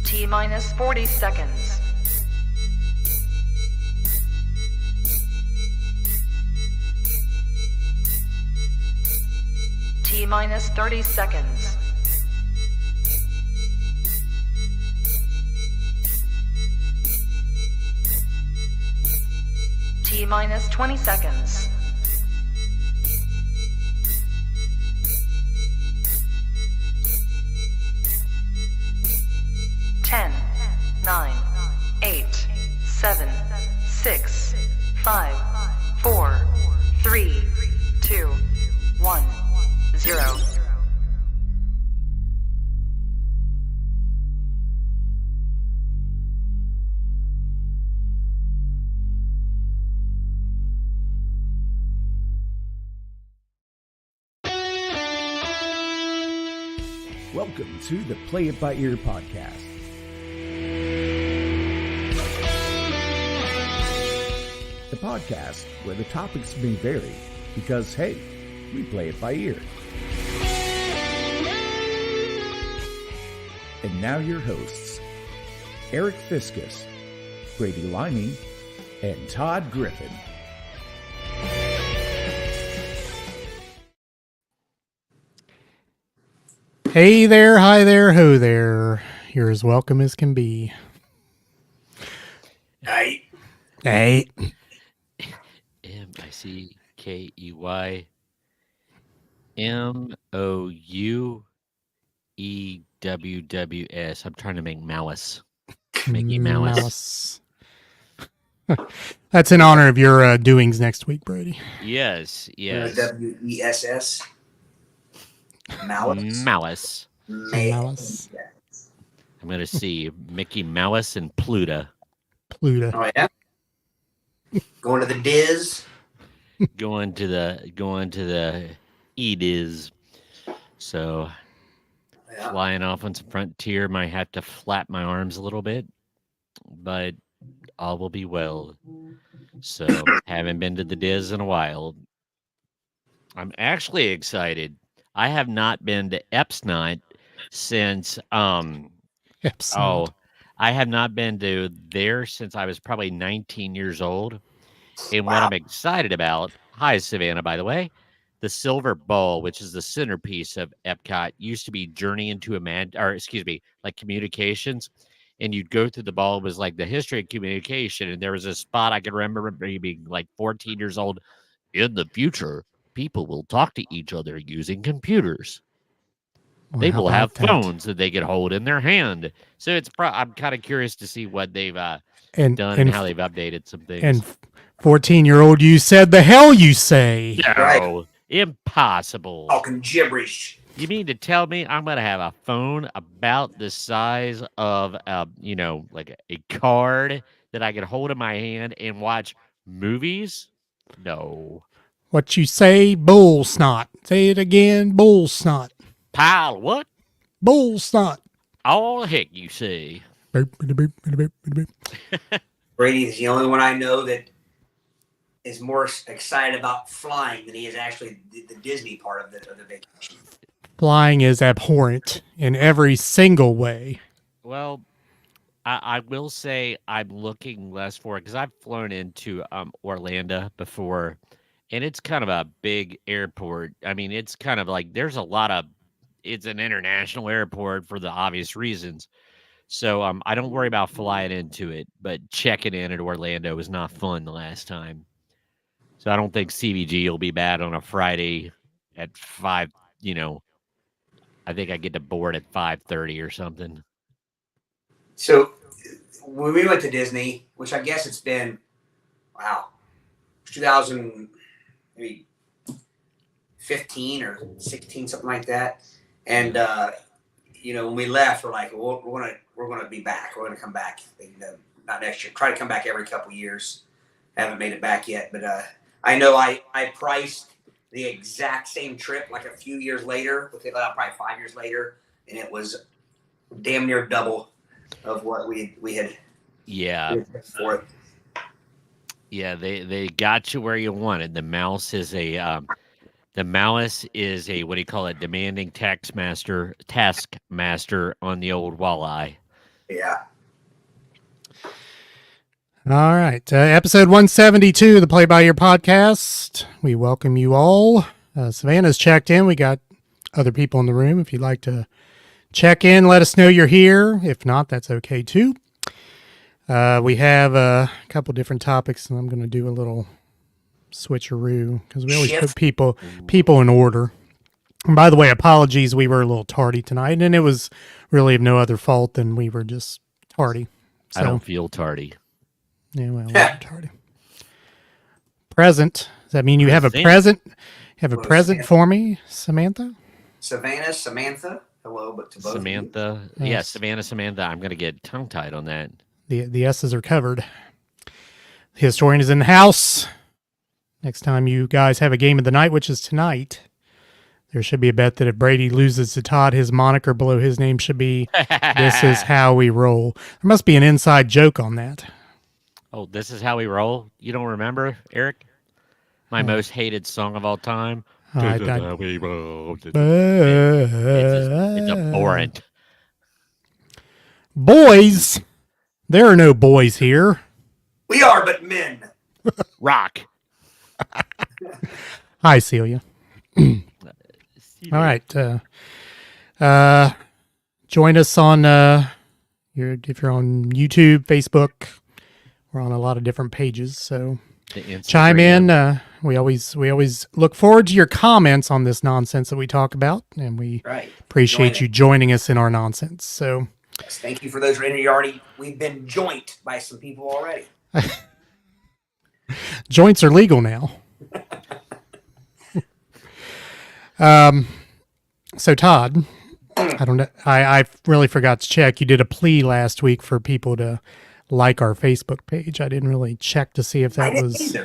T minus 40 seconds. T minus 30 seconds. T minus 20 seconds. 10, 9, 8, 7, 6, 5, 4, 3, 2, 1, 0. Welcome to the Play It By Ear podcast. The podcast where the topics may vary because, hey, we play it by ear. And now your hosts, Eric Fiskus, Brady Liming, and Todd Griffin. Hey there, hi there, ho there. You're as welcome as can be. Hey. MICKEYMOUEWWS. I'm trying to make Mouse. Mickey Mouse. That's in honor of your doings next week, Brady. Yes. WESS. Malice. Mouse. Mouse. I'm going to see Mickey Mouse and Pluto. Oh, yeah? Going to the Diz. going to the EDIS. So Yeah. flying off on some Frontier, might have to flap my arms a little bit, but all will be well. So haven't been to the Diz in a while. I'm actually excited. I have not been to Epsnot since Epsnot. I have not been to there since I was probably 19 years old. And what Wow. I'm excited about, hi Savannah, by the way, the Silver Ball, which is the centerpiece of Epcot, used to be Journey into like communications. And you'd go through the ball, it was like the history of communication. And there was a spot I can remember being like 14 years old. In the future, people will talk to each other using computers. Well, They how will have about that? phones that they can hold in their hand. So I'm kind of curious to see what they've done and how they've updated some things. And 14-year-old, you said the hell you say. No, Right. impossible. Talking gibberish. You mean to tell me I'm going to have a phone about the size of, like a card that I can hold in my hand and watch movies? No. What you say, bull snot. Say it again, bull snot. Pile what? Bull snot. All the heck you say. Boop, boop, boop, boop, boop. Brady is the only one I know that is more excited about flying than he is actually the Disney part of the vacation. Flying is abhorrent in every single way. Well, I will say I'm looking less for it because I've flown into Orlando before, and it's kind of a big airport. I mean, it's kind of like it's an international airport for the obvious reasons. So I don't worry about flying into it, but checking in at Orlando was not fun the last time. So I don't think CBG will be bad on a Friday at 5, I think I get to board at 5:30 or something. So when we went to Disney, which I guess it's been, 2015 or 16, something like that. And when we left, we're like, well, we're gonna be back. We're gonna come back. Not next year. Try to come back every couple years. Haven't made it back yet, but I know I priced the exact same trip like a few years later, probably 5 years later, and it was damn near double of what we had. Yeah. For it. Yeah, they got you where you wanted. The mouse is a what do you call it? Demanding taskmaster on the old walleye. Yeah. All right. Episode 172 of the Play By Ear podcast. We welcome you all. Savannah's checked in. We got other people in the room. If you'd like to check in, let us know you're here. If not, that's okay too. We have a couple different topics, and I'm going to do a little switcheroo because we always put people in order. And by the way, apologies. We were a little tardy tonight, and it was really of no other fault than we were just tardy. So, I don't feel tardy. Yeah, well, we're tardy. Present. Does that mean you have a present? Have a present for me, Samantha? Samantha. Hello, but to both Samantha. of you. Yeah, Samantha. I'm going to get tongue-tied on that. The S's are covered. The historian is in the house. Next time you guys have a game of the night, which is tonight, there should be a bet that if Brady loses to Todd, his moniker below his name should be, "This is how we roll." There must be an inside joke on that. Oh, this is how we roll? You don't remember, Eric? My most hated song of all time? This is how we roll. It's abhorrent. Boys. There are no boys here. We are but men. Rock. Hi, Celia. All right. Join us on if you're on YouTube, Facebook. We're on a lot of different pages, so chime in. We always look forward to your comments on this nonsense that we talk about, and we appreciate you joining us in our nonsense. So, yes, thank you for those. We've been joined by some people already. Joints are legal now. So Todd, I don't know. I really forgot to check. You did a plea last week for people to like our Facebook page. I didn't really check to see if that was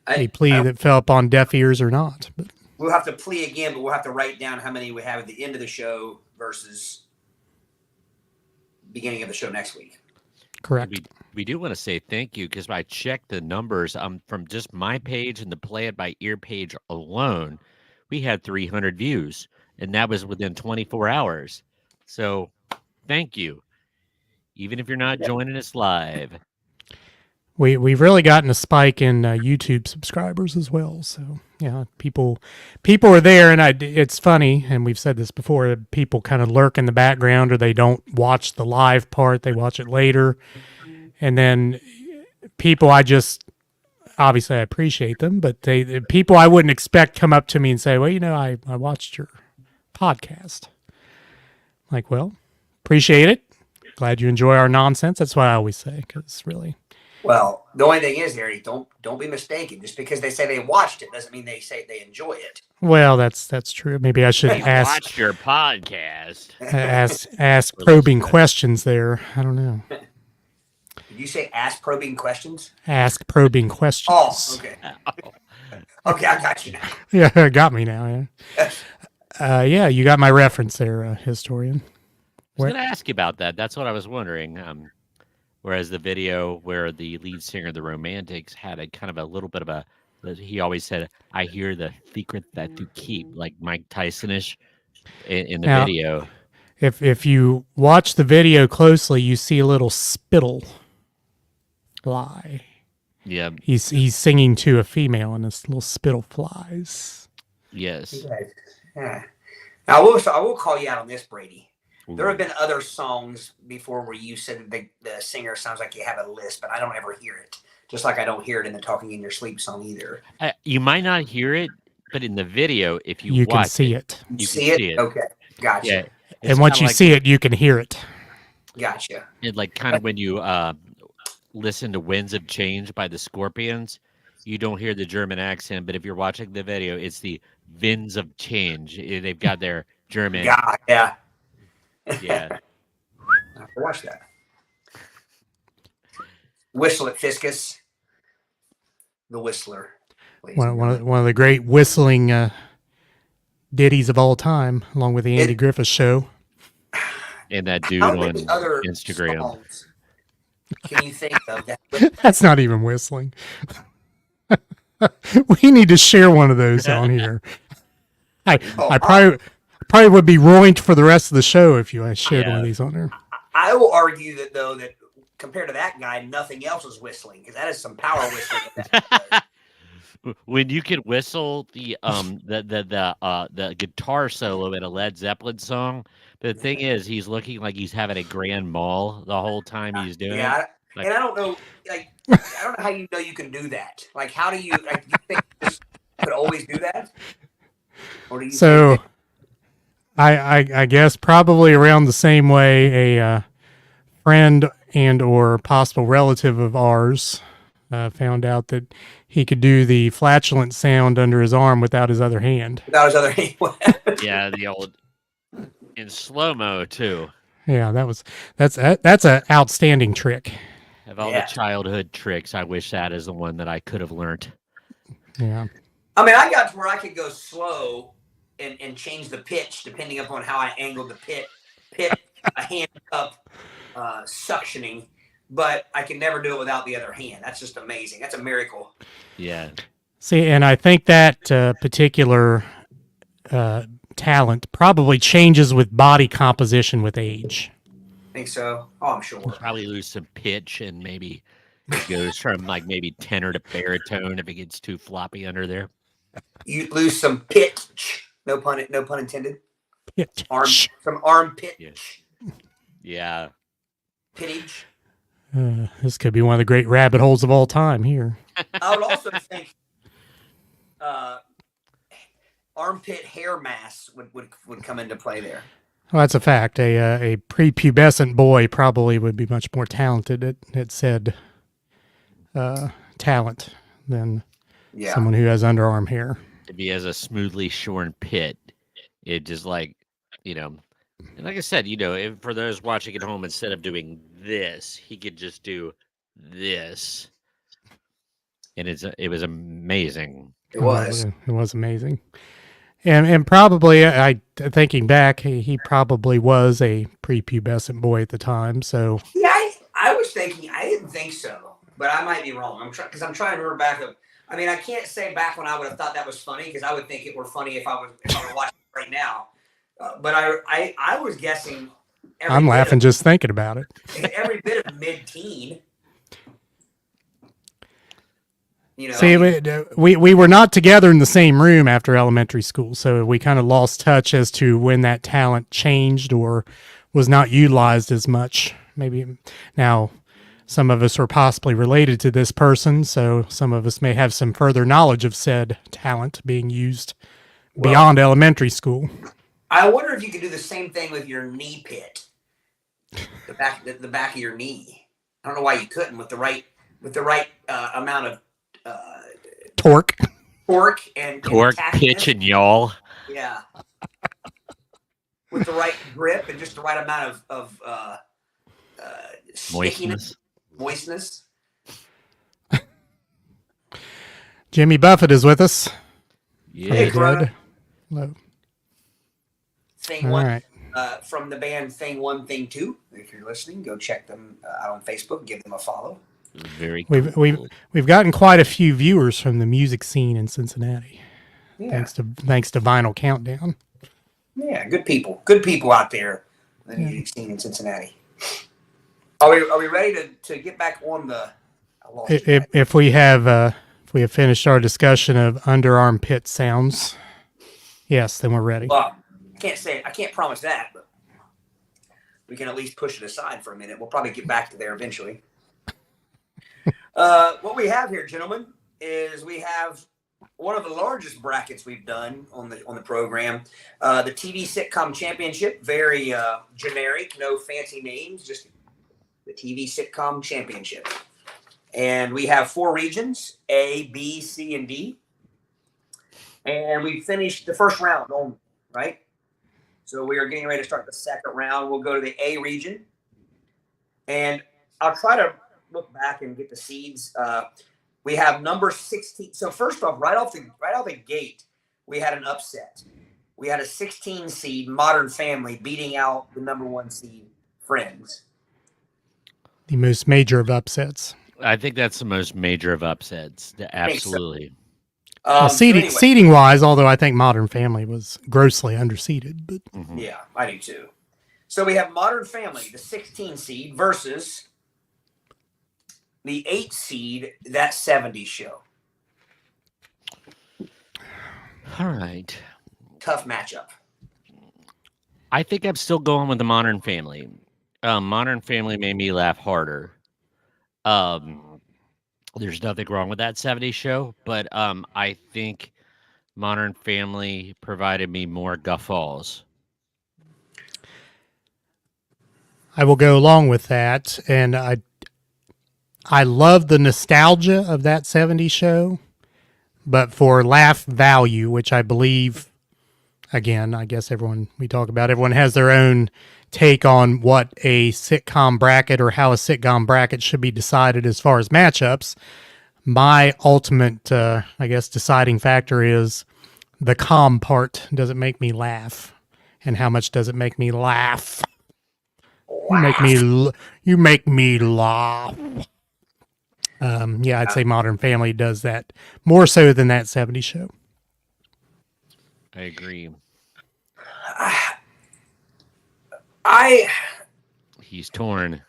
a plea that fell upon deaf ears or not. But we'll have to plea again, but we'll have to write down how many we have at the end of the show versus beginning of the show next week. Correct. We do want to say thank you because I checked the numbers from just my page and the Play It By Ear page alone. We had 300 views, and that was within 24 hours. So thank you. Even if you're not joining us live. We've really gotten a spike in YouTube subscribers as well. So yeah, people are there, and it's funny, and we've said this before, that people kind of lurk in the background, or they don't watch the live part, they watch it later. And then people obviously I appreciate them, but people I wouldn't expect come up to me and say, "Well, I watched your podcast." Like, well, appreciate it. Glad you enjoy our nonsense. That's what I always say, because really. Well, the only thing is, Harry, don't be mistaken. Just because they say they watched it doesn't mean they say they enjoy it. Well, that's true. Maybe I should watch your podcast. ask probing questions there. I don't know. Did you say ask probing questions? Ask probing questions. Oh, okay. Okay, I got you now. Yeah, got me now. Yeah. Yeah, you got my reference there, historian. I was going to ask you about that. That's what I was wondering. Whereas the video where the lead singer of the Romantics had a kind of a little bit of he always said, "I hear the secret that you keep," like Mike Tyson-ish in the video. If you watch the video closely, you see a little spittle fly. Yeah. He's singing to a female, and this little spittle flies. Yes. Yeah. Now, I will call you out on this, Brady. There have been other songs before where you said the singer sounds like you have a lisp, but I don't ever hear it. Just like I don't hear it in the Talking in Your Sleep song either. You might not hear it, but in the video, if you watch can see it. You can see it? Okay, gotcha. Yeah, and once you see it, you can hear it. Gotcha. It like kind of when you listen to Winds of Change by the Scorpions, you don't hear the German accent, but if you're watching the video, it's the Winds of Change. They've got their German. Yeah. Yeah. I have to watch that. Whistle at Fiscus. The Whistler. One of the great whistling ditties of all time, along with the Andy Griffith Show. And that dude How on many other Instagram. songs can you think of that? That's not even whistling. We need to share one of those on here. I probably would be ruined for the rest of the show if you shared one Yeah. of these on there. I will argue that though that compared to that guy, nothing else is whistling because that is some power whistling. That When you could whistle the guitar solo in a Led Zeppelin song, the thing is, he's looking like he's having a grand mal the whole time he's doing it. yeah, Like- and I don't know, like I don't know how you know you can do that. Like, how do you like? Do you think you just could always do that, or do you? So, think I guess probably around the same way a friend and or possible relative of ours found out that he could do the flatulent sound under his arm without his other hand. that was other anyway. Yeah, the old in slow mo too. Yeah, that's an outstanding trick. Of all Yeah. the childhood tricks, I wish that is the one that I could have learned. Yeah. I mean, I got to where I could go slow and change the pitch depending upon how I angled the pit a hand cup suctioning, but I can never do it without the other hand. That's just amazing. That's a miracle. Yeah. See, and I think that particular talent probably changes with body composition with age. I think so. Oh, I'm sure. Probably lose some pitch and maybe it goes from like maybe tenor to baritone if it gets too floppy under there. You lose some pitch. No pun intended. Some arm pitch. Yeah. Pittage. This could be one of the great rabbit holes of all time here. I would also think armpit hair mass would come into play there. Well, that's a fact. A prepubescent boy probably would be much more talented at said talent than Yeah. someone who has underarm hair. If he has a smoothly shorn pit, it just like, and like I said, if, for those watching at home, instead of doing this, he could just do this. And it was amazing. It was. It was amazing. And probably, thinking back, he probably was a prepubescent boy at the time. So Yeah, I was thinking, I didn't think so, but I might be wrong. I'm trying to remember back of. I mean, I can't say back when I would have thought that was funny because I would think it were funny if I were watching it right now. But I was guessing. I'm laughing just thinking about it. Every bit of mid-teen. See, we were not together in the same room after elementary school, so we kind of lost touch as to when that talent changed or was not utilized as much. Maybe now some of us are possibly related to this person, so some of us may have some further knowledge of said talent being used beyond elementary school. I wonder if you could do the same thing with your knee pit, the back of your knee. I don't know why you couldn't with the right amount of Torque. and Torque, tackiness. pitch, and yawl. Yeah. With the right grip and just the right amount of stickiness, moistness. Jimmy Buffett is with us. Yeah. Hey, Corona. Good. Hello. Thing All one right. from the band Thing 1, Thing 2. If you're listening, go check them out on Facebook. Give them a follow. Very cool. We've gotten quite a few viewers from the music scene in Cincinnati. Yeah. Thanks to Vinyl Countdown. Yeah, good people out there in the music scene in Cincinnati. Are we ready to get back on the? I lost you back. If we have finished our discussion of underarm pit sounds, yes, then we're ready. Well, I can't promise that, but we can at least push it aside for a minute. We'll probably get back to there eventually. What we have here, gentlemen, is we have one of the largest brackets we've done on the program. The TV Sitcom Championship, very generic, no fancy names, just the TV Sitcom Championship. And we have 4 regions, A, B, C, and D. And we finished the first round only, right? So we are getting ready to start the second round. We'll go to the A region. And I'll try to look back and get the seeds. We have number 16. So first off, right off the gate, we had an upset. We had a 16 seed Modern Family beating out the number 1 seed Friends. The most major of upsets. I think that's the most major of upsets. Absolutely. Well, So anyway, seating wise, although I think Modern Family was grossly underseated, but Mhm. yeah, I do too. So we have Modern Family, the 16 seed, versus the 8 seed, That 70s Show. All right. Tough matchup. I think I'm still going with the Modern Family. Modern Family made me laugh harder. There's nothing wrong with That 70s Show, but I think Modern Family provided me more guffaws. I will go along with that. And I love the nostalgia of That 70s Show, but for laugh value, which I believe, again, I guess everyone has their own take on what a sitcom bracket or how a sitcom bracket should be decided as far as matchups. My ultimate, I guess, deciding factor is the calm part. Does it make me laugh? And how much does it make me laugh? You make me laugh. Yeah, I'd say Modern Family does that more so than That 70s Show. I agree. He's torn.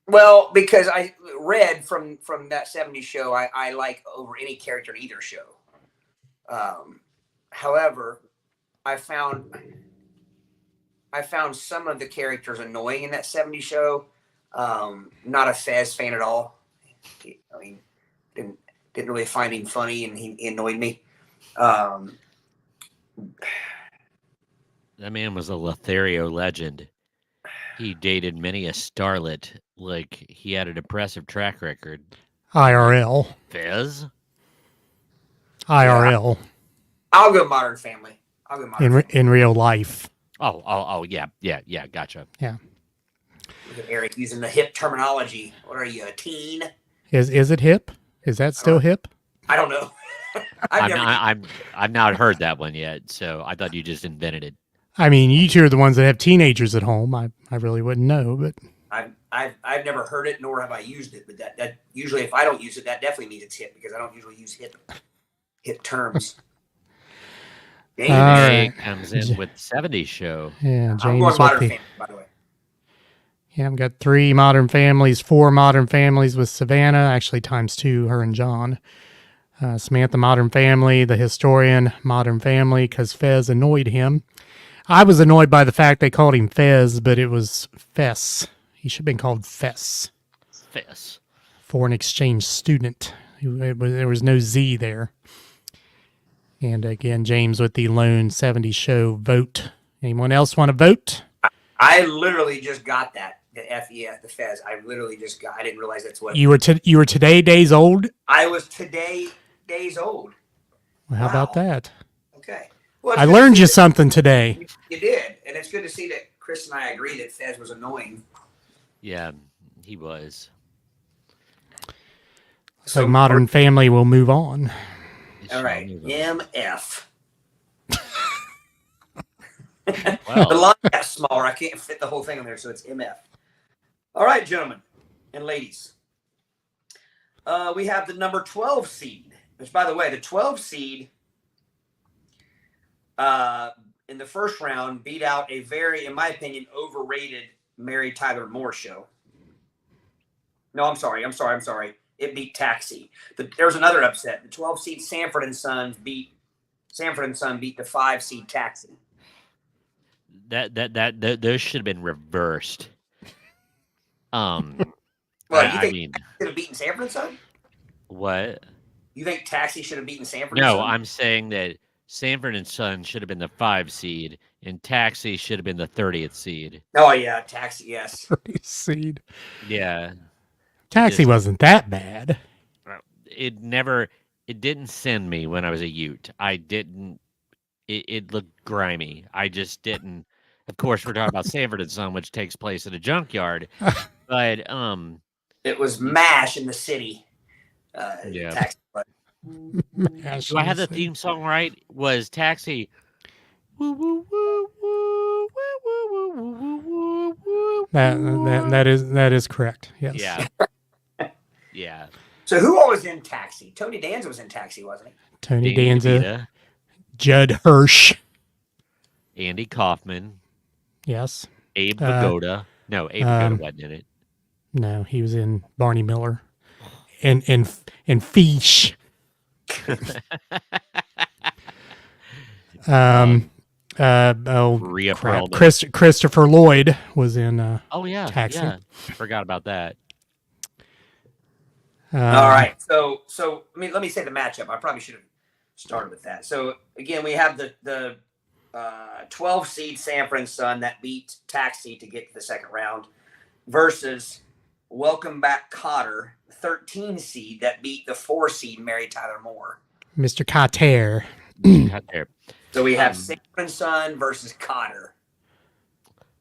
Well, because I read from That 70s Show, I like over any character in either show. However, I found some of the characters annoying in That 70s Show. Not a Fez fan at all. I mean, didn't really find him funny, and he annoyed me. That man was a Lothario legend. He dated many a starlet. Like, he had an impressive track record. IRL. Fez? IRL. I'll go Modern Family. In real life. Oh, yeah, gotcha. Yeah. Look at Eric using the hip terminology. What are you, a teen? Is it hip? Is that still hip? I don't know. I've not heard that one yet, so I thought you just invented it. I mean, you two are the ones that have teenagers at home. I really wouldn't know, but I've never heard it, nor have I used it. But that usually, if I don't use it, that definitely means it's hip, because I don't usually use hip terms. All right. Comes in with 70s Show. yeah, I'm James. going Modern Family, by the way. Yeah, I've got 3 Modern Families, 4 Modern Families with Savannah, actually times 2, her and John. Samantha Modern Family, the historian Modern Family, because Fez annoyed him. I was annoyed by the fact they called him Fez, but it was Fess. He should have been called Fess. Fez. Foreign exchange student. There was no Z there. And again, James with the lone 70s Show vote. Anyone else want to vote? I literally just got that. The Fez. I didn't realize that's what. You were today days old? I was today days old. Well, how about that? Okay. Well, I learned you something today. You did, and it's good to see that Chris and I agree that Fez was annoying. Yeah, he was. So Modern Family will move on. All right, MF. Well, The line got smaller. I can't fit the whole thing on there, so it's MF. All right, gentlemen and ladies. We have the number 12 seed, which, by the way, the 12 seed in the first round beat out a very, in my opinion, overrated Mary Tyler Moore show. No, I'm sorry. It beat Taxi. There was another upset. The 12 seed Sanford and Son beat the 5 seed Taxi. those should have been reversed. Well, I mean, should have beaten Sanford and Son? what? You think Taxi should have beaten Sanford? No, and Son? I'm saying that Sanford and Son should have been the 5 seed, and Taxi should have been the 30th seed. Oh yeah, Taxi. Yes. Seed. Yeah, Taxi wasn't that bad. it didn't send me when I was a Ute. I didn't. It looked grimy. I just didn't. Of course, we're talking about Sanford and Son, which takes place at a junkyard, but It was MASH in the city. Yeah. Taxi. do I have the theme song right? Was Taxi? Woo, woo, woo, woo, woo, woo, woo, woo, woo, woo, That is correct. Yes. Yeah. Yeah. So who all was in Taxi? Tony Danza was in Taxi, wasn't he? Tony Danny Danza, DeVita, Judd Hirsch. Andy Kaufman, Yes. Abe Uh, Vigoda. No, Abe Vigoda um, wasn't in it. No, he was in Barney Miller. And Fish. Rhea Crap. Perlman. Christopher Lloyd was in Oh yeah, Taxi. yeah. Forgot about that. All right. So let me say the matchup. I probably should have started with that. So again, we have the 12 seed Sanford and Son that beat Taxi to get to the second round versus Welcome Back Cotter, 13 seed that beat the 4 seed Mary Tyler Moore. Mr. Cotter. Got there. So we have Sanford and Son versus Cotter.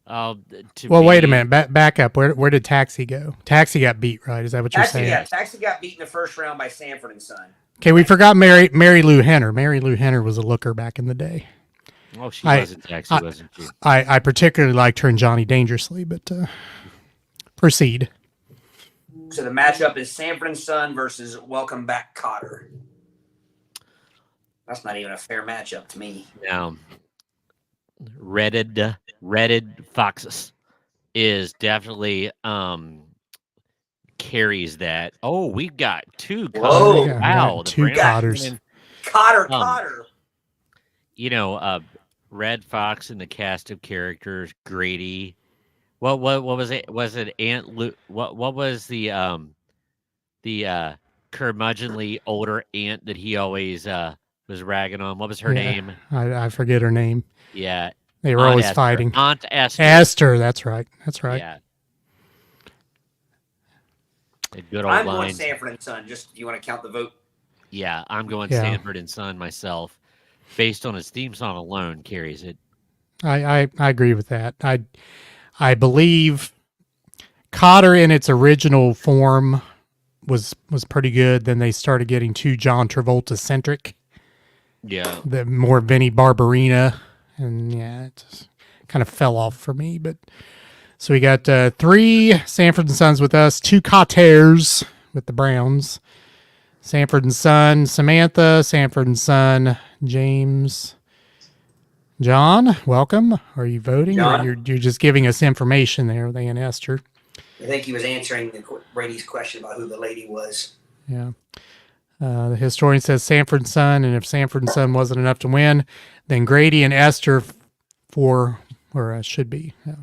To Well, wait a me- minute. Back up. Where did Taxi go? Taxi got beat, right? Is that what you're saying? Taxi got beat in the first round by Sanford and Son. Okay, we forgot Mary Lou Henner. Mary Lou Henner was a looker back in the day. Oh, she wasn't Taxi, wasn't she? I particularly liked her in Johnny Dangerously, but proceed. So the matchup is Sanford and Son versus Welcome Back Cotter. That's not even a fair matchup to me. Now, Redded Foxes is definitely carries that. Oh, we've got 2 Whoa. Cotters. Yeah, Wow, yeah, the 2 Browns Cotters. winning. Cotter. You know, Red Fox and the cast of characters, Grady. What was it? Was it Aunt Lu? What was the curmudgeonly older aunt that he always was ragging on? What was her Yeah. name? I forget her name. Yeah, They were Aunt always Esther. fighting. Aunt Esther. Esther, that's right. That's right. Yeah. A good old I'm line. going Sanford and Son. Just if you want to count the vote. Yeah, I'm going Yeah. Sanford and Son myself. Based on his theme song alone, carries it. I agree with that. I believe Cotter in its original form was pretty good. Then they started getting too John Travolta centric. Yeah. The more Vinnie Barbarina, and yeah, it just kind of fell off for me. But so we got 3 Sanford and Sons with us, 2 Cotters with the Browns. Sanford and Son, Samantha, Sanford and Son, James, John. Welcome. Are you voting, John? or you're just giving us information there with Aunt Esther? I think he was answering Brady's question about who the lady was. Yeah. The historian says Sanford and Son, and if Sanford and Son wasn't enough to win, then Grady and Esther should be. Yeah,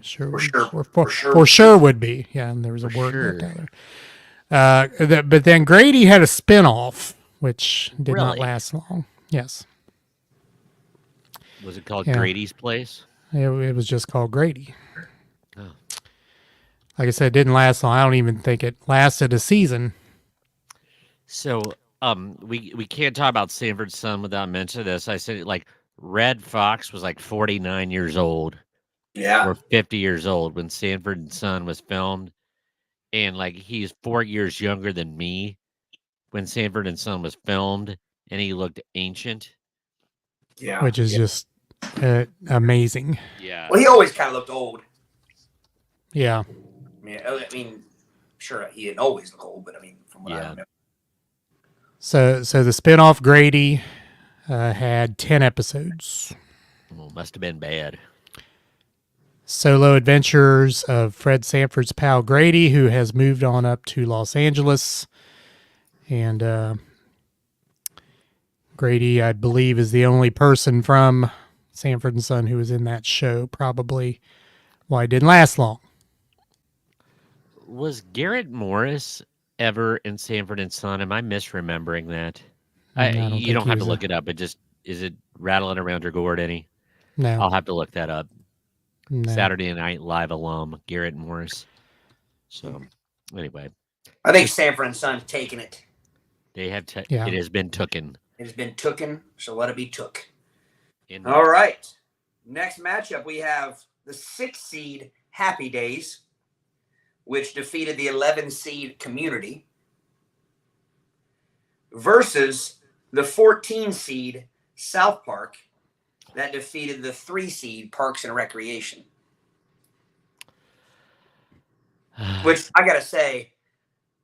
for sure would be. Yeah, and there was a For word sure. left out there. But then Grady had a spinoff, which did not Really? last long. Yes. Was it called Yeah. Grady's Place? It was just called Grady. Oh. Like I said, it didn't last long. I don't even think it lasted a season. So, we can't talk about Sanford's Son without mentioning this. I said, like, Red Fox was like 49 years old Yeah. or 50 years old when Sanford and Son was filmed. And, like, he's 4 years younger than me when Sanford and Son was filmed, and he looked ancient. Yeah. Which is just amazing. Yeah. Well, he always kind of looked old. Yeah. I mean, sure, he didn't always look old, but I mean, from what I Yeah. remember. So the spinoff Grady had 10 episodes. Well, must have been bad. Solo adventures of Fred Sanford's pal Grady, who has moved on up to Los Angeles. And Grady, I believe, is the only person from Sanford and Son who was in that show. Probably why it didn't last long. Was Garrett Morris ever in Sanford and Son? Am I misremembering that? I don't You think don't he have to was look it up. Is it rattling around your gourd any? No. I'll have to look that up. no. Saturday Night Live alum, Garrett Morris. So, anyway, I think Sanford and Son's taking it. they have Yeah. it has been tooken. It has been tooken, so let it be took. In All right. Next matchup, we have the 6 seed Happy Days, which defeated the 11 seed Community, versus the 14 seed South Park that defeated the 3 seed Parks and Recreation. Which I gotta say,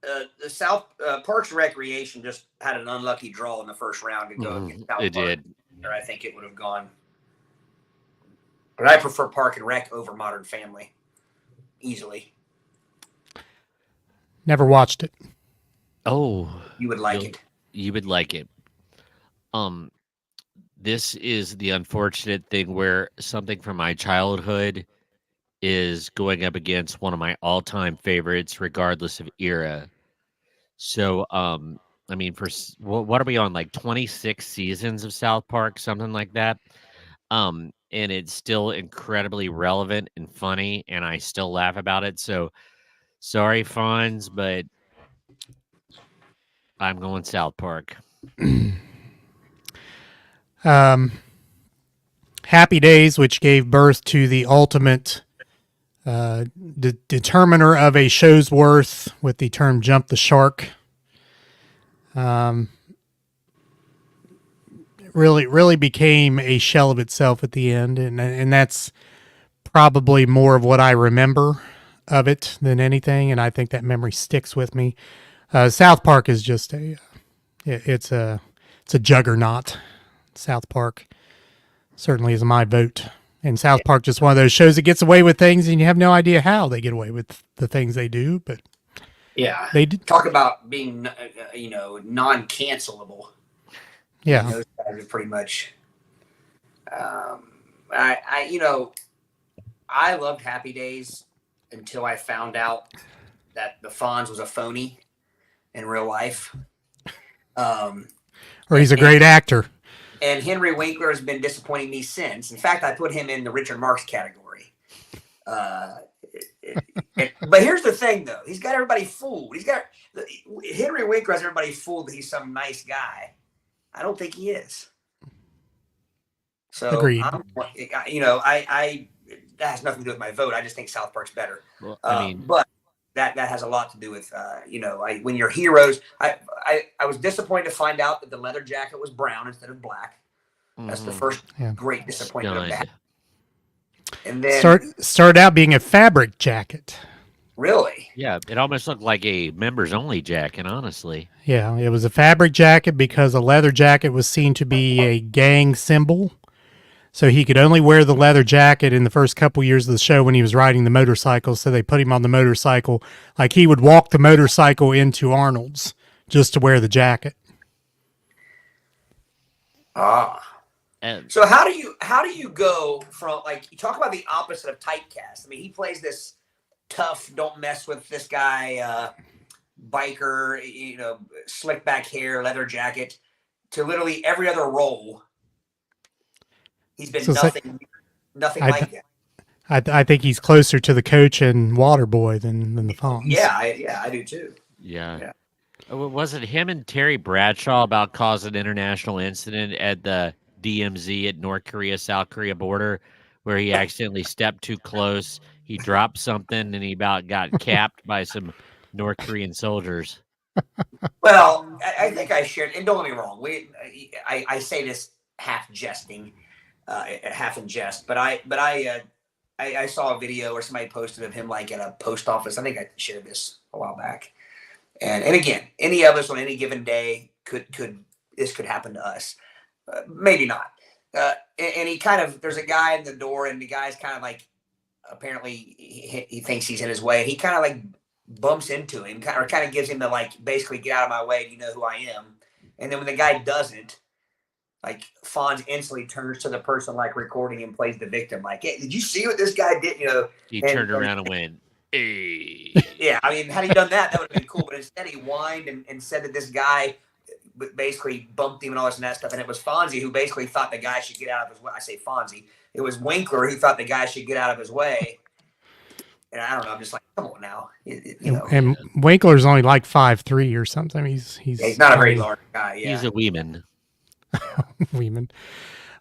the South Parks and Recreation just had an unlucky draw in the first round to go against South It Park. did. Or I think it would have gone. But I prefer Park and Rec over Modern Family, easily. Never watched it. Oh, You would like it. you would like it. This is the unfortunate thing where something from my childhood is going up against one of my all-time favorites, regardless of era. So, I mean, what are we on? Like 26 seasons of South Park, something like that. And it's still incredibly relevant and funny, and I still laugh about it. So, sorry, Fonz, but I'm going South Park. Happy Days, which gave birth to the ultimate determiner of a show's worth with the term "jump the shark." Really became a shell of itself at the end, and that's probably more of what I remember of it than anything, and I think that memory sticks with me. South Park is just it's a juggernaut. South Park certainly is my vote. And South Park just one of those shows that gets away with things, and you have no idea how they get away with the things they do. But Yeah. they do. Talk about being, non-cancelable. Yeah, Those guys are pretty much. I loved Happy Days until I found out that the Fonz was a phony in real life. or he's a great actor. And Henry Winkler has been disappointing me since. In fact, I put him in the Richard Marx category. But here's the thing, though. He's got everybody fooled. Henry Winkler has everybody fooled that he's some nice guy. I don't think he is. So, Agreed. that has nothing to do with my vote. I just think South Park's better. Well, But that has a lot to do with, when you're heroes. I was disappointed to find out that the leather jacket was brown instead of black. That's the first great disappointment of that. And then Started out being a fabric jacket. really, Yeah, it almost looked like a members-only jacket, honestly. Yeah, it was a fabric jacket because a leather jacket was seen to be a gang symbol. So he could only wear the leather jacket in the first couple years of the show when he was riding the motorcycle. So they put him on the motorcycle. Like he would walk the motorcycle into Arnold's just to wear the jacket. And so how do you go from, like, you talk about the opposite of typecast? I mean, he plays this tough, don't mess with this guy, biker, slick back hair, leather jacket, to literally every other role. He's been nothing like that. I think he's closer to the Coach and Waterboy than the Fonz. Yeah, I do too. yeah. Was it him and Terry Bradshaw about causing an international incident at the DMZ at North Korea-South Korea border where he accidentally stepped too close? He dropped something and he about got capped by some North Korean soldiers. Well, I think I shared, and don't get me wrong, I say this half jesting, half in jest, but I saw a video where somebody posted of him like at a post office. I think I shared this a while back. And again, any of us on any given day could happen to us. Maybe not. And he kind of, there's a guy in the door, and the guy's kind of like, apparently he thinks he's in his way. He kind of like bumps into him, or kind of gives him the, like, basically, get out of my way, you know who I am. And then when the guy doesn't, like, Fonz instantly turns to the person like recording and plays the victim. Like, hey, did you see what this guy did? He turned around and went, hey. Yeah, I mean, had he done that, that would have been cool. But instead, he whined and said that this guy basically bumped him and all this and that stuff. And it was Fonzie who basically thought the guy should get out of his way. I say Fonzie. It was Winkler who thought the guy should get out of his way. And I don't know. I'm just like, come on now. And Winkler's only like 5'3" or something. He's not a very large guy. Yeah. He's a weeman. Weeman.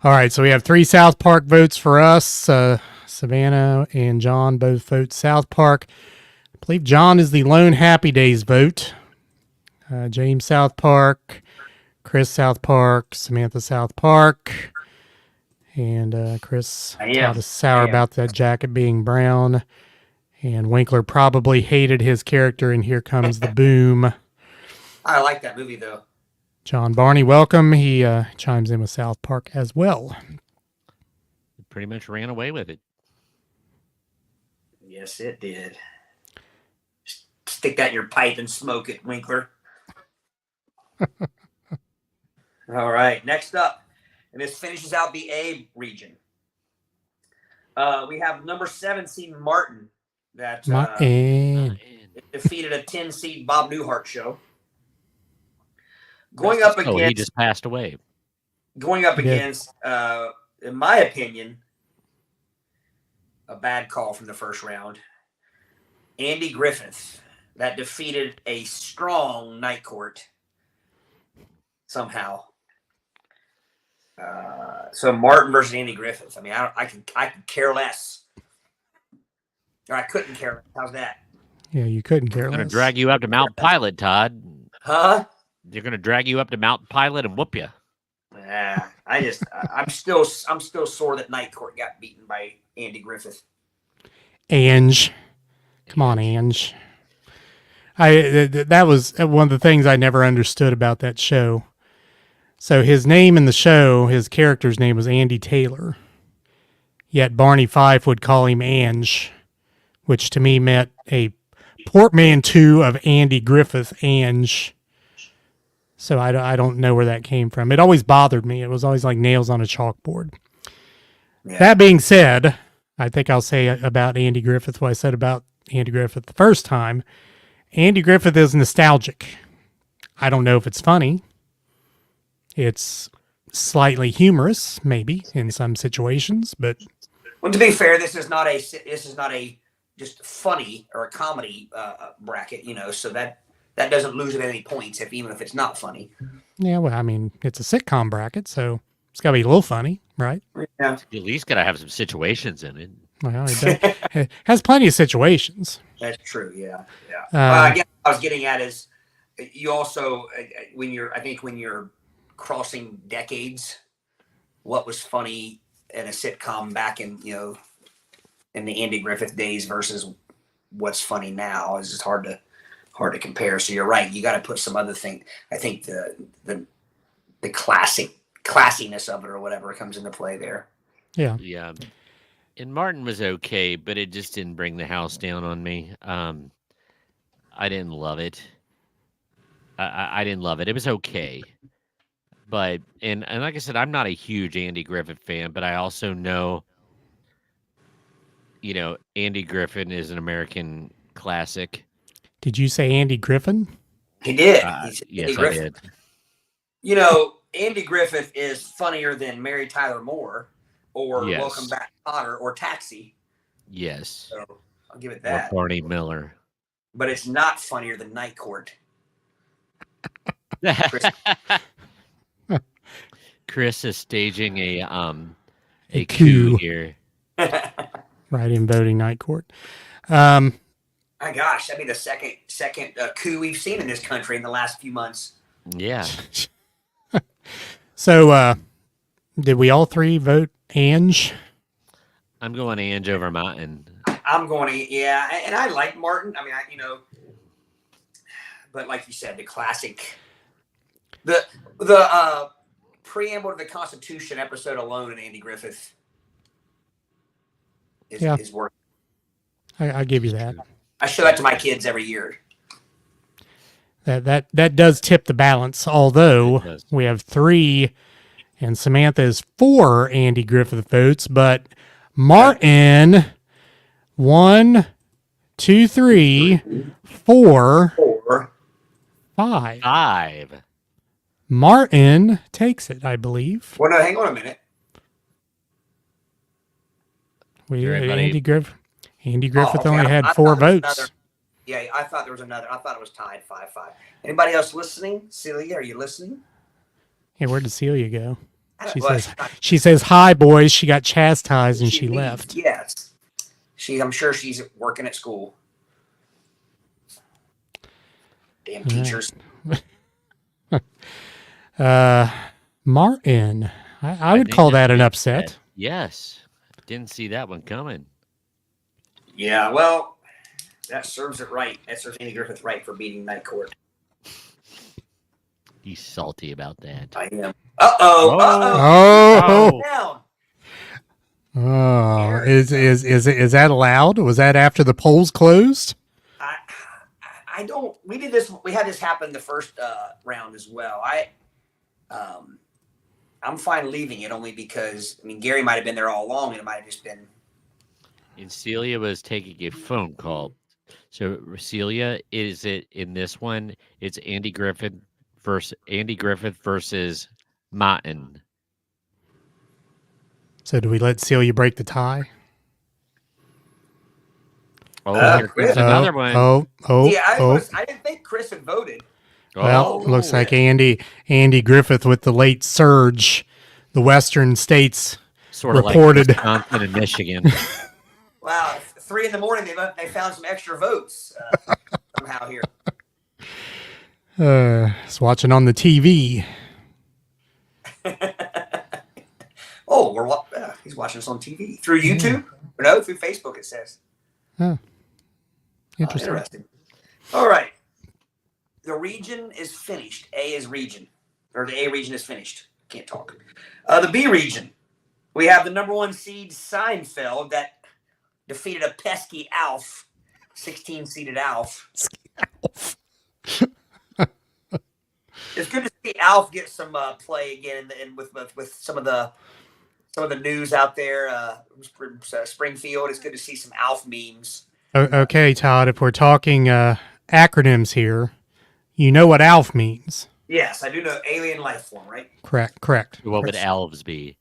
All right, so we have 3 South Park votes for us. Savannah and John both vote South Park. I believe John is the lone Happy Days vote. James South Park, Chris South Park, Samantha South Park, and Chris thought us sour about that jacket being brown. And Winkler probably hated his character in Here Comes the Boom. I like that movie though. John Barney, welcome. He chimes in with South Park as well. Pretty much ran away with it. Yes, it did. Stick that in your pipe and smoke it, Winkler. All right, next up, and this finishes out the A region. We have number 7 seed Martin that Martin. defeated a 10 seed Bob Newhart show. Going up he against, just passed away. in my opinion, a bad call from the first round. Andy Griffith that defeated a strong Night Court somehow. So Martin versus Andy Griffith. I mean, I can care less. Or I couldn't care less. How's that? Yeah, you couldn't care They're going less. to drag you up to Mount Pilot, Todd. Huh? They're going to drag you up to Mount Pilot and whoop you. Yeah, I'm still sore that Night Court got beaten by Andy Griffith. Ange. Come on, Ange. That was one of the things I never understood about that show. So his name in the show, his character's name was Andy Taylor. Yet Barney Fife would call him Ange, which to me meant a portmanteau of Andy Griffith, Ange. So I don't know where that came from. It always bothered me. It was always like nails on a chalkboard. Yeah. That being said, I think I'll say about Andy Griffith what I said about Andy Griffith the first time. Andy Griffith is nostalgic. I don't know if it's funny. It's slightly humorous, maybe in some situations, but Well, to be fair, this is not a just funny or a comedy bracket, so that doesn't lose it any points even if it's not funny. yeah, well, I mean, it's a sitcom bracket, so it's got to be a little funny, right? Yeah. At least got to have some situations in it. Well, it has plenty of situations. That's true. Yeah. Again, what I was getting at is you also when you're crossing decades, what was funny in a sitcom back in in the Andy Griffith days versus what's funny now is just hard to compare. So you're right. You got to put some other thing. I think the classiness of it or whatever comes into play there. Yeah. Yeah. And Martin was okay, but it just didn't bring the house down on me. I didn't love it. I didn't love it. It was okay. But, and like I said, I'm not a huge Andy Griffith fan, but I also know, Andy Griffin is an American classic. Did you say Andy Griffin? He did. Yes, I did. Andy Griffith is funnier than Mary Tyler Moore or Yes. Welcome Back, Kotter or Taxi. Yes. So I'll give it Or that. Barney Miller. But it's not funnier than Night Court. Chris is staging a A coup coup. here. Right in voting Night Court. My gosh, that'd be the second coup we've seen in this country in the last few months. Yeah. So, did we all three vote Ange? I'm going Ange over Martin. I'm going to, yeah, and I like Martin. I mean, but like you said, the classic, the preamble to the Constitution episode alone in Andy Griffith is worth. I give you that. I show that to my kids every year. That does tip the balance, although It does. we have 3 and Samantha is 4 Andy Griffith votes, but Martin 1, 2, 3, 4, Or 5. 5. Martin takes it, I believe. well, no, hang on a minute. Everybody- Andy Griffith okay. only had I 4 thought there was votes. another. Yeah, I thought there was another. I thought it was tied 5-5. Anybody else listening? Celia, are you listening? Yeah, where did Celia go? She Well, she says, "Hi, boys." She got chastised and she left. Yes. I'm sure she's working at school. Damn teachers. Martin. I would think call that's that an big upset. Yes. Didn't see that one coming. Yeah, well, That serves it right. That serves Andy Griffith right for beating Night Court. He's salty about that. I am. Uh-oh. Oh, Down. oh, is that allowed? Was that after the polls closed? I don't. We did this. We had this happen the first round as well. I'm fine leaving it only because Gary might have been there all along, and it might have just been. And Celia was taking a phone call. So Celia, is it in this one? It's Andy Griffith versus Martin. So do we let Celia break the tie? Oh, here Chris. comes another one. Yeah, I didn't think Chris had voted. Well, looks like Andy Griffith with the late surge. The Western states sort of reported. like Wisconsin and Michigan. Wow, 3 a.m. They found some extra votes somehow here. It's watching on the TV. Oh, he's watching us on TV through YouTube. Or no, through Facebook. It says. Oh, interesting. Interesting. All right. The region is finished. A is region, or the A region is finished. Can't talk. The B region, we have the number 1 seed Seinfeld that defeated a pesky Alf, 16-seeded Alf. It's good to see Alf get some play again, and with some of the news out there. Springfield. It's good to see some Alf memes. Okay, Todd. If we're talking acronyms here, you know what ALF means. Yes, I do know alien life form, right? Correct. What would elves be?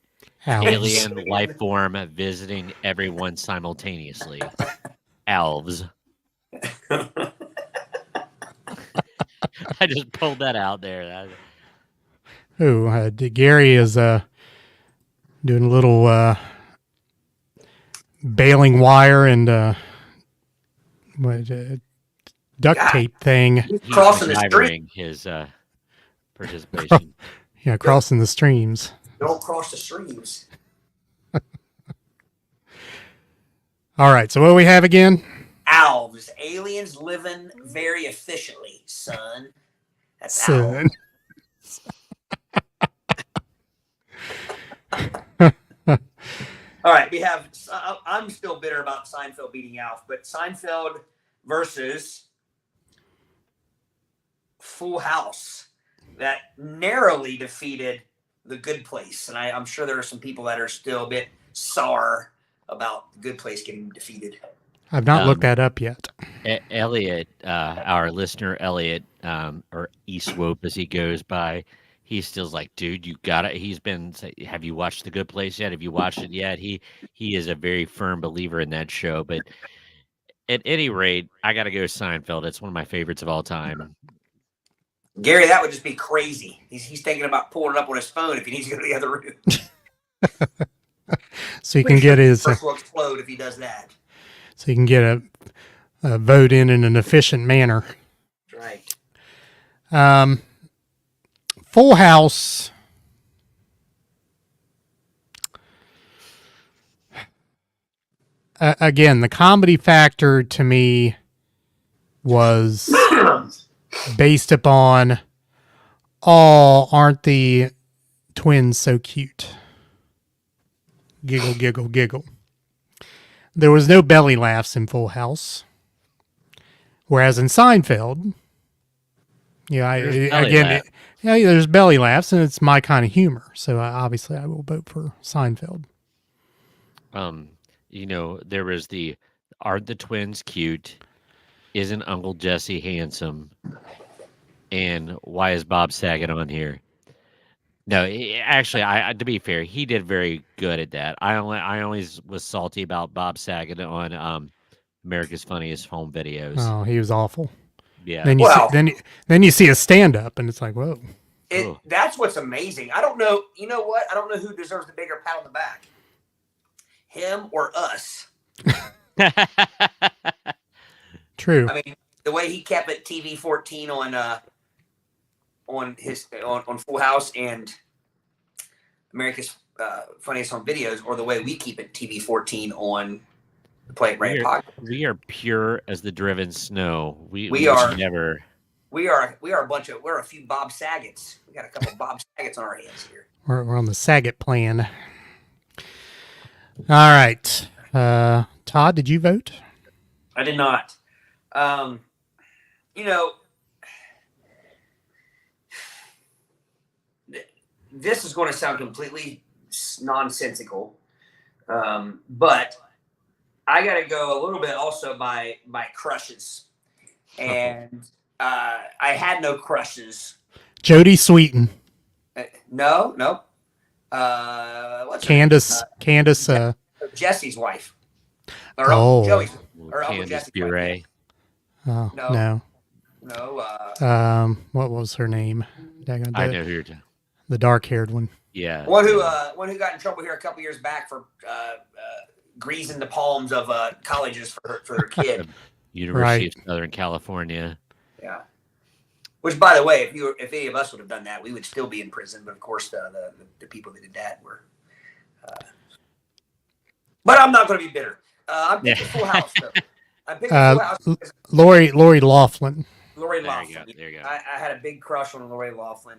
Elves. Alien life form visiting everyone simultaneously. Elves. I just pulled that out there. Gary is doing a little baling wire and duct tape thing. He's crossing the street. Driving his participation. Yeah, crossing the streams. Don't cross the streams. All right, so what do we have again? Alves, aliens living very efficiently, son. That's Son. All right, we have. I'm still bitter about Seinfeld beating Alf, but Seinfeld versus Full House that narrowly defeated The Good Place, and I'm sure there are some people that are still a bit sour about The Good Place getting defeated. I've not looked that up yet. Elliot, our listener Elliot, or Eastwope as he goes by, he's still like, dude, you got it. He's been, have you watched The Good Place yet? Have you watched it yet? He is a very firm believer in that show. But at any rate, I got to go Seinfeld. It's one of my favorites of all time. Gary, that would just be crazy. He's thinking about pulling it up on his phone if he needs to go to the other room. So you can get his. First will explode if he does that. So you can get a vote in an efficient manner. Right. Full House. Again, the comedy factor to me was based upon, oh, aren't the twins so cute? Giggle, giggle, giggle. There was no belly laughs in Full House. Whereas in Seinfeld, there's belly laughs, and it's my kind of humor. So obviously, I will vote for Seinfeld. There was aren't the twins cute? Isn't Uncle Jesse handsome? And why is Bob Saget on here? No, actually, to be fair, he did very good at that. I always was salty about Bob Saget on America's Funniest Home Videos. Oh, he was awful. Yeah. Then you see a stand up, and it's like, whoa. That's what's amazing. I don't know. You know what? I don't know who deserves the bigger pat on the back, him or us. True. I mean, the way he kept it TV 14 on Full House and America's Funniest Home Videos, or the way we keep it TV 14 on the Play It Brand podcast. We are pure as the driven snow. We are never. We are we're a few Bob Saget's. We got a couple Bob Saget's on our hands here. We're on the Saget plan. All right. Todd, did you vote? I did not. You know, this is going to sound completely nonsensical, but I got to go a little bit also by crushes, and I had no crushes. Jodie Sweetin. No. What's her Candace. name? Candace. Jesse's wife. Oh. Joey's. Or Uncle Candace Jesse's Bure. Oh, No. no. No. What was her name? I know who you're talking. The dark-haired one. Yeah. One who got in trouble here a couple years back for greasing the palms of colleges for her kid. University of Southern California. Yeah. Which, by the way, if any of us would have done that, we would still be in prison. But of course, the people that did that were. But I'm not going to be bitter. I'm picking Full House, though. I'm picking Full House. Because Lori Loughlin. Lori There Loughlin. you go. There you go. I had a big crush on Lori Loughlin.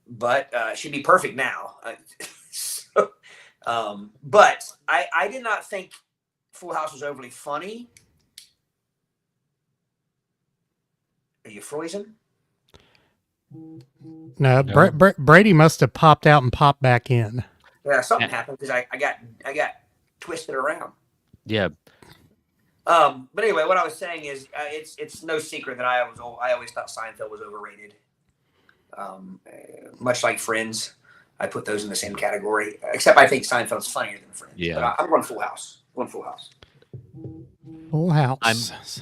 But she'd be perfect now. But I did not think Full House was overly funny. Are you frozen? No, No. Brady must have popped out and popped back in. Yeah, something happened because I got twisted around. Yeah. But anyway, what I was saying is, it's no secret that I always thought Seinfeld was overrated. Much like Friends, I put those in the same category. Except I think Seinfeld's funnier than Friends. Yeah. But I'm going Full House. Full House.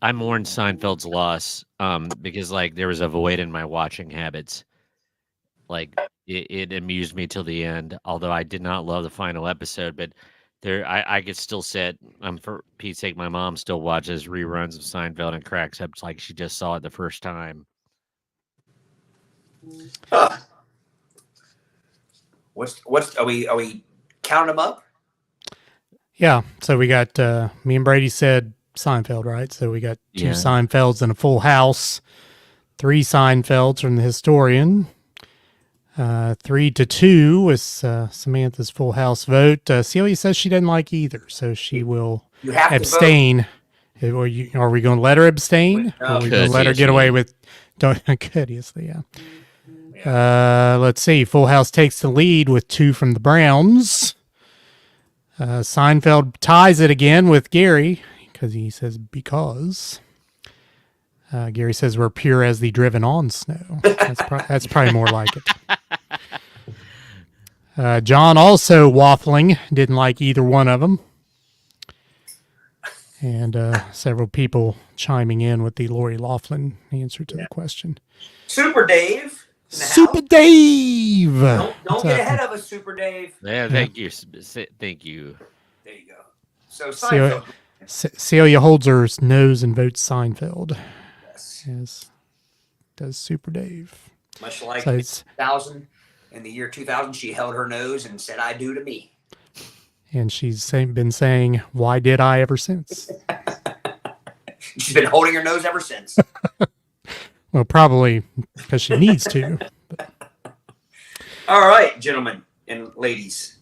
I mourn Seinfeld's loss because like there was a void in my watching habits. Like it amused me till the end, although I did not love the final episode. But I could still sit. For Pete's sake, my mom still watches reruns of Seinfeld and cracks up like she just saw it the first time. What's are we counting them up? Yeah. So we got me and Brady said Seinfeld, right? So we got 2 Yeah. Seinfelds and a Full House, 3 Seinfelds from the historian. 3-2 was Samantha's Full House vote. Celia says she doesn't like either, so she will You have to abstain. Are we going to let her abstain? Or are we going to let her get away with? Courteously, yeah. Let's see. Full House takes the lead with 2 from the Browns. Seinfeld ties it again with Gary because he says because. Gary says we're pure as the driven on snow. That's probably more like it. John also waffling, didn't like either one of them. And several people chiming in with the Lori Loughlin answer to the question. Super Dave. in the Super house. Dave! Don't What's get up? ahead of us, Super Dave. Yeah, thank you. Thank you. There you go. So Seinfeld. Celia holds her nose and votes Seinfeld. Yes. As does Super Dave. Much like So in it's, 2000, in the year 2000, she held her nose and said, "I do" to me. and she's been saying, "Why did I?" ever since. She's been holding her nose ever since. Well, probably because she needs to. All right, gentlemen and ladies.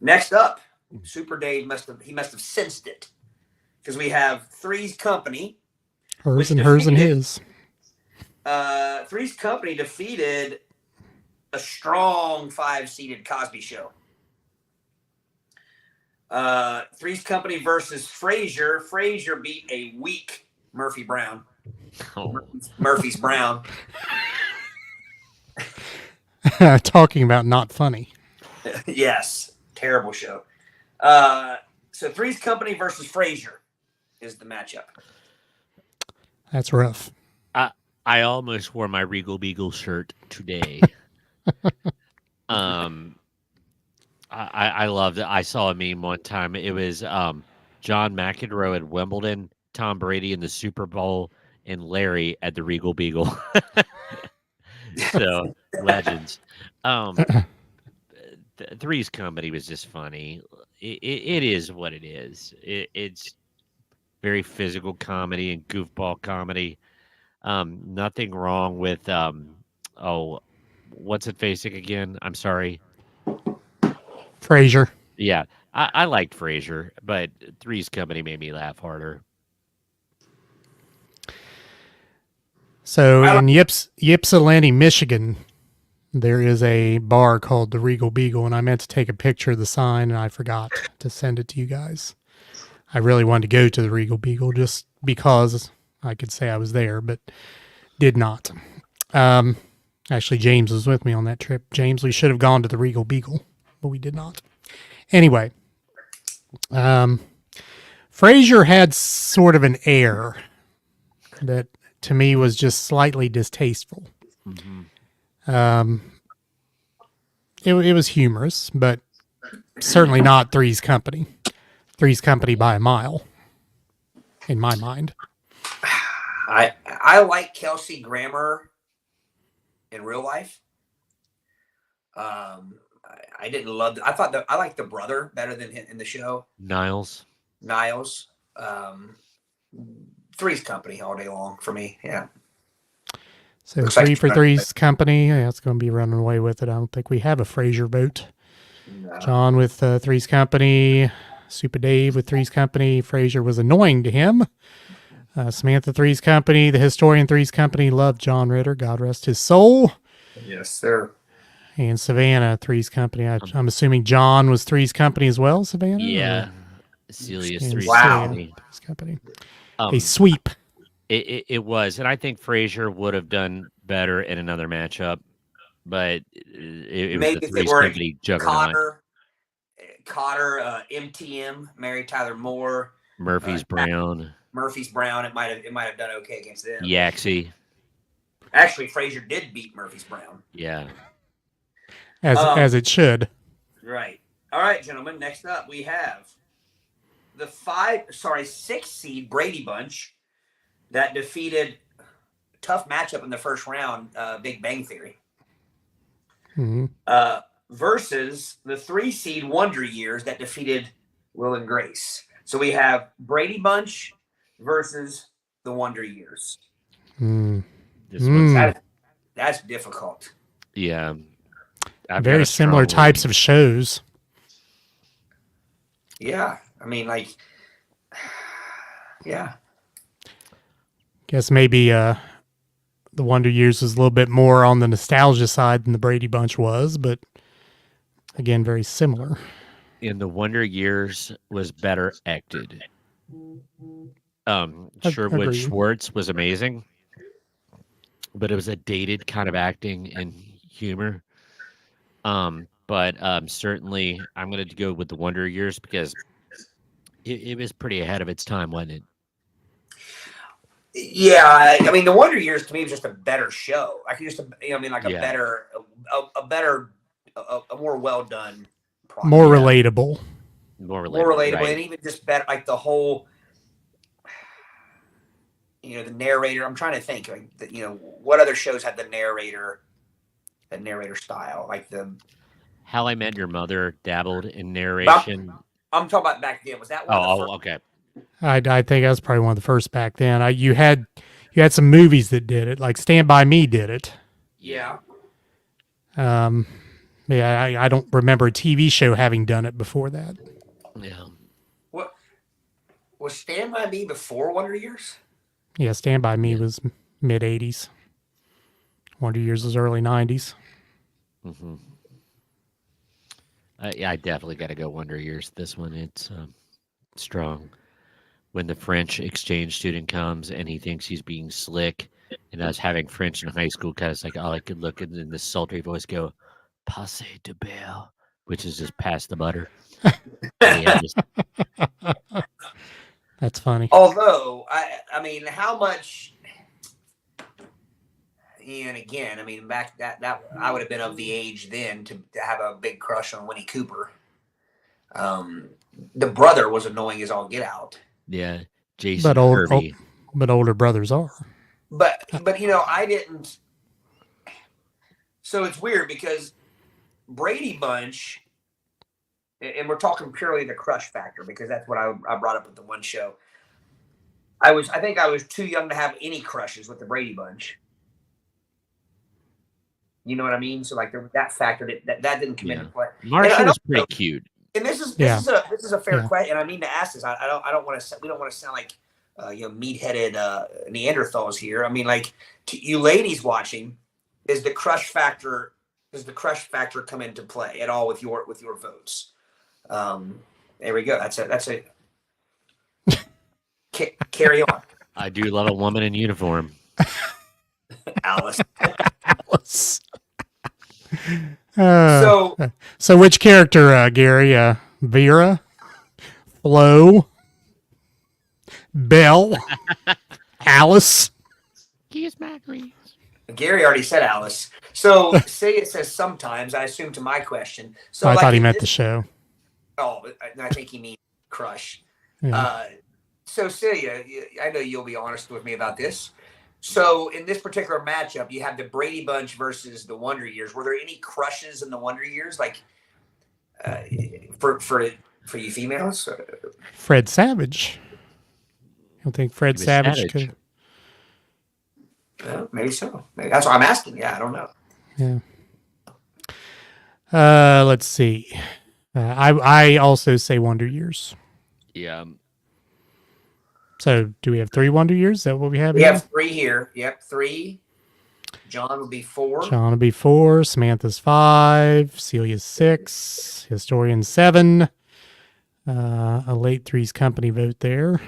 Next up, Super Dave must have sensed it because we have Three's Company. Hers and hers and his. Three's Company defeated a strong 5-seeded Cosby Show. Three's Company versus Frasier. Frasier beat a weak Murphy Brown. Oh. Murphy's Brown. Talking about not funny. Yes, terrible show. So Three's Company versus Frasier is the matchup. That's rough. I almost wore my Regal Beagle shirt today. I loved it. I saw a meme one time. It was John McEnroe at Wimbledon, Tom Brady in the Super Bowl, and Larry at the Regal Beagle. So legends. Three's Company was just funny. It is what it is. It's very physical comedy and goofball comedy. Nothing wrong with oh, what's it facing again? I'm sorry. Frasier. Yeah, I liked Frasier, but Three's Company made me laugh harder. So in Ypsilanti, Michigan, there is a bar called the Regal Beagle, and I meant to take a picture of the sign, and I forgot to send it to you guys. I really wanted to go to the Regal Beagle just because I could say I was there, but did not. Actually, James was with me on that trip. James, we should have gone to the Regal Beagle, but we did not. Anyway, Frasier had sort of an air that to me was just slightly distasteful. Mm-hmm. It was humorous, but certainly not Three's Company. Three's Company by a mile, in my mind. I like Kelsey Grammer in real life. I didn't love. I thought I liked the brother better than him in the show. Niles. Three's Company all day long for me. Yeah. So Looks three like for Three's Company. Yeah, it's going to be running away with it. I don't think we have a Frasier vote. No. John with Three's Company. Super Dave with Three's Company. Frasier was annoying to him. Samantha Three's Company. The historian Three's Company loved John Ritter. God rest his soul. Yes, sir. And Savannah Three's Company. I'm assuming John was Three's Company as well, Savannah? Yeah. Or- Celia's and Three's Wow. Company. Three's Company. Um, A sweep. It was, and I think Frasier would have done better in another matchup, but it was Maybe the if they Three's were Company juggernaut. Cotter, MTM, Mary Tyler Moore, Murphy's Brown, Murphy's Brown. It might have done okay against them. Yaxie. Actually, Frasier did beat Murphy's Brown. Yeah. As it should. Right. All right, gentlemen. Next up, we have the 6 seed Brady Bunch that defeated tough matchup in the first round, Big Bang Theory, hmm versus the 3 seed Wonder Years that defeated Will and Grace. So we have Brady Bunch versus the Wonder Years. Mm. This one's, That's difficult. yeah. I've got Very a similar strong types rating. of shows. Yeah. I mean, like, yeah. Guess maybe the Wonder Years was a little bit more on the nostalgia side than the Brady Bunch was, but again, very similar. In the Wonder Years was better acted. Sherwood Agreed. Schwartz was amazing, but it was a dated kind of acting and humor. But certainly I'm going to go with the Wonder Years because it was pretty ahead of its time, wasn't it? Yeah, I mean, the Wonder Years to me was just a better show. I could just, like a Yeah. better, a more well done, More relatable. More relatable. more relatable, right. and even just better, like the whole, the narrator. I'm trying to think, like, what other shows had the narrator style, like the. How I Met Your Mother dabbled in narration. I'm talking about back then. Was that one? of the Oh, okay. I think I was probably one of the first back then. You had some movies that did it, like Stand By Me did it. Yeah. Yeah, I don't remember a TV show having done it before that. Yeah. What was Stand By Me before Wonder Years? Yeah, Stand By Me was mid 80s. Wonder Years was early 90s. Mm-hmm. Yeah, I definitely got to go Wonder Years. This one, it's strong. When the French exchange student comes and he thinks he's being slick, and I was having French in high school because like all I could look at in this sultry voice go, "Passe de beurre," which is just pass the butter. Yeah, just, That's funny. Although, I mean, how much? And again, I mean, back that I would have been of the age then to have a big crush on Winnie Cooper. The brother was annoying as all get out. yeah, Jason But Kirby. but older brothers are. But I didn't. So it's weird because Brady Bunch and we're talking purely the crush factor because that's what I brought up with the one show. I think I was too young to have any crushes with the Brady Bunch. You know what I mean? So like that factor that didn't come into play. Marcia was pretty cute. And this is a fair question, and I mean to ask this. I don't want to. We don't want to sound like meat-headed Neanderthals here. I mean, like to you ladies watching, does the crush factor come into play at all with your votes? There we go. That's it. Carry on. I do love a woman in uniform. Alice. Alice. So which character, Gary? Vera? Flo? Belle? Alice? Gary already said Alice. So say it says sometimes. I assume to my question. So I thought he meant the show. Oh, I think he means crush. Yeah. So Celia, I know you'll be honest with me about this. So in this particular matchup, you have the Brady Bunch versus the Wonder Years. Were there any crushes in the Wonder Years, like for you females? Fred Savage. You don't think Fred Savage could? Maybe so. Maybe. That's what I'm asking. Yeah, I don't know. Yeah. Let's see. I also say Wonder Years. Yeah. So do we have 3 Wonder Years? Is that what we have? We have 3 here. Yep, 3. John will be 4. John will be 4. Samantha's 5. Celia's 6. Historian 7. A late Three's Company vote there.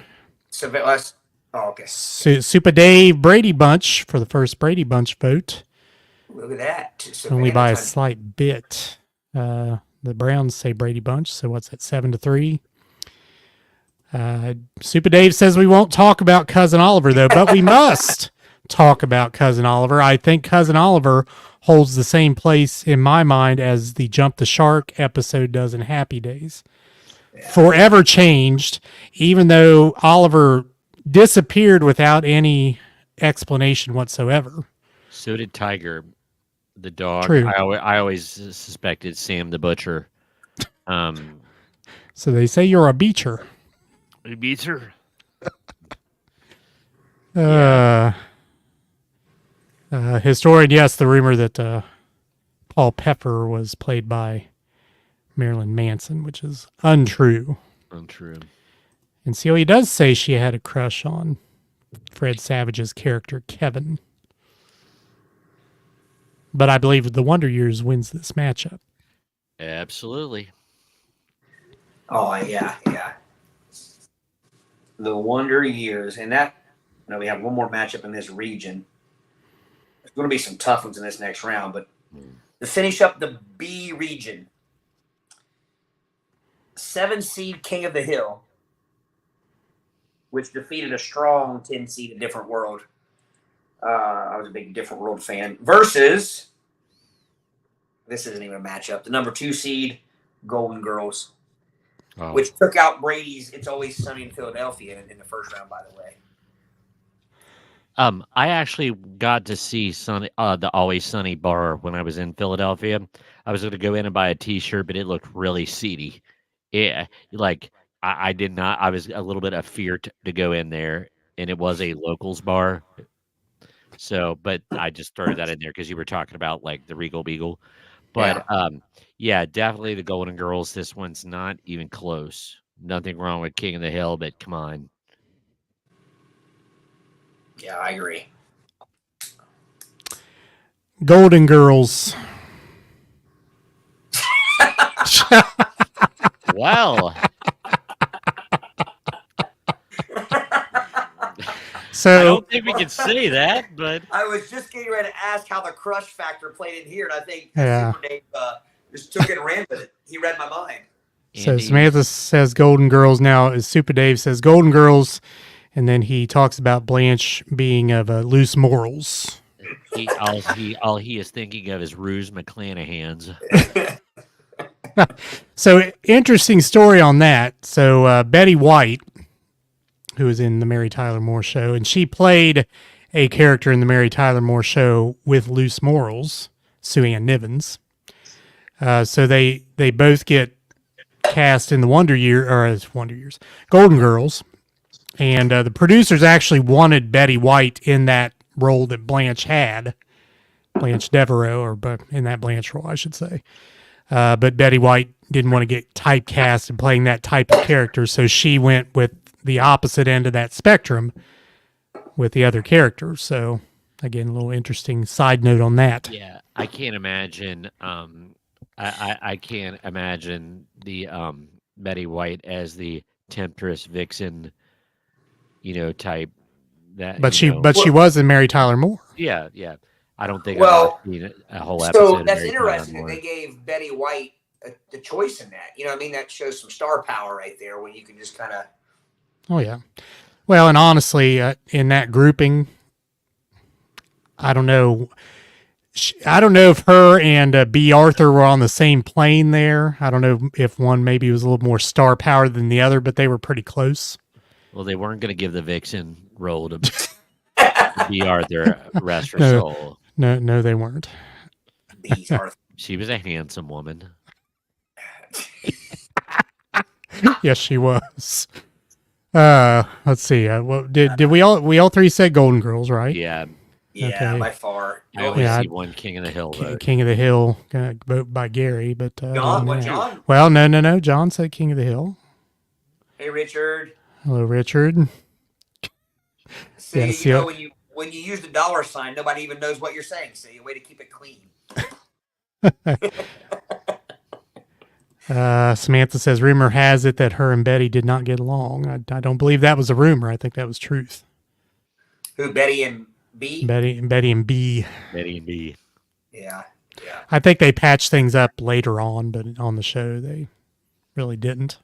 So let's. Oh, okay. Super Dave Brady Bunch for the first Brady Bunch vote. Look at that. Only by a slight bit. The Browns say Brady Bunch. So what's that? 7-3. Super Dave says we won't talk about Cousin Oliver, though, but we must talk about Cousin Oliver. I think Cousin Oliver holds the same place in my mind as the Jump the Shark episode does in Happy Days. Yeah. Forever changed, even though Oliver disappeared without any explanation whatsoever. So did Tiger, the dog. True. I always suspected Sam the Butcher. So they say you're a beacher. He beats her. Historian, yes, the rumor that Paul Pepper was played by Marilyn Manson, which is untrue. Untrue. And Celia does say she had a crush on Fred Savage's character, Kevin. But I believe the Wonder Years wins this matchup. Absolutely. Oh, yeah. The Wonder Years. And that, we have one more matchup in this region. There's going to be some tough ones in this next round. But to finish up the B region, 7 seed King of the Hill, which defeated a strong 10 seed A Different World. I was a big Different World fan. Versus, this isn't even a matchup, the number 2 seed Golden Girls. Oh. Which took out Brady's It's Always Sunny in Philadelphia in the first round, by the way. I actually got to see the Always Sunny bar when I was in Philadelphia. I was going to go in and buy a T-shirt, but it looked really seedy. Yeah, I did not. I was a little bit of fear to go in there, and it was a locals bar. So, but I just threw that in there because you were talking about like the Regal Beagle. But yeah, definitely the Golden Girls. This one's not even close. Nothing wrong with King of the Hill, but come on. Yeah, I agree. Golden Girls. Well. So I don't think we can say that, but I was just getting ready to ask how the crush factor played in here, and I think Super Dave just took it and ran with it. He read my mind. So Samantha says Golden Girls now, as Super Dave says Golden Girls, and then he talks about Blanche being of loose morals. All he is thinking of is Ruse McClanahan's. So interesting story on that. So Betty White, who was in the Mary Tyler Moore Show, and she played a character in the Mary Tyler Moore Show with loose morals, Sue Ann Nivens. So they both get cast in the Wonder Years, Golden Girls, and the producers actually wanted Betty White in that role that Blanche had, Blanche Devereaux, but in that Blanche role, I should say. But Betty White didn't want to get typecast in playing that type of character, so she went with the opposite end of that spectrum with the other characters. So, again, a little interesting side note on that. Yeah, I can't imagine. I can't imagine the Betty White as the temptress vixen, type. That, But she was in Mary Tyler Moore. Yeah. I don't think Well, I've seen a whole episode. So of that's Mary Tyler interesting that Moore. they gave Betty White the choice in that. You know what I mean? That shows some star power right there when you can just kind of. Oh, yeah. Well, and honestly, in that grouping, I don't know. I don't know if her and B. Arthur were on the same plane there. I don't know if one maybe was a little more star power than the other, but they were pretty close. Well, they weren't going to give the vixen role to B. Arthur, rest her No. soul. No, they weren't. These are She was a handsome woman. Yes, she was. Let's see. Did we all three say Golden Girls, right? Yeah. yeah, Okay. by far. I only Yeah, see one King of the Hill vote. King of the Hill, vote by Gary, but John, what yeah. John? Well, no. John said King of the Hill. Hey, Richard. Hello, Richard. See, Yes, you yeah. know when you use the dollar sign, nobody even knows what you're saying. See, a way to keep it clean. Samantha says, rumor has it that her and Betty did not get along. I don't believe that was a rumor. I think that was truth. Who? Betty and B. Betty and B. Betty and B. Yeah. I think they patched things up later on, but on the show they really didn't.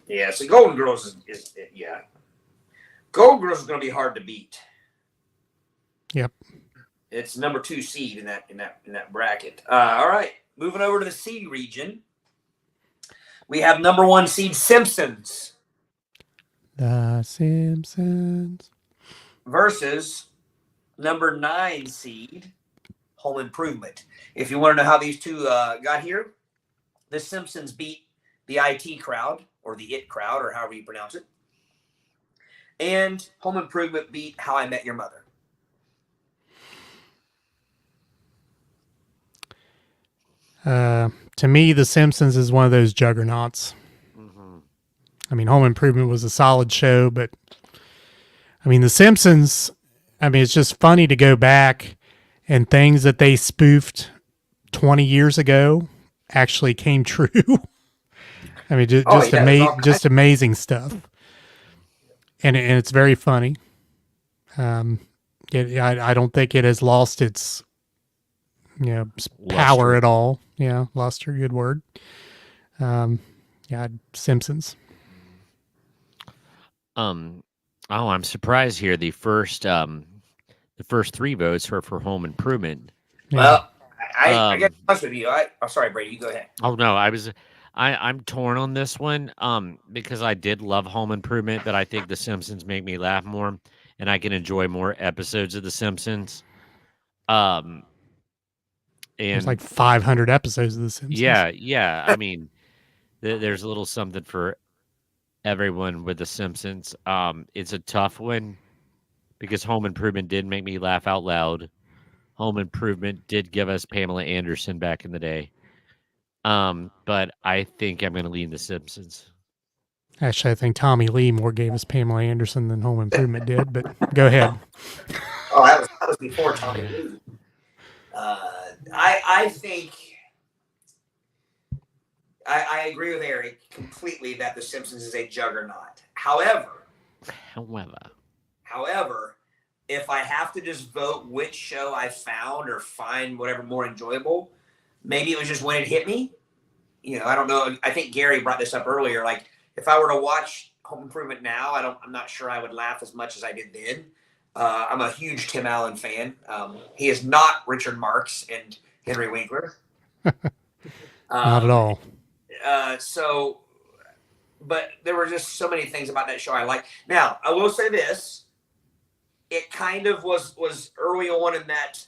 Yeah. So Golden Girls is yeah. Golden Girls is going to be hard to beat. Yep. It's number 2 seed in that bracket. All right, moving over to the C region, we have number 1 seed Simpsons The Simpsons. versus number 9 seed Home Improvement. If you want to know how these two got here, the Simpsons beat the IT crowd or the IT crowd or however you pronounce it, and Home Improvement beat How I Met Your Mother. To me, The Simpsons is one of those juggernauts. Mm-hmm. I mean, Home Improvement was a solid show, but I mean, The Simpsons, I mean, it's just funny to go back and things that they spoofed 20 years ago actually came true. I mean, just amazing stuff. And it's very funny. I don't think it has lost its power at all. Yeah, luster, good word. Simpsons. Oh, I'm surprised here. The first 3 votes were for Home Improvement. Yeah. Well, I got to be honest with you. I'm sorry, Brady. You go ahead. Oh no, I'm torn on this one. Because I did love Home Improvement, but I think The Simpsons make me laugh more, and I can enjoy more episodes of The Simpsons. There's And like 500 episodes of The Simpsons. yeah. I mean, there's a little something for everyone with The Simpsons. It's a tough one because Home Improvement did make me laugh out loud. Home Improvement did give us Pamela Anderson back in the day. But I think I'm going to lean The Simpsons. Actually, I think Tommy Lee more gave us Pamela Anderson than Home Improvement did, but go ahead. Oh, that was before Tommy Lee. I think I agree with Eric completely that The Simpsons is a juggernaut. However, if I have to just vote which show I found or find whatever more enjoyable, maybe it was just when it hit me. I don't know. I think Gary brought this up earlier. Like, if I were to watch Home Improvement now, I'm not sure I would laugh as much as I did then. I'm a huge Tim Allen fan. He is not Richard Marx and Henry Winkler. Not at all. But there were just so many things about that show I like. Now, I will say this. It kind of was early on in that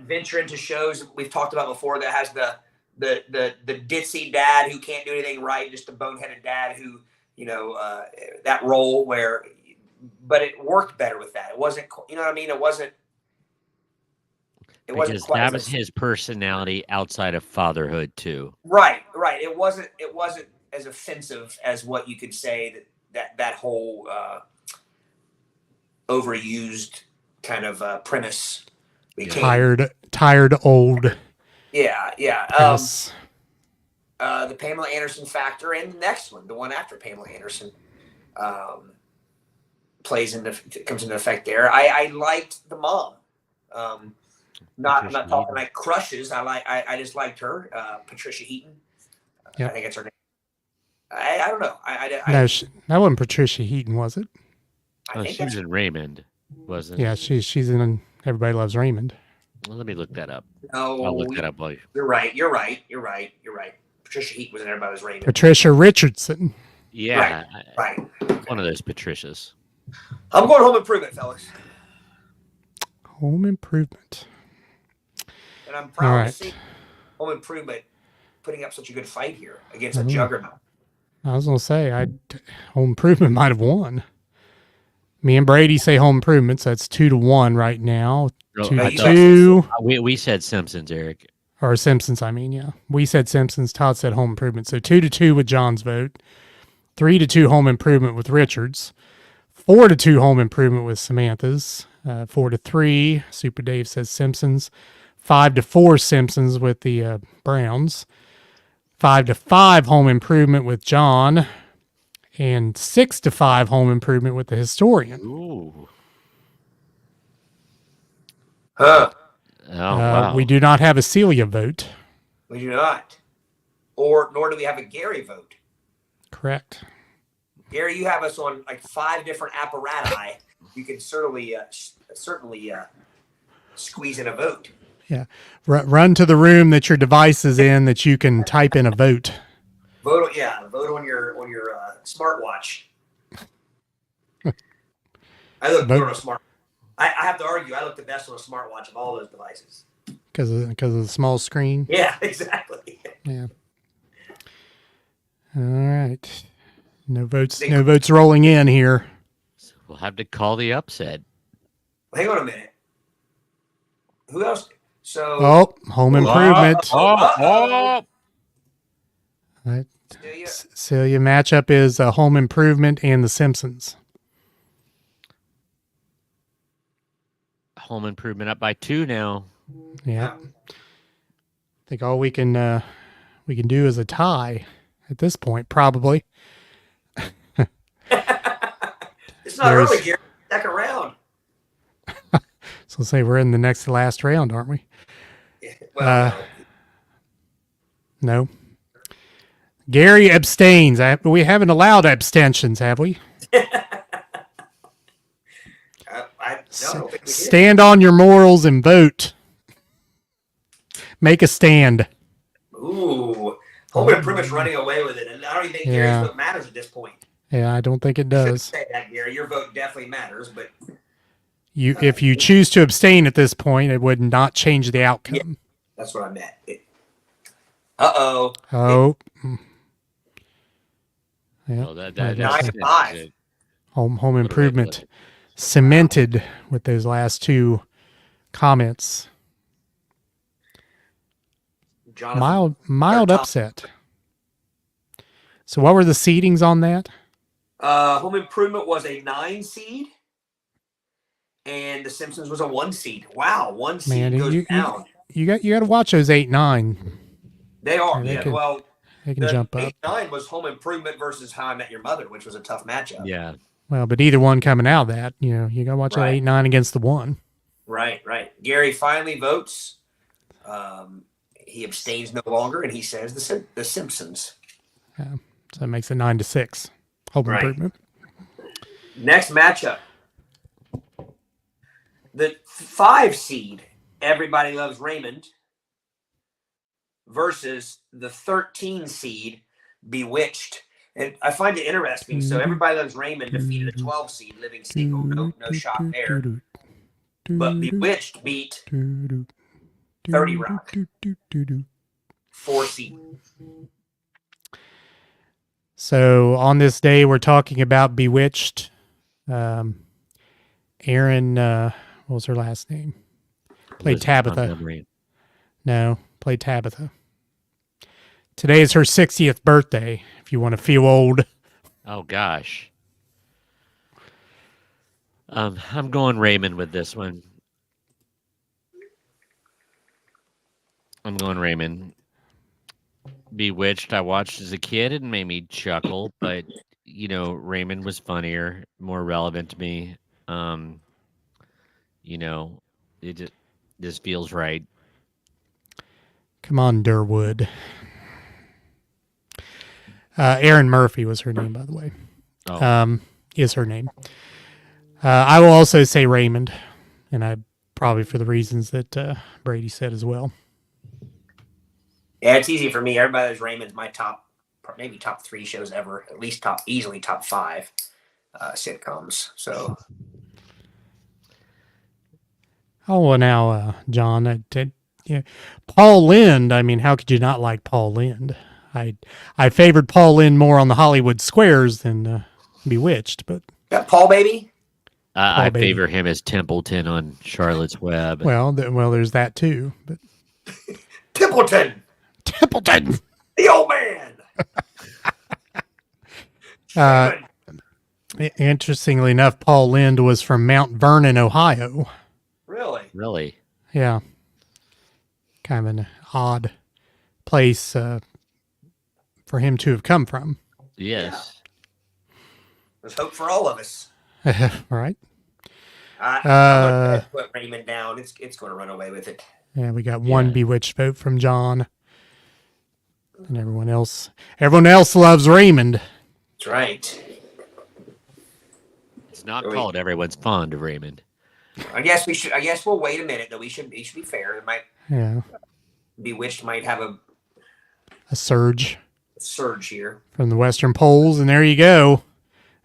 venture into shows we've talked about before that has the ditzy dad who can't do anything right, just a boneheaded dad who, that role where, but it worked better with that. It wasn't, you know what I mean? It wasn't Because quite that as was his personality outside of fatherhood too. right. It wasn't as offensive as what you could say that whole overused kind of premise became. Tired, old. Yeah. Premise. The Pamela Anderson factor, and the next one, the one after Pamela Anderson, comes into effect there. I liked the mom. I'm not talking like crushes. I just liked her, Patricia Heaton. Yep. I think it's her name. I don't know. No, that wasn't Patricia Heaton, was it? I think She was in Raymond, wasn't? Yeah, she's in Everybody Loves Raymond. Well, let me look that up. No, I'll look that up while you. You're right. Patricia Heaton was in Everybody's Raymond. Patricia Richardson. Yeah, Right. one of those Patricias. I'm going Home Improvement, fellas. Home Improvement. And I'm proud Right. to see Home Improvement putting up such a good fight here against a juggernaut. I was gonna say, Home Improvement might have won. Me and Brady say Home Improvement, so that's 2-1 right now. Oh, 2-2, We said Simpsons, Eric. or Simpsons. I mean, yeah, we said Simpsons. Todd said Home Improvement. So 2-2 with John's vote. 3-2 Home Improvement with Richards. 4-2 Home Improvement with Samantha's. 4-3. Super Dave says Simpsons. 5-4 Simpsons with the Browns. 5-5 Home Improvement with John. And 6-5 Home Improvement with the Historian. Ooh. Huh. Oh, wow. We do not have a Celia vote. We do not. Nor do we have a Gary vote. Correct. Gary, you have us on like 5 different apparati. You can certainly squeeze in a vote. Yeah. Run to the room that your device is in that you can type in a vote. Vote on your smartwatch. I look good on a smart. I have to argue. I look the best on a smartwatch of all those devices. Because of the small screen. Yeah, exactly. Yeah. All right. No votes rolling in here. We'll have to call the upset. Hang on a minute. Who else? So. Oh, Home Improvement. Oh. Right. Celia? Celia matchup is Home Improvement and The Simpsons. Home Improvement up by 2 now. Yeah. I think all we can do is a tie at this point, probably. It's not early, Gary. Second round. So say we're in the last round, aren't we? Yeah, well, No. Gary abstains. We haven't allowed abstentions, have we? I don't think we did. Stand on your morals and vote. Make a stand. Ooh, Home Improvement's running away with it, and I don't even think Gary's vote matters at this point. Yeah, I don't think it Shouldn't does. say that, Gary. Your vote definitely matters, but If you choose to abstain at this point, it would not change the outcome. that's what I meant. Uh-oh. Oh. Yeah. Well, that's 9-5. it. Home Improvement cemented with those last 2 comments. Jonathan. Mild upset. So what were the seedings on that? Home Improvement was a 9 seed, and The Simpsons was a 1 seed. Wow, 1 seed Man, goes down. You got to watch those 8-9. They are. They Yeah, can- well, They can the jump up. 8-9 was Home Improvement versus How I Met Your Mother, which was a tough matchup. Yeah. Well, but either one coming out of that, you got to watch that Right. 8-9 against the 1. Right. Gary finally votes. He abstains no longer, and he says the Simpsons. So that makes it 9-6. Home Right. Improvement. Next matchup. The 5 seed, Everybody Loves Raymond, versus the 13 seed, Bewitched. And I find it interesting. So Everybody Loves Raymond defeated a 12 seed, Living Single. No shot there. But Bewitched beat 30 Rock. 4 season. So on this day, we're talking about Bewitched. Erin, what was her last name? Played Was Tabitha. Montgomery. No, played Tabitha. Today is her 60th birthday, if you want to feel old. Oh gosh. I'm going Raymond with this one. I'm going Raymond. Bewitched, I watched as a kid. It made me chuckle, but Raymond was funnier, more relevant to me. It just feels right. Come on, Durwood. Erin Murphy was her name, by the way. Oh, Is her name. I will also say Raymond, and I probably for the reasons that Brady said as well. Yeah, it's easy for me. Everybody knows Raymond's my maybe top 3 shows ever, at least easily top 5 sitcoms. So. Oh, well, now, John, Paul Lynde. I mean, how could you not like Paul Lynde? I favored Paul Lynde more on the Hollywood Squares than Bewitched, but Got Paul Baby? I baby. favor him as Templeton on Charlotte's Web. well, there's that too. But Templeton, Templeton. the old man. Interestingly enough, Paul Lynde was from Mount Vernon, Ohio. Really? Really? Yeah, kind of an odd place for him to have come from. Yes. There's hope for all of us. All right. I'm gonna put Raymond down. It's going to run away with it. Yeah, we got one Yeah. Bewitched vote from John, and everyone else loves Raymond. That's right. It's not Are we- called Everyone's Fond of Raymond. I guess we'll wait a minute though. We should be fair. It might Yeah, Bewitched might have a a surge surge here. from the Western Poles, and there you go.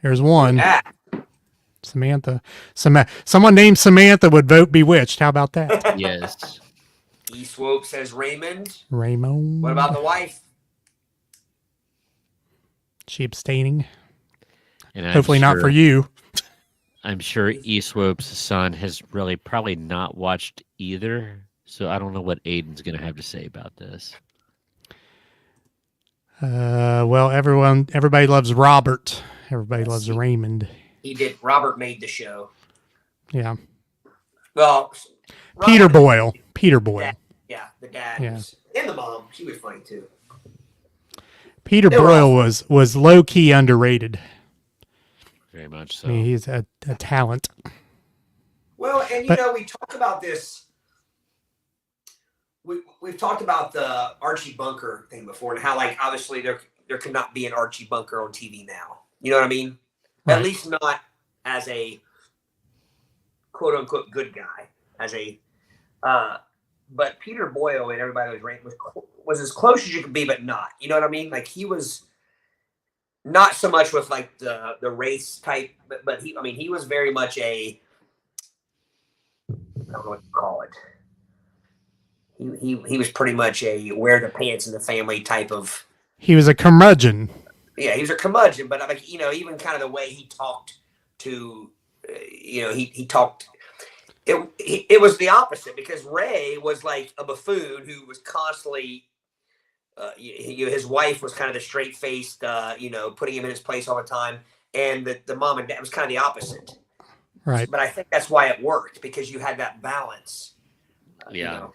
There's one. Ah, Samantha. Someone named Samantha would vote Bewitched. How about that? Yes. E Swope says Raymond. Raymond. What about the wife? She abstaining? And I'm Hopefully not for sure- you. I'm sure Eastwope's son has really probably not watched either, so I don't know what Aiden's going to have to say about this. Well, everybody loves Robert. Everybody loves Yes. Raymond. He did. Robert made the show. Yeah. Well, Peter Robert- Boyle. Peter Boyle. Dad, yeah, the dad Yeah. was, and the mom. She was funny too. Peter They were Boyle was low key underrated. Very much so. I mean, he's a talent. Well, and But- we talk about this. We've talked about the Archie Bunker thing before, and how obviously there could not be an Archie Bunker on TV now. You know what I mean? Right. At least not as a quote unquote good guy. But Peter Boyle and everybody was as close as you could be, but not. You know what I mean? He was not so much with the race type, but he was very much I don't know what to call it. He was pretty much a wear the pants in the family type of. He was a curmudgeon. Yeah, he was a curmudgeon, but even kind of the way he talked to, he talked. It was the opposite, because Ray was like a buffoon who was constantly. His wife was kind of the straight faced, putting him in his place all the time, and the mom and dad was kind of the opposite. Right. But I think that's why it worked, because you had that balance. Yeah.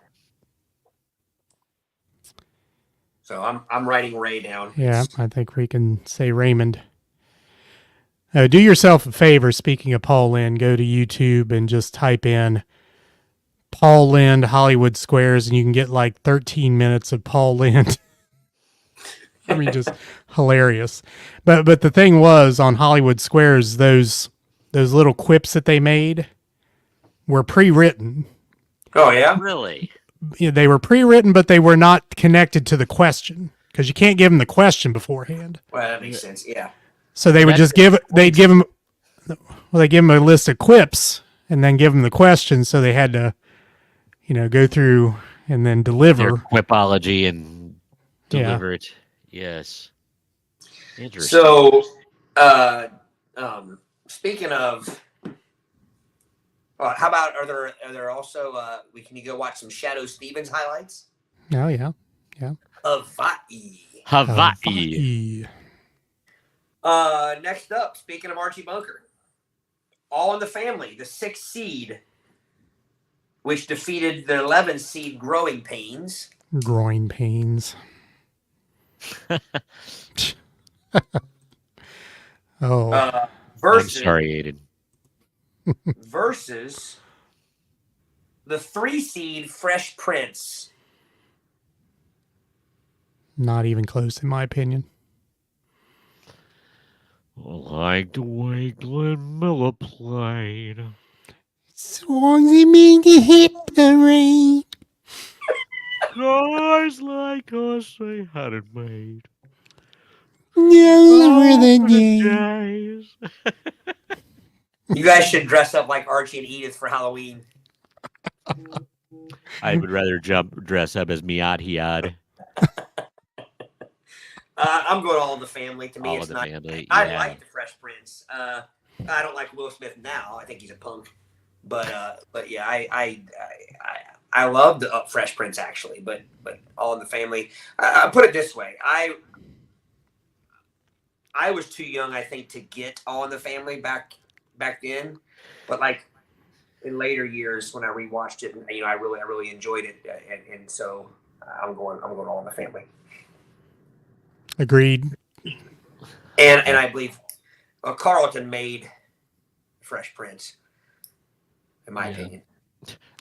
So I'm writing Ray down. Yeah, I think we can say Raymond. Do yourself a favor, speaking of Paul Lynde, go to YouTube and just type in Paul Lynde Hollywood Squares, and you can get 13 minutes of Paul Lynde. I mean, just hilarious. But the thing was, on Hollywood Squares, those little quips that they made were pre-written. Oh yeah. Really? They were pre-written, but they were not connected to the question, because you can't give them the question beforehand. Well, that makes sense. Yeah. So they would That's just they'd give them a list of quips and then give them the question. So they had to, go through and then Their deliver. quipology and Yeah. deliver it. Yes. Interesting. So, speaking of, how about are there also can you go watch some Shadow Stevens highlights? Oh yeah. Hawaii. Hawaii. Next up, speaking of Archie Bunker, All in the Family, the 6th seed, which defeated the 11th seed Growing Pains. Groin pains. Oh, I'm Versus sorry, Aiden. versus the 3 seed Fresh Prince. not even close in my opinion. Like the way Glenn Miller played. Songs that make the hit parade. Guys like us, they had it made. Those were the days. You guys should dress up like Archie and Edith for Halloween. I would rather dress up as Miad Hiad. I'm going All in the Family. To me, All it's of the not. Family. I Yeah. like the Fresh Prince. I don't like Will Smith now. I think he's a punk. But yeah, I love the Fresh Prince actually. But All in the Family. I put it this way. I was too young, I think, to get All in the Family back then. But like in later years, when I rewatched it, I really enjoyed it, and so I'm going All in the Family. Agreed. And I believe Carlton made Fresh Prince, in my opinion.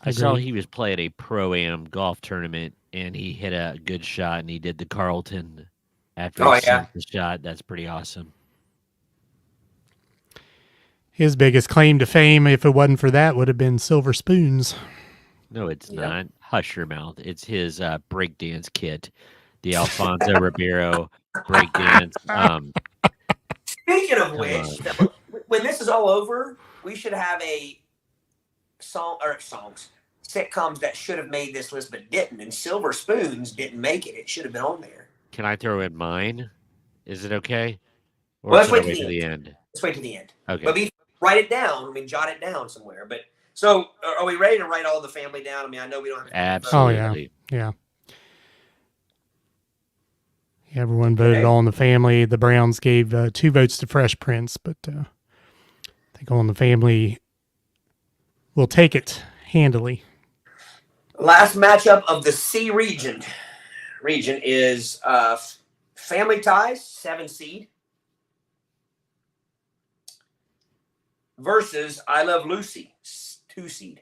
I saw Agreed. he was playing a pro-am golf tournament, and he hit a good shot, and he did the Carlton after he sent the shot. That's pretty awesome. His biggest claim to fame, if it wasn't for that, would have been Silver Spoons. No, it's Yeah. not. Hush your mouth. It's his breakdance kit, the Alfonso Ribeiro breakdance. Speaking of Come which, when this is all over, we should have a sitcoms that should have made this list but didn't, and Silver Spoons didn't make it. It should have been on there. Can I throw in mine? Is it okay? Or Well, let's should I wait wait till to the the end? Let's wait to the end. Okay. But write it down. Jot it down somewhere. But so, are we ready to write All the Family down? I know we don't have to. Absolutely. Yeah. Everyone voted Okay. All in the Family. The Browns gave 2 votes to Fresh Prince, but I think All in the Family will take it handily. Last matchup of the C region is Family Ties, 7 seed, versus I Love Lucy, 2 seed.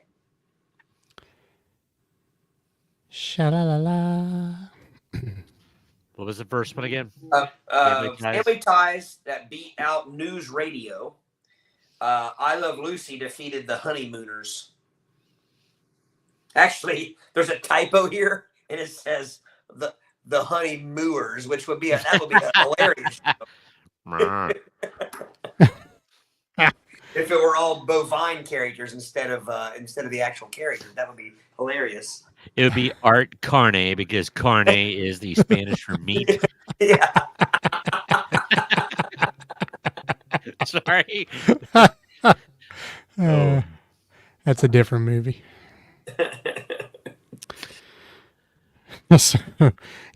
Sha-la-la-la. What was the first one again? Family Ties that beat out News Radio. I Love Lucy defeated the Honeymooners. Actually, there's a typo here, and it says the Honeymooners, which would be a hilarious show. If it were all bovine characters instead of the actual characters, that would be hilarious. It would be Art Carne because carne is the Spanish for meat. Yeah. Sorry. That's a different movie.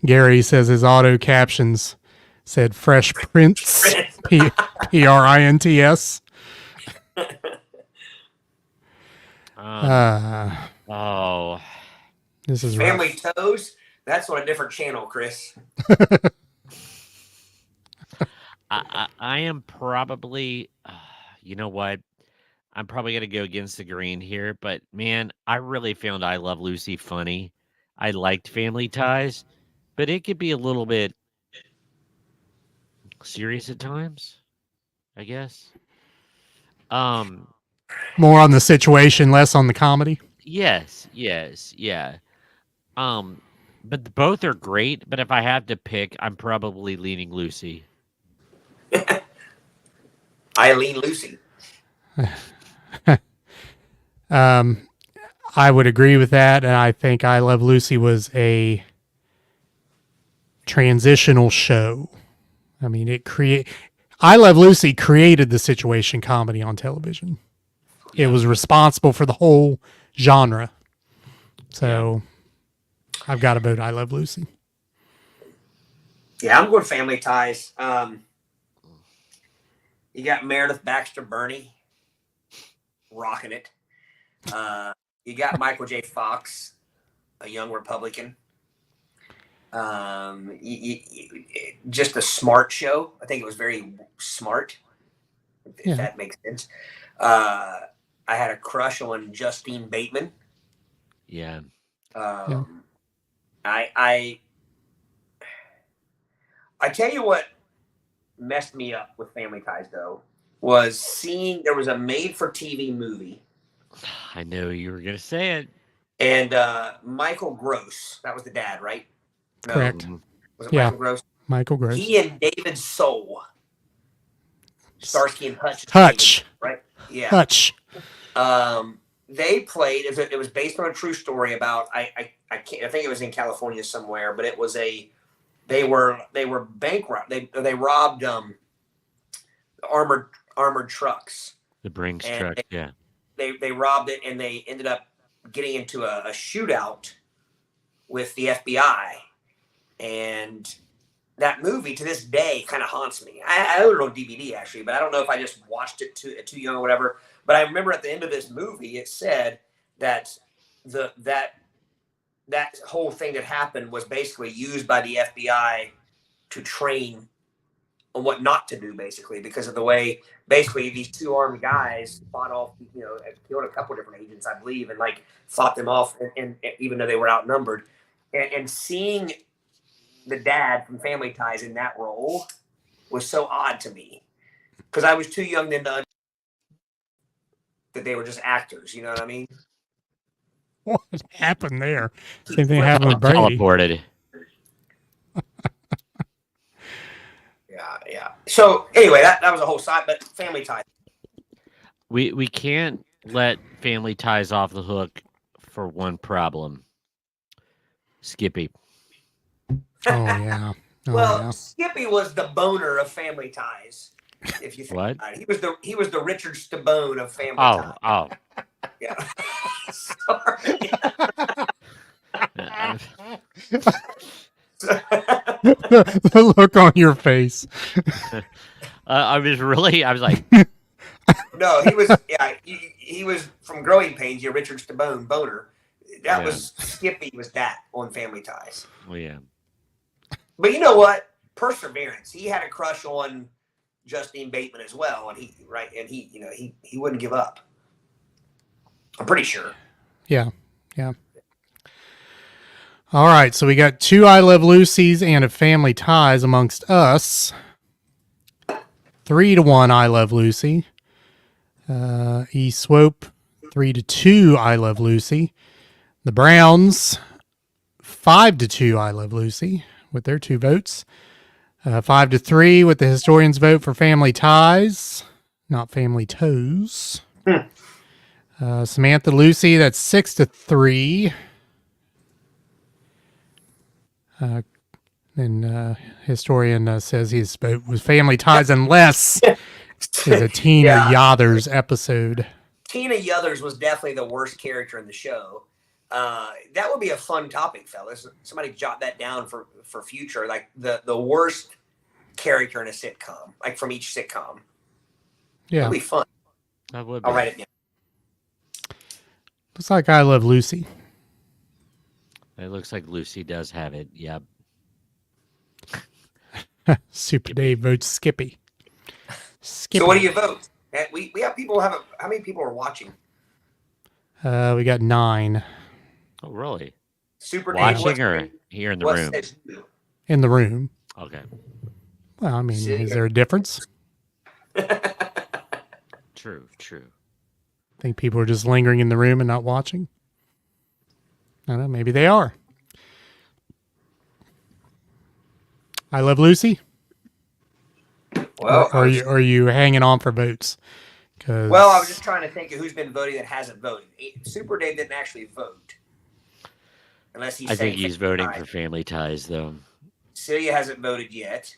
Gary says his auto captions said Fresh Prince, Prints. Oh, This is Family rough. Toes. That's on a different channel, Chris. I am probably, you know what? I'm probably going to go against the grain here, but man, I really found I Love Lucy funny. I liked Family Ties, but it could be a little bit serious at times, I guess. More on the situation, less on the comedy. Yes, yeah. But both are great, but if I have to pick, I'm probably leaning Lucy. Eileen Lucy. I would agree with that, and I think I Love Lucy was a transitional show. I mean, I Love Lucy created the situation comedy on television. It was responsible for the whole genre. So I've got to vote I Love Lucy. Yeah, I'm going Family Ties. You got Meredith Baxter Birney rocking it. You got Michael J. Fox, a young Republican. Just a smart show. I think it was very smart, if that makes sense. I had a crush on Justine Bateman. Yeah. I tell you what messed me up with Family Ties, though, was seeing there was a made-for-TV movie. I know you were going to say it. And Michael Gross, that was the dad, right? No, Correct. was it Michael Gross? Michael Gross. He and David Soul, Starsky and Hutch. Hutch. Right? Yeah. Hutch. They played. It was based on a true story about. I think it was in California somewhere, but it was They were bankrupt. They robbed armored trucks. The Brinks truck. They robbed it, and they ended up getting into a shootout with the FBI. And that movie to this day kind of haunts me. I own it on DVD actually, but I don't know if I just watched it too young or whatever. But I remember at the end of this movie, it said that that whole thing that happened was basically used by the FBI to train on what not to do, basically, because of the way basically these two armed guys fought off, killed a couple different agents, I believe, and like fought them off, and even though they were outnumbered, and seeing the dad from Family Ties in that role was so odd to me because I was too young then to understand that they were just actors. You know what I mean? What happened there? Same thing happened with Brady. Teleported. Yeah. So anyway, that was a whole side, but Family Ties. We can't let Family Ties off the hook for one problem. Skippy. Oh yeah. Skippy was the boner of Family Ties. If you think about it. He was the Richard Stabone of Family Ties. Oh. Yeah. Sorry. The look on your face. I was like, no, he was. Yeah, he was from Growing Pains. Your Richard Stabone boner. That was Skippy. Was that on Family Ties? Well, yeah. But you know what? Perseverance. He had a crush on Justine Bateman as well, and he wouldn't give up. I'm pretty sure. Yeah. All right, so we got 2 I Love Lucy's and a Family Ties amongst us. 3-1 I Love Lucy. E Swope 3-2 I Love Lucy. The Browns 5-2 I Love Lucy with their 2 votes. 5-3 with the historians vote for Family Ties, not Family Toes. Samantha Lucy, that's 6-3. Then historian says his vote was Family Ties unless it's a Tina Yothers episode. Tina Yothers was definitely the worst character in the show. That would be a fun topic, fellas. Somebody jot that down for future, like the worst character in a sitcom, like from each sitcom. Yeah. That'd be fun. That would be. I'll write it down. Looks like I Love Lucy. It looks like Lucy does have it. Yep. Super Dave votes Skippy. So what do you vote? We have people how many people are watching? We got 9 Oh, really? Super Watching Dave, or here in the room? in the room. Okay. Well, I mean, is there a difference? True. I think people are just lingering in the room and not watching. I don't know. Maybe they are. I Love Lucy. Well, Or are you hanging on for votes? Well, I was just trying to think of who's been voting that hasn't voted. Super Dave didn't actually vote, unless he's. I think he's voting for Family Ties, though. Celia hasn't voted yet.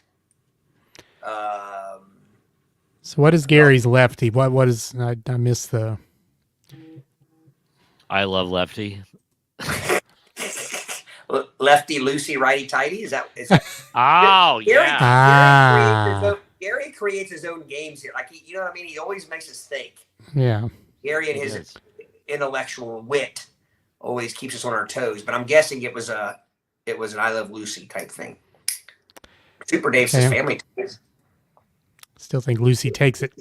So what is Gary's lefty? What is I missed the I love Lefty. Lefty Lucy, righty tighty. Is that? Oh Gary, yeah. Gary creates his own games here. Like you know what I mean? He always makes us think. yeah. Gary and his Yes. intellectual wit always keeps us on our toes. But I'm guessing it was an I Love Lucy type thing. Super Dave's Okay. family. Still think Lucy takes it.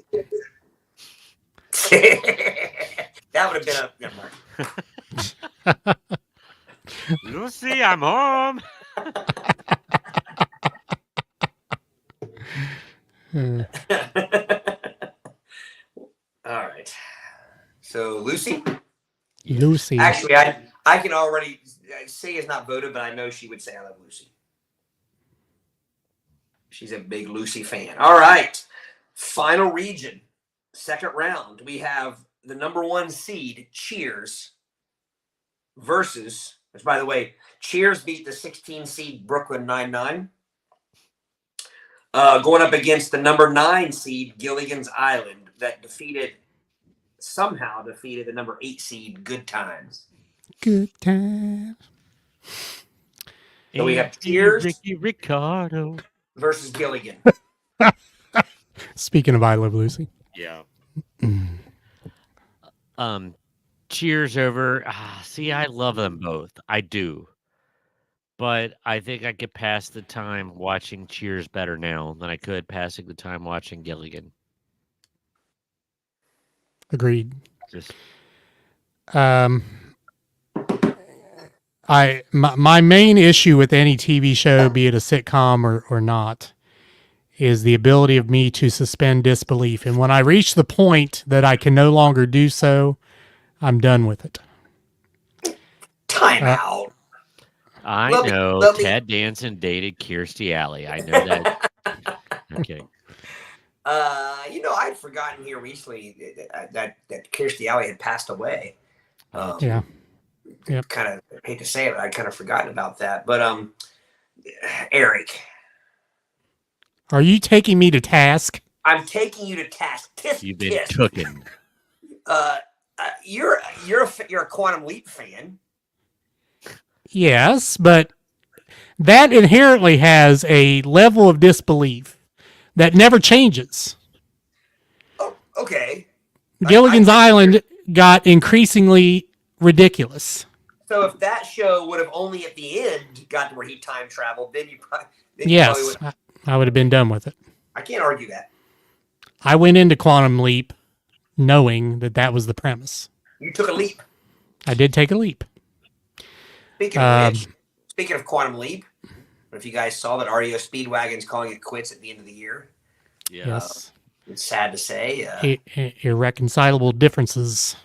That would have been a. Never mind. Lucy, I'm home. Uh, All right. So Lucy. Lucy. Actually, I can already say is not voted, but I know she would say I love Lucy. She's a big Lucy fan. All right. Final region, second round. We have the number 1 seed, Cheers, versus, which by the way, Cheers beat the 16 seed Brooklyn 99. Going up against the number 9 seed Gilligan's Island that somehow defeated the number 8 seed Good Times. Good time. So we have Cheers Ricky Ricardo. versus Gilligan. Speaking of I Love Lucy. Yeah. Cheers over. See, I love them both. I do. But I think I could pass the time watching Cheers better now than I could passing the time watching Gilligan. Agreed. Just My main issue with any TV show, be it a sitcom or not, is the ability of me to suspend disbelief. And when I reach the point that I can no longer do so, I'm done with it. Time out. I Let me- know let me- Ted Danson dated Kirstie Alley. I know that. Okay. I'd forgotten here recently that Kirstie Alley had passed away. Yeah. Yep. Kind of hate to say it, but I'd kind of forgotten about that. But Eric, Are you taking me to task? I'm taking you to task. Tisk, You've been tisk. cooking. You're a Quantum Leap fan. Yes, but that inherently has a level of disbelief that never changes. Oh, okay. Gilligan's Island got increasingly ridiculous. So if that show would have only at the end got to where he time traveled, then you probably Yes, I would have been done with it. I can't argue that. I went into Quantum Leap knowing that was the premise. You took a leap. I did take a leap. Speaking of Quantum Leap, if you guys saw that REO Speedwagon's calling it quits at the end of the year, Yeah. Yes. it's sad to say. Irreconcilable differences.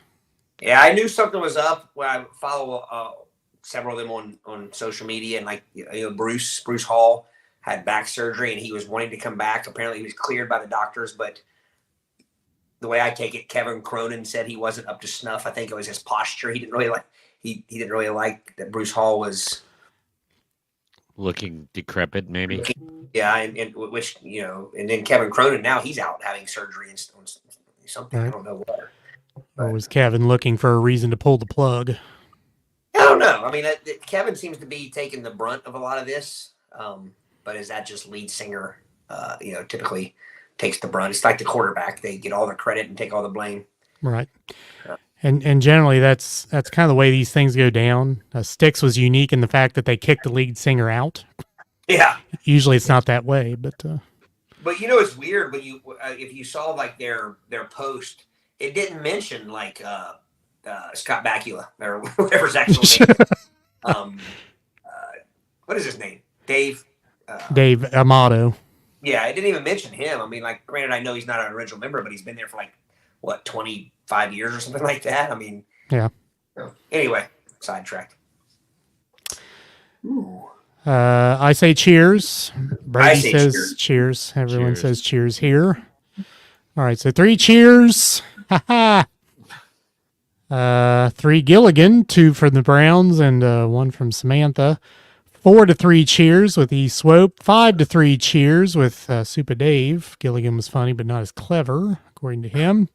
Yeah, I knew something was up when I follow several of them on social media, and Bruce Hall had back surgery and he was wanting to come back. Apparently, he was cleared by the doctors, but the way I take it, Kevin Cronin said he wasn't up to snuff. I think it was his posture. He didn't really like. He didn't really like that Bruce Hall was. Looking decrepit, maybe. Yeah, and which and then Kevin Cronin now he's out having surgery and something. I don't know what. Or was Kevin looking for a reason to pull the plug? I don't know. I mean, Kevin seems to be taking the brunt of a lot of this. But is that just lead singer? Typically takes the brunt. It's like the quarterback; they get all the credit and take all the blame. Right. And generally, that's kind of the way these things go down. Styx was unique in the fact that they kicked the lead singer out. Yeah, Usually, it's not that way, but but it's weird when you if you saw like their post, it didn't mention like Scott Bakula or whatever his actual name. What is his name? Dave. Dave Amato. Yeah, it didn't even mention him. I mean, like, granted, I know he's not an original member, but he's been there for 25 years or something like that. I mean, Yeah. Anyway, sidetracked. Ooh. I say cheers. Brady say says cheers. Everyone Cheers. says cheers here. All right, so 3 cheers. Ha ha. 3 Gilligan, 2 from the Browns and 1 from Samantha. 4-3 cheers with E Swope. 5-3 cheers with Super Dave. Gilligan was funny, but not as clever, according to him.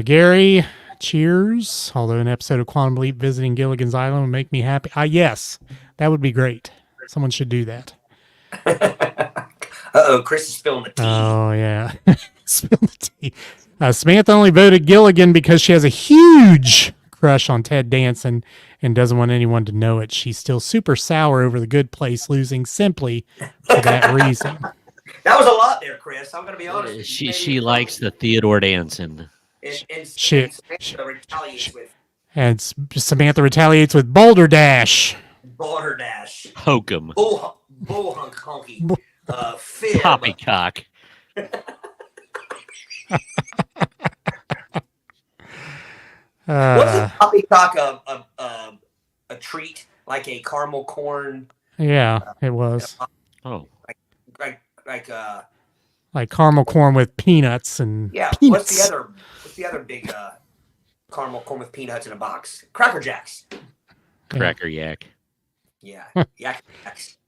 Gary, cheers. Although an episode of Quantum Leap visiting Gilligan's Island would make me happy. Yes, that would be great. Someone should do that. Uh-oh, Chris is spilling the tea. Oh, yeah. Spill the tea. Samantha only voted Gilligan because she has a huge crush on Ted Danson and doesn't want anyone to know it. She's still super sour over the Good Place losing simply for that reason. That was a lot there, Chris. I'm going to be honest. with you. She likes the Theodore Danson. And Samantha retaliates with And Samantha retaliates with Boulder Dash. Boulder Dash. Hokum. Bull hunk honky. Fib. Poppycock. Wasn't poppycock a treat, like a caramel corn? Yeah, it was. Oh. Like caramel corn with peanuts and peanuts. What's the other big caramel corn with peanuts in a box? Cracker Jacks. Cracker Yak. Yeah. Yak Jacks.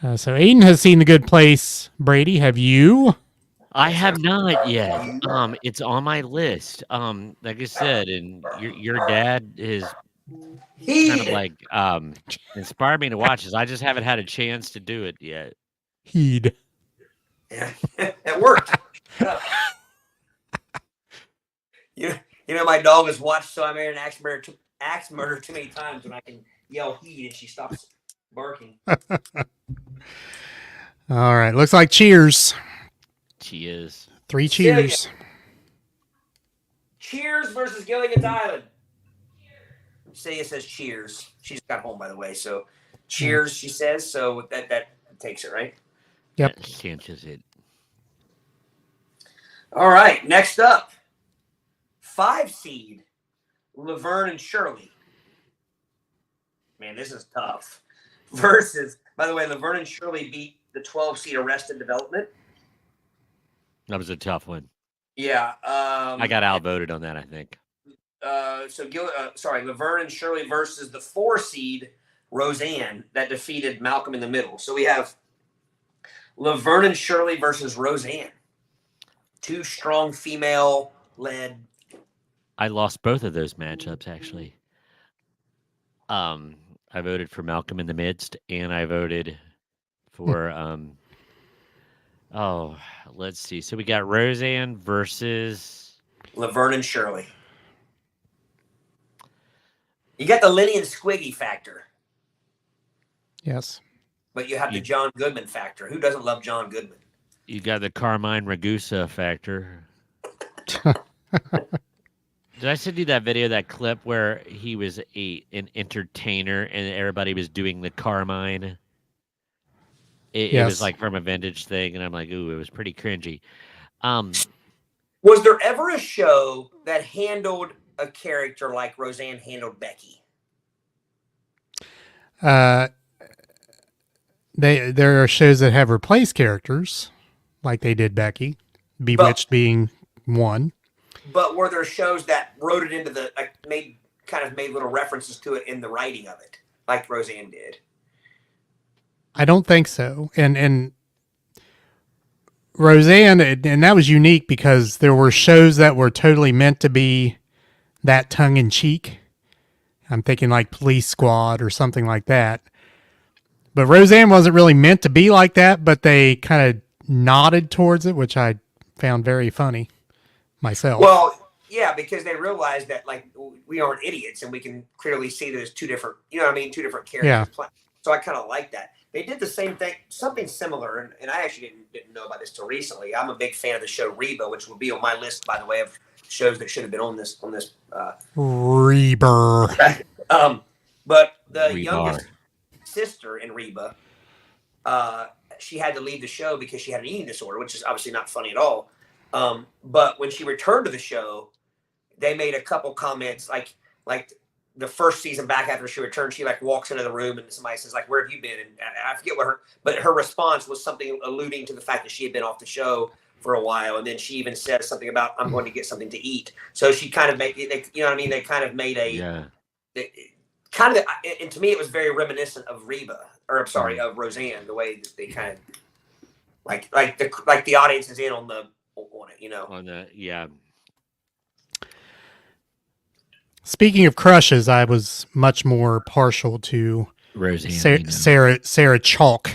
So Aiden has seen The Good Place. Brady, have you? I have not yet. It's on my list. Like I said, and your dad is kind of like inspired me to watch this. I just haven't had a chance to do it yet. Heed. Yeah, it worked. You know, my dog has watched So I Married an Axe Murder too many times, and I can yell heed, and she stops barking. All right, looks like cheers. She is. 3 cheers. Cheers versus Gilligan's Island. Celia says cheers. She's got home, by the way. So cheers, she says. So that takes it, right? Yep. That cinches it. All right. Next up, 5 seed, Laverne and Shirley. Man, this is tough. Versus, by the way, Laverne and Shirley beat the 12 seed Arrested Development. That was a tough one. Yeah. I got outvoted on that, I think. Laverne and Shirley versus the 4 seed Roseanne that defeated Malcolm in the Middle. So we have Laverne and Shirley versus Roseanne. 2 strong female-led. I lost both of those matchups, actually. I voted for Malcolm in the Midst, and I voted for let's see. So we got Roseanne versus Laverne and Shirley. You got the Lenny and Squiggy factor. Yes. But you have the John Goodman factor. Who doesn't love John Goodman? You got the Carmine Ragusa factor. Did I send you that video, that clip where he was an entertainer and everybody was doing the Carmine? It was like from a vintage thing, and I'm like, ooh, it was pretty cringy. Was there ever a show that handled a character like Roseanne handled Becky? There are shows that have replaced characters, like they did Becky, Bewitched being one. But were there shows that wrote it into made little references to it in the writing of it, like Roseanne did? I don't think so. And Roseanne, and that was unique because there were shows that were totally meant to be that tongue in cheek. I'm thinking like Police Squad or something like that. But Roseanne wasn't really meant to be like that, but they kind of nodded towards it, which I found very funny myself. Well, yeah, because they realized that like we aren't idiots and we can clearly see there's 2 different, two different characters. Yeah. So I kind of like that. They did the same thing, something similar, and I actually didn't know about this till recently. I'm a big fan of the show Reba, which will be on my list, by the way, of shows that should have been on this. Reba. But the youngest sister in Reba, she had to leave the show because she had an eating disorder, which is obviously not funny at all. But when she returned to the show, they made a couple comments like the first season back after she returned, she like walks into the room and somebody says like, "Where have you been?" And I forget but her response was something alluding to the fact that she had been off the show for a while. And then she even said something about, "I'm going to get something to eat." So she kind of made, they kind of made kind of, and to me, it was very reminiscent of Reba, or I'm sorry, of Roseanne. The way that they kind of like the audience is in on it, you know. On the yeah. Speaking of crushes, I was much more partial to Roseanne. Sarah Chalk,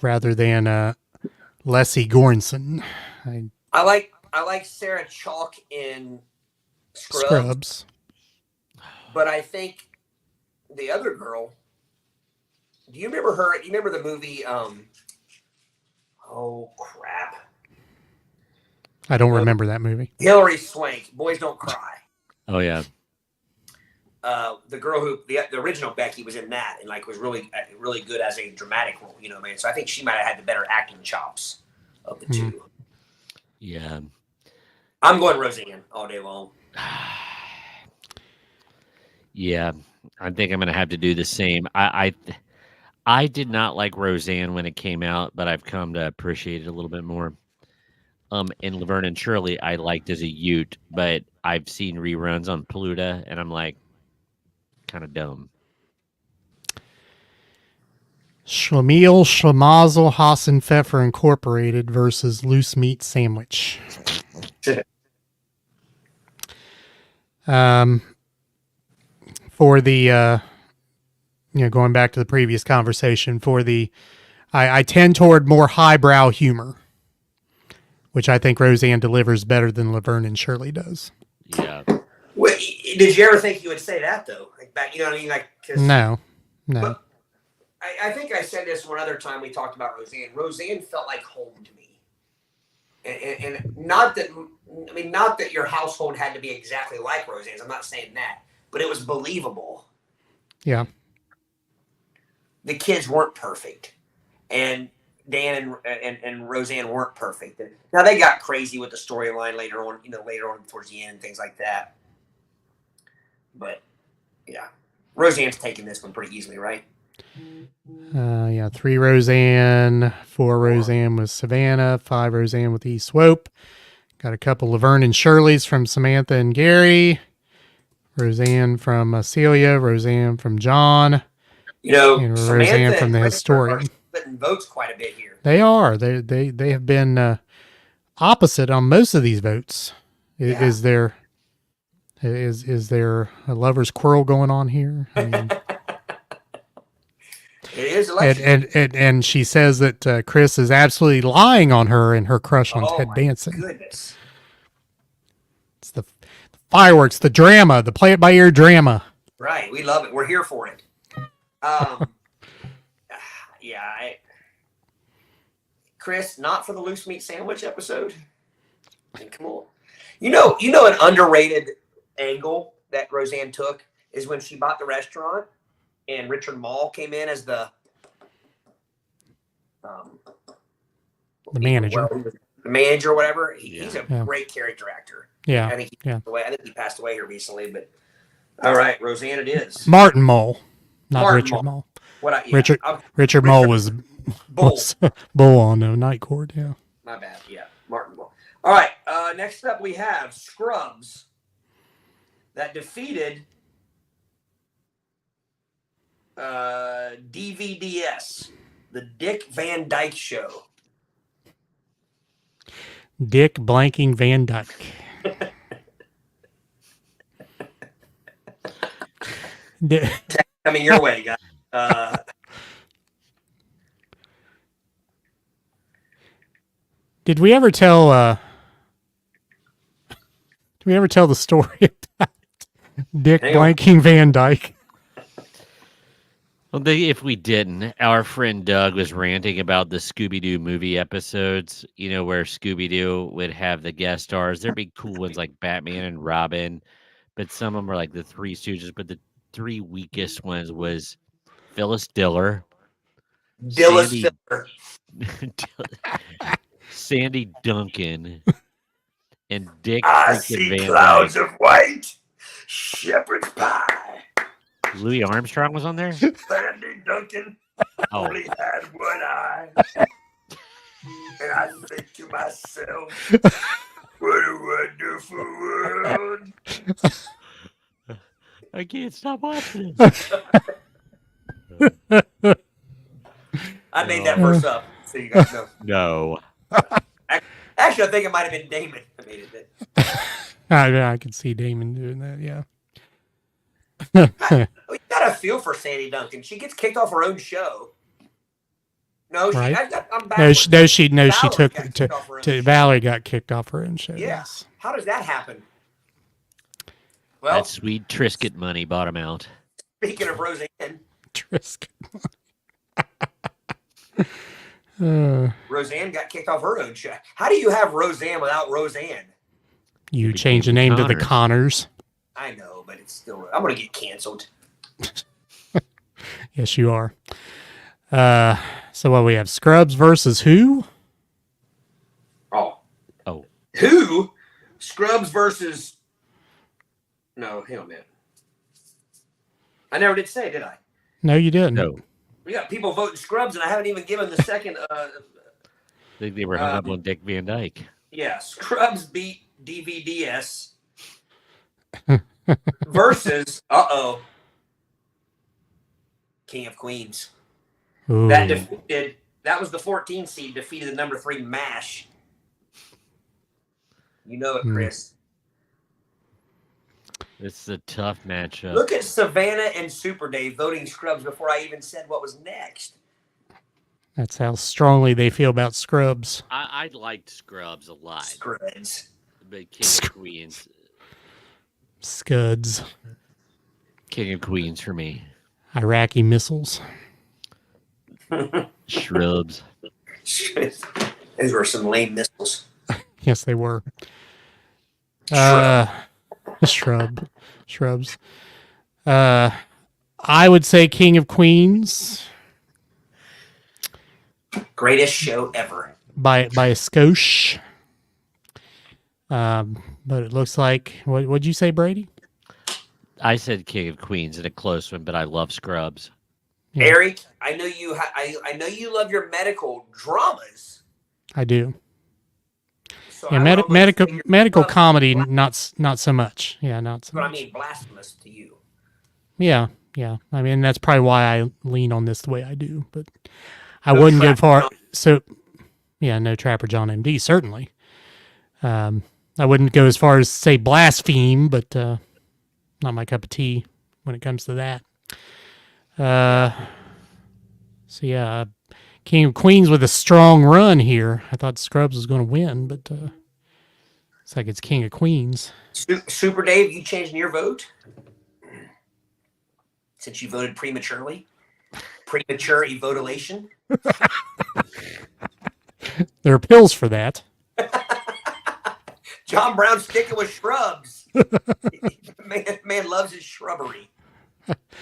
rather than Leslie Goranson. I like Sarah Chalk in Scrubs, but I think the other girl. Do you remember her? You remember the movie? Oh crap! I don't remember that movie. Hilary Swank, Boys Don't Cry. Oh yeah. The girl who the original Becky was in that and like was really good as a dramatic role, you know, man. So I think she might have had the better acting chops of the two. Yeah. I'm going Roseanne all day long. Yeah, I think I'm gonna have to do the same. I did not like Roseanne when it came out, but I've come to appreciate it a little bit more. And Laverne and Shirley I liked as a Ute, but I've seen reruns on Pluto, and I'm like, kind of dumb. Schlemiel Schlemazel Hassan Pfeffer Incorporated versus Loose Meat Sandwich. For the going back to the previous conversation, I tend toward more highbrow humor, which I think Roseanne delivers better than Laverne and Shirley does. Yeah. Well, did you ever think you would say that though? Like back, you know what I mean? Like, No. But I think I said this one other time we talked about Roseanne. Roseanne felt like home to me, and not that your household had to be exactly like Roseanne's. I'm not saying that, but it was believable. Yeah. The kids weren't perfect, and Dan and Roseanne weren't perfect. Now they got crazy with the storyline later on towards the end and things like that. But yeah, Roseanne's taking this one pretty easily, right? 3 Roseanne, 4 Roseanne with Savannah, 5 Roseanne with E. Swope. Got a couple Laverne and Shirley's from Samantha and Gary. Roseanne from Celia, Roseanne from John. You know, and Samantha Roseanne from the and Historian. are splitting votes quite a bit here. They are. They have been opposite on most of these votes. Yeah. Is there a lover's quarrel going on here? I mean, it is election. and she says that Chris is absolutely lying on her and her crush on Ted my Danson. Goodness. It's the fireworks, the drama, the play it by ear drama. Right. We love it. We're here for it. Yeah. Chris, not for the loose meat sandwich episode. I mean, come on. You know, an underrated angle that Roseanne took is when she bought the restaurant and Richard Mall came in as the manager. The manager or whatever. He's a great character actor. Yeah. I think he passed away here recently, but all right, Roseanne it is. Martin Mull, not Martin Richard Mull. Richard Mull was Bull on the Night Court, yeah. My bad, yeah. Martin Mull. All right, next up we have Scrubs that defeated DVDS, the Dick Van Dyke Show. Dick blanking Van Dyke. Coming your way, guys. Did we ever tell the story about Dick blanking Van Dyke? Well, if we didn't, our friend Doug was ranting about the Scooby-Doo movie episodes, where Scooby-Doo would have the guest stars. There'd be cool ones like Batman and Robin, but some of them were like the Three Stooges, but the 3 weakest ones was Phyllis Diller. Sandy Duncan, and Dick I see Van clouds Dyke. of white, shepherd's pie. Louis Armstrong was on there? Sandy Duncan only had one eye. And I think to myself, what a wonderful world. I can't stop watching this. I made that verse up, so you guys know. No. Actually, I think it might have been Damon that made it. I can see Damon doing that. Yeah. We got a feel for Sandy Duncan. She gets kicked off her own show. No, Right. I'm No, backwards. she Valerie took got kicked to off her own show. Valerie got kicked off her own show. Yeah. Yes. How does that happen? Well, That sweet Trisket money bought him out. speaking of Roseanne, Trisket. Roseanne got kicked off her own show. How do you have Roseanne without Roseanne? You became changed the the name to the Connors. Connors. I know, but it's still. I'm gonna get canceled. Yes, you are. So what we have? Scrubs versus who? Oh, Oh, who? Scrubs versus. No, hang on, man. I never did say, did I? No, you didn't. no. We got people voting Scrubs, and I haven't even given the second. I think they were hung up on Dick Van Dyke. Yeah, Scrubs beat DVDS versus King of Queens. Ooh. That was the 14 seed defeated the number 3 MASH. You know it, Chris. It's a tough matchup. Look at Savannah and Super Dave voting Scrubs before I even said what was next. That's how strongly they feel about Scrubs. I liked Scrubs a lot. Scrubs. But King of Queens. Scuds. King of Queens for me. Iraqi missiles. Shrubs. Those were some lame missiles. Yes, they were. Shrubs. I would say King of Queens Greatest show ever. by a skosh. But it looks like what'd you say, Brady? I said King of Queens in a close one, but I love Scrubs. Yeah. Eric, I know you. I know you love your medical dramas. I do. So Yeah, I would almost medical say your medical Scrubs comedy, is not so much. Yeah, not so But I much. mean, blasphemous to you. Yeah. I mean, that's probably why I lean on this the way I do. But I No wouldn't go Trapper far. John. So, yeah, no Trapper John MD certainly. I wouldn't go as far as say blaspheme, but not my cup of tea when it comes to that. So yeah, King of Queens with a strong run here. I thought Scrubs was going to win, but it's like it's King of Queens. Super Dave, you changing your vote since you voted prematurely? Premature evotilation. There are pills for that. John Brown sticking with shrubs. man loves his shrubbery.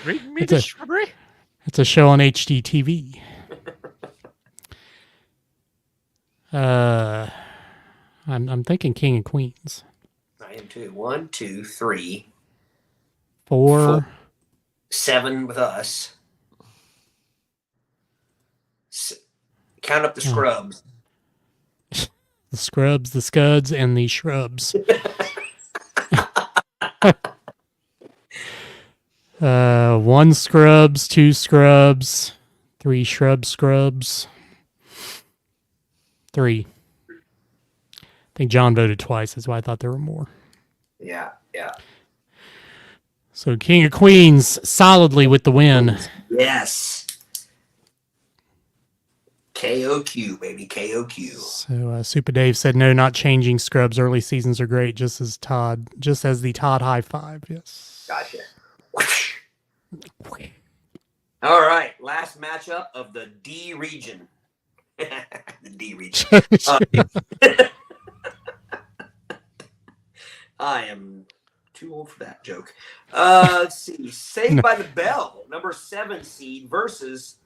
Bring me It's the a- shrubbery. It's a show on HGTV. I'm thinking King of Queens. I am too. 1, 2, 3, 4. 7 with us. Count up the Scrubs. The Scrubs, the Scuds, and the Shrubs. 1 Scrubs, 2 Scrubs, 3 Scrubs. 3. I think John voted twice. That's why I thought there were more. Yeah. So King of Queens solidly with the win. Yes. KOQ, baby. KOQ. So Super Dave said no, not changing Scrubs. Early seasons are great, just as the Todd high five. Yes. Gotcha. All right. Last matchup of the D region. The D region. I am too old for that joke. Let's see. Saved by the Bell, number 7 seed versus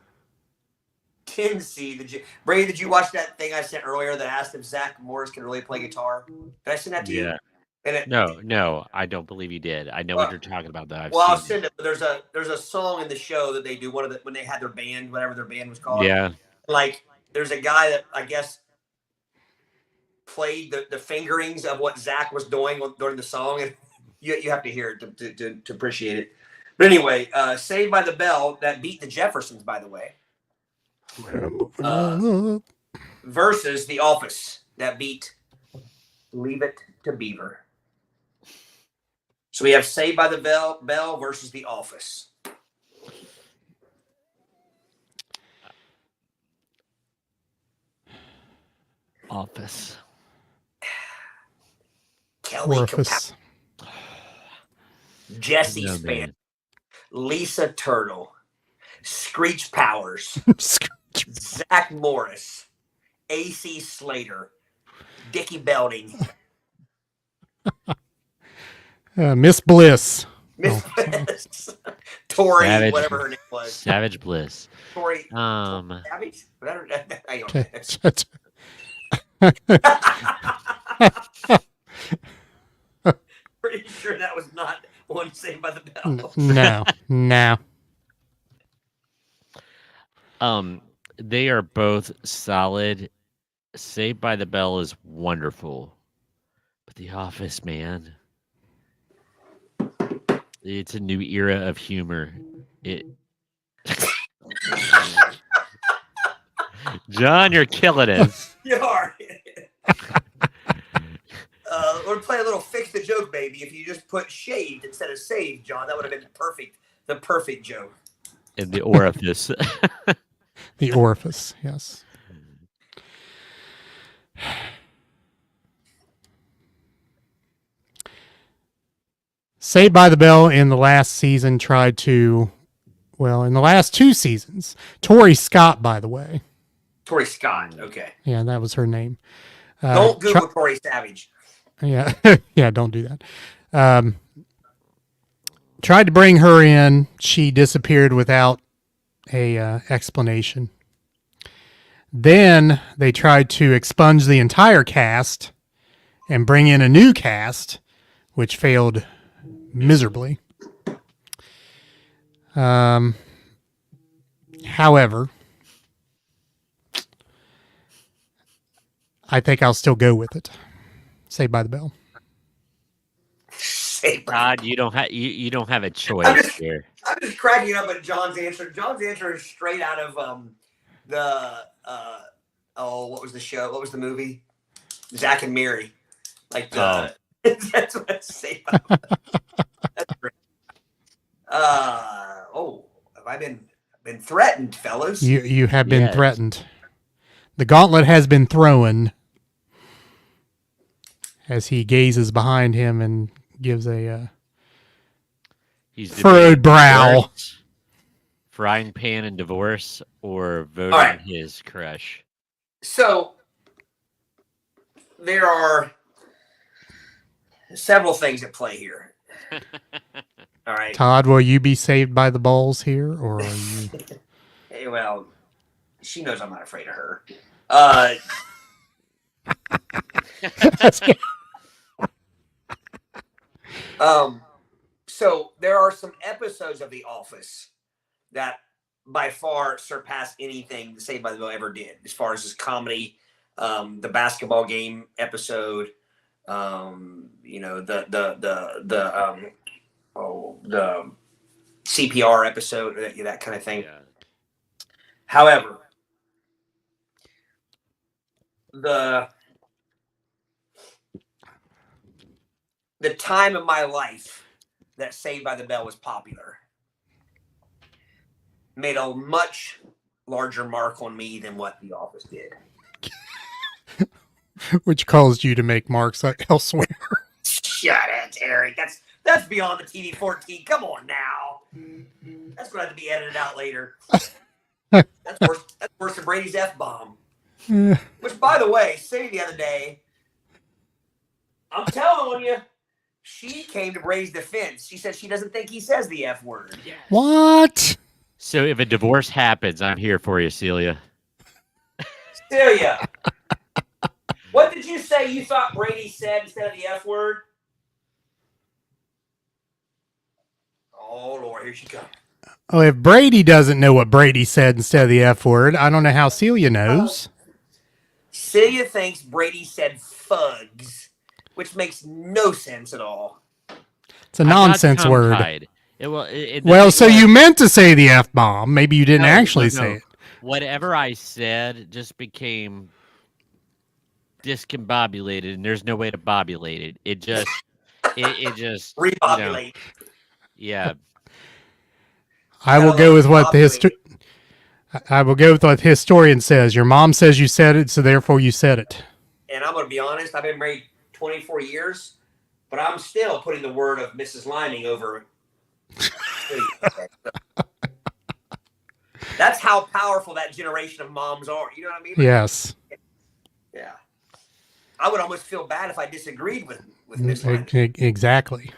10 seed. Brady, did you watch that thing I sent earlier that asked if Zach Morris can really play guitar? Did I send that to you? Yeah. And it, No, I don't believe you did. I know what you're talking about, though. I'll send it. But there's a song in the show that they do when they had their band, whatever their band was called. Yeah. Like there's a guy that I guess played the fingerings of what Zach was doing during the song, and you have to hear it to appreciate it. But anyway, Saved by the Bell that beat the Jeffersons, by the way, versus The Office that beat Leave It to Beaver. So we have Saved by the Bell versus The Office. Office. Kelly Orifice. Kapowski, Jesse No, Spann, man. Lisa Turtle, Screech Powers, Zach Morris, AC Slater, Dickie Belding, Miss Bliss. Miss Tori, Savage. whatever her name was. Savage Bliss. Tori Savage. Savage? Hang on. Okay. Pretty sure that was not one Saved by the Bell. No. They are both solid. Saved by the Bell is wonderful, but The Office, man, it's a new era of humor. It. John, you're killing it. You are. We're playing a little fix the joke, baby. If you just put shaved instead of saved, John, that would have been the perfect joke. In the orifice. The Orifice, yes. Saved by the Bell in the last season tried to, well, in the last 2 seasons, Tori Scott, by the way. Tori Scott. Okay. Yeah, that was her name. Don't Google Tori Savage. Yeah, yeah, don't do that. Tried to bring her in. She disappeared without a explanation. Then they tried to expunge the entire cast and bring in a new cast, which failed miserably. However, I think I'll still go with it. Saved by the Bell. Saved by Todd, you don't have a choice here. I'm just cracking up at John's answer. John's answer is straight out of what was the show? What was the movie? Zach and Miri. Like the that's what I say. That's great. Have I been threatened, fellas? You have been Yes. threatened. The gauntlet has been thrown as he gazes behind him and gives a He's furrowed debating brow. divorce, frying pan and divorce, or voting right. his crush. So there are several things at play here. All right. Todd, will you be saved by the balls here, or are you? Hey, well, she knows I'm not afraid of her. So there are some episodes of The Office that by far surpass anything Saved by the Bell ever did, as far as his comedy. The basketball game episode, the CPR episode, that kind of thing. Yeah. However, the time of my life that Saved by the Bell was popular made a much larger mark on me than what The Office did. Which caused you to make marks elsewhere. Shut it, Eric. That's beyond the TV 14. Come on now. That's going to have to be edited out later. That's worse than Brady's F-bomb. Which, by the way, Sadie the other day, I'm telling you, she came to Brady's defense. She said she doesn't think he says the F word. What? So if a divorce happens, I'm here for you, Celia. Celia, what did you say you thought Brady said instead of the F word? Oh, Lord, here she comes. Oh, if Brady doesn't know what Brady said instead of the F word, I don't know how Celia knows. Celia thinks Brady said fugs, which makes no sense at all. It's a I'm not nonsense word. tongue-tied. Well, so you meant to say the F bomb. Maybe you didn't actually say it. Whatever I said just became discombobulated, and there's no way to bobulate it. It just, it just Repopulate. Yeah. I will go with what the historian says. Your mom says you said it, so therefore you said it. And I'm going to be honest, I've been married 24 years, but I'm still putting the word of Mrs. Lining over. That's how powerful that generation of moms are. You know what I mean? Yes. Yeah. I would almost feel bad if I disagreed with Miss Lining. Exactly.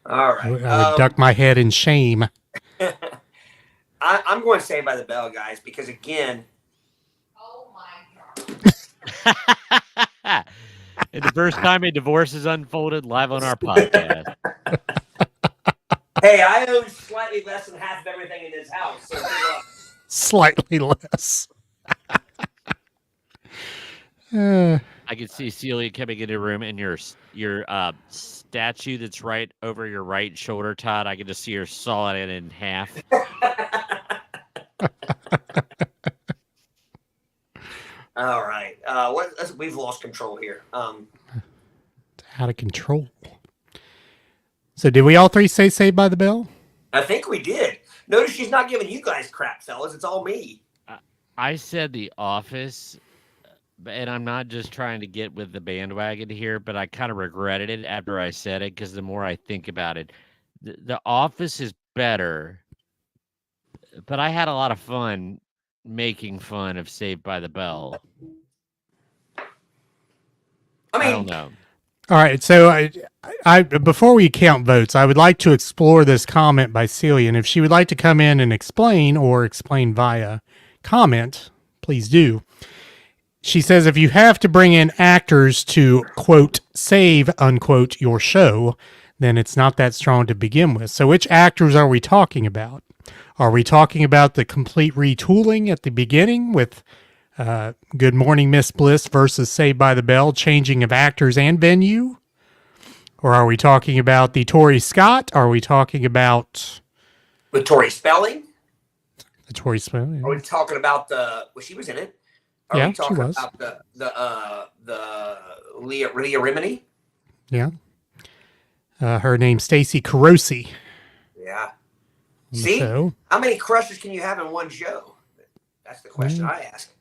All right. I would duck my head in shame. I'm going to say by the bell, guys, because again. Oh my God. And the first time a divorce is unfolded live on our podcast. Hey, I own slightly less than half of everything in this house. So Slightly less. I can see Celia coming into the room, and your statue that's right over your right shoulder, Todd. I can just see her sawing it in half. All right. We've lost control here. Out of control. So did we all three say Saved by the Bell? I think we did. Notice she's not giving you guys crap, fellas. It's all me. I said The Office, and I'm not just trying to get with the bandwagon here, but I kind of regretted it after I said it, because the more I think about it, the Office is better, but I had a lot of fun making fun of Saved by the Bell. I don't know. All right, so I before we count votes, I would like to explore this comment by Celia, and if she would like to come in and explain or explain via comment, please do. She says, if you have to bring in actors to, quote, save, unquote, your show, then it's not that strong to begin with. So which actors are we talking about? Are we talking about the complete retooling at the beginning with Good Morning Miss Bliss versus Saved by the Bell, changing of actors and venue? Or are we talking about the Tori Scott? Are we talking about... With Tori Spelling? The Tori Spelling. Are we talking about she was in it. Are Yeah, we talking she was. about the Leah Remini? Yeah. Her name's Stacey Carosi. Yeah. See? So, How many crushes can you have in one show? That's the question I ask.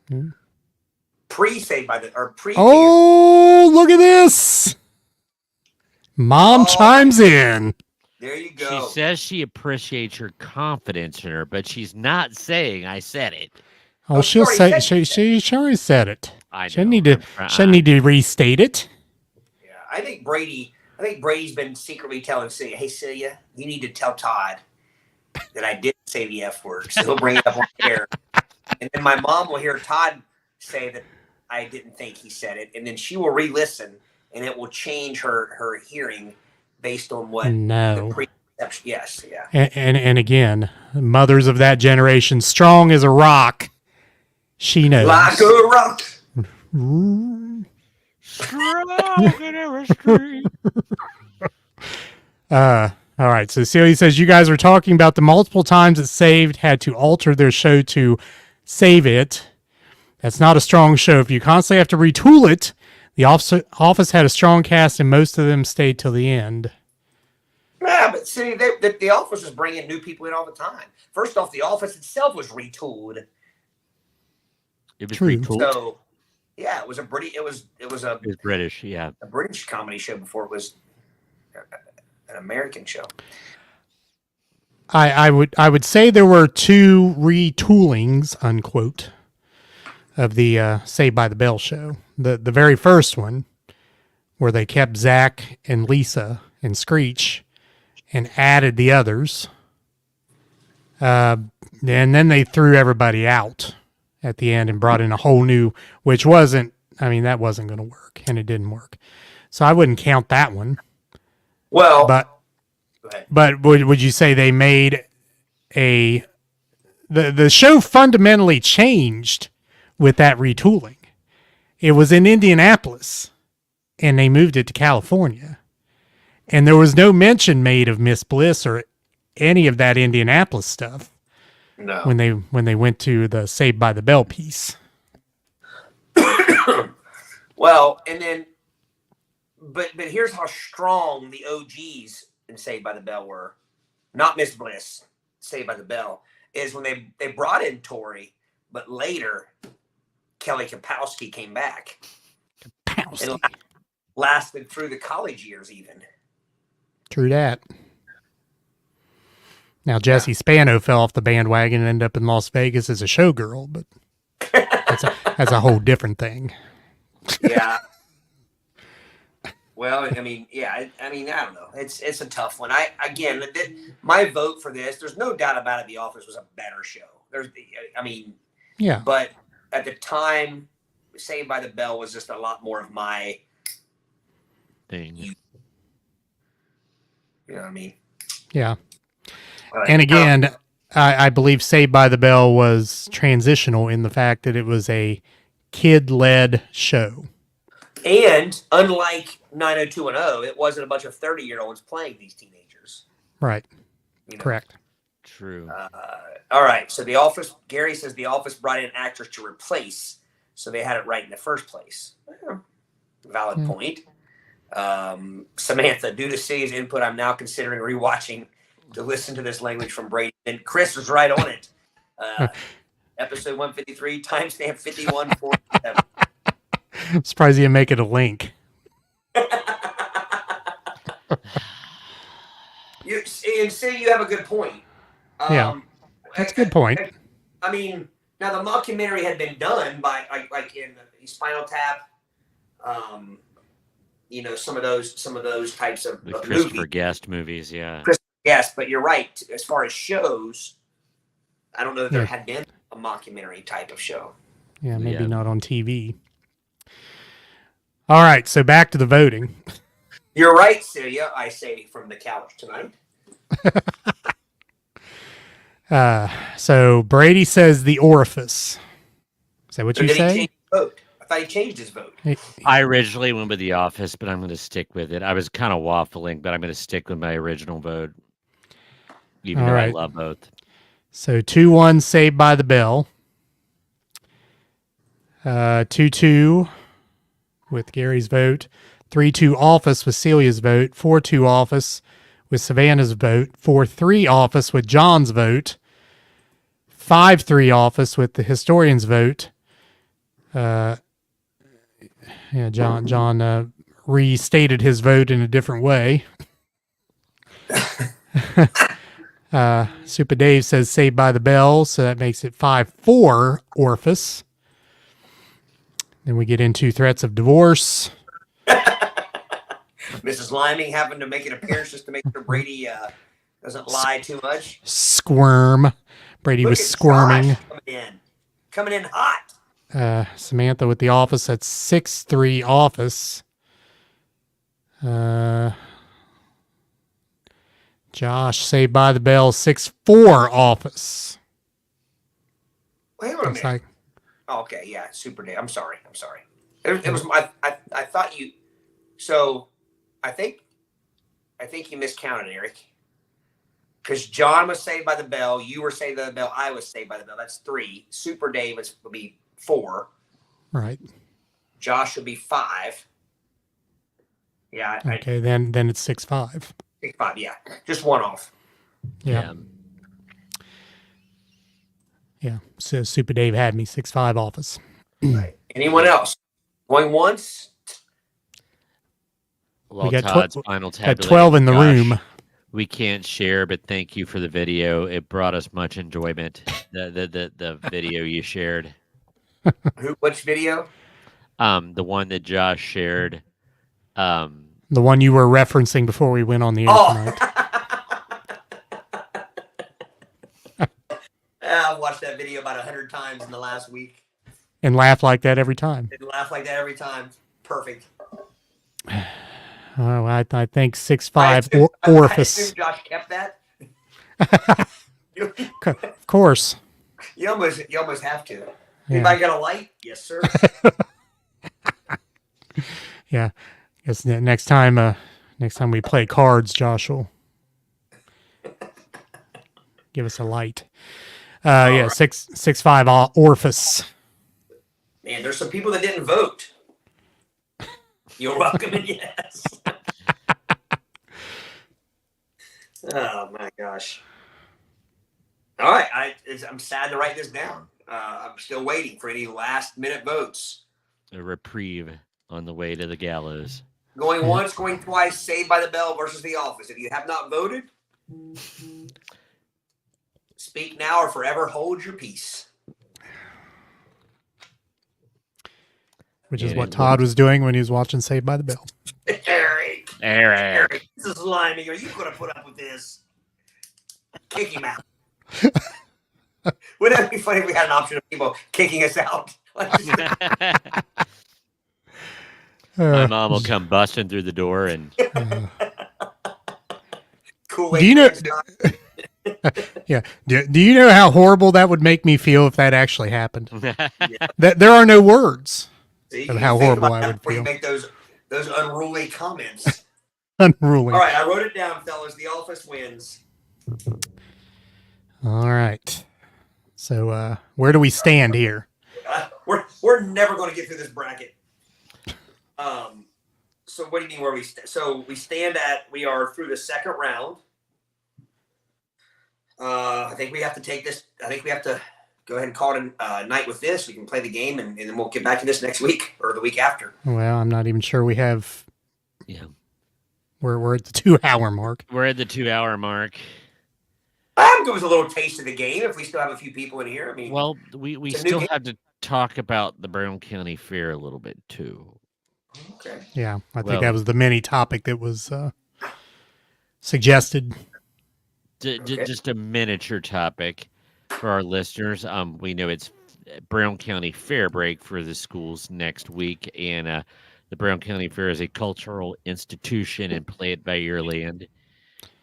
Pre-Saved by the... Or pre... oh, look at this. Mom chimes in. There you go. She says she appreciates your confidence in her, but she's not saying I said it. Oh, she'll say she already said it. I know. Shouldn't need to restate it. Yeah, I think Brady's been secretly telling Celia, hey, Celia, you need to tell Todd that I didn't say the F word, so he'll bring it up on air. And then my mom will hear Todd say that I didn't think he said it, and then she will re-listen, and it will change her hearing based on what the preconception. Yes, yeah. And again, mothers of that generation, strong as a rock. She knows. Like a rock. All right. So Celia says you guys are talking about the multiple times that Saved had to alter their show to save it. That's not a strong show. If you constantly have to retool it, The Office had a strong cast and most of them stayed till the end. Yeah, but see, the Office was bringing new people in all the time. First off, The Office itself was retooled. It was True. retooled. So, yeah, it was British, yeah. a British comedy show before it was an American show. I would say there were two retoolings, unquote, of the Saved by the Bell show. The very first one, where they kept Zach and Lisa and Screech and added the others. And then they threw everybody out at the end and brought in a whole new, that wasn't going to work, and it didn't work. So I wouldn't count that one. Well, but would you say they made the show fundamentally changed with that retooling? It was in Indianapolis, and they moved it to California. And there was no mention made of Miss Bliss or any of that Indianapolis stuff No. when they went to the Saved by the Bell piece. Well, and then, but here's how strong the OGs in Saved by the Bell were. Not Miss Bliss, Saved by the Bell, is when they brought in Tori, but later Kelly Kapowski came back. Kapowski. And lasted through the college years even. True that. Now Jessie Spano fell off the bandwagon and ended up in Las Vegas as a showgirl, but that's a whole different thing. Yeah. Well, I mean, yeah, I don't know. It's a tough one. My vote for this, there's no doubt about it, The Office was a better show. Yeah. But at the time, Saved by the Bell was just a lot more of my thing. You know what I mean? Yeah. And again, I believe Saved by the Bell was transitional in the fact that it was a kid-led show. And unlike 90210, it wasn't a bunch of 30-year-olds playing these teenagers. Right. You know? Correct. True. All right. So The Office, Gary says The Office brought in actors to replace, so they had it right in the first place. Valid point. Samantha, due to City's input, I'm now considering rewatching to listen to this language from Brady. And Chris was right on it. Episode 153, timestamp 5147. I'm surprised you didn't make it a link. You have a good point. Yeah, that's a good point. I mean, now the mockumentary had been done by like in Spinal Tap, some of those types of The Christopher movies. Guest movies, yeah. Yes, but you're right. As far as shows, I don't know that there Yeah. had been a mockumentary type of show. Yeah, maybe Yeah. not on TV. All right, so back to the voting. You're right, Celia. I say from the couch tonight. So Brady says The Orifice. Is that what So you did he say? change his vote? I thought he changed his vote. I originally went with The Office, but I'm going to stick with it. I was kind of waffling, but I'm going to stick with my original vote, even All though right. I love both. So 2-1 Saved by the Bell. 2-2 with Gary's vote. 3-2 Office with Celia's vote. 4-2 Office with Savannah's vote. 4-3 Office with John's vote. 5-3 Office with the historian's vote. John restated his vote in a different way. Super Dave says Saved by the Bell, so that makes it 5-4 Orifice. Then we get into threats of divorce. Mrs. Liming having to make an appearance just to make sure Brady doesn't lie too much. Squirm. Brady Look was at squirming. Josh coming in hot. Samantha with The Office at 6-3 Office. Josh Saved by the Bell 6-4 Office. Wait a Looks minute. like Oh, okay, yeah, Super Dave. I'm sorry. It was I thought you. So, I think you miscounted, Eric. Because John was Saved by the Bell, you were Saved by the Bell, I was Saved by the Bell. That's 3. Super Dave would be 4. right. Josh would be 5. Yeah, Okay, then it's 6-5. 5. Yeah, just one off. Yeah. Yeah. So Super Dave had me 6-5 Office. Right. Anyone else going once? Well, got Todd's final Got tabulation. 12 in the Gosh, room. We can't share, but thank you for the video. It brought us much enjoyment. The video you shared. Which video? The one that Josh shared. The one you were referencing before we went on the air tonight. I've watched that video about 100 times in the last week. And laugh like that every time. And laugh like that every time. Perfect. Oh, I think 6-5 I assume Orifice. Josh kept that. you, Of course. you almost have to. Yeah. Anybody got a light? Yes, sir. Yeah. Guess next time we play cards, Josh will give us a light. Yeah, 665 Orphis. Man, there's some people that didn't vote. You're welcome, and yes. Oh my gosh. All right, I'm sad to write this down. I'm still waiting for any last minute votes. A reprieve on the way to the gallows. Going once, going twice. Saved by the Bell versus The Office. If you have not voted, speak now or forever hold your peace. Which is what Todd was doing when he was watching Saved by the Bell. Eric, this is slimy. Are you going to put up with this? Kick him out. Wouldn't it be funny if we had an option of people kicking us out? My mom will come busting through the door and Cool. Do you know? Yeah. Do you know how horrible that would make me feel if that actually happened? That there are no words See, of you how think horrible about I that would before you feel. make those unruly comments. Unruly. All right, I wrote it down, fellas. The Office wins. All right. So where do we stand here? We're never going to get through this bracket. So what do you mean where we so we stand at, we are through the second round. I think we have to take this. I think we have to go ahead and call it a night with this. We can play the game and then we'll get back to this next week or the week after. Well, I'm not even sure we have. yeah, We're at the 2-hour mark. we're at the 2-hour mark. I'm good with a little taste of the game if we still have a few people in here. I mean, Well, we It's a new still game. have to talk about the Brown County Fair a little bit too. okay. Yeah, I think Well- that was the mini topic that was suggested. Okay. Just a miniature topic for our listeners. We know it's Brown County Fair break for the schools next week, and the Brown County Fair is a cultural institution and play it by your land.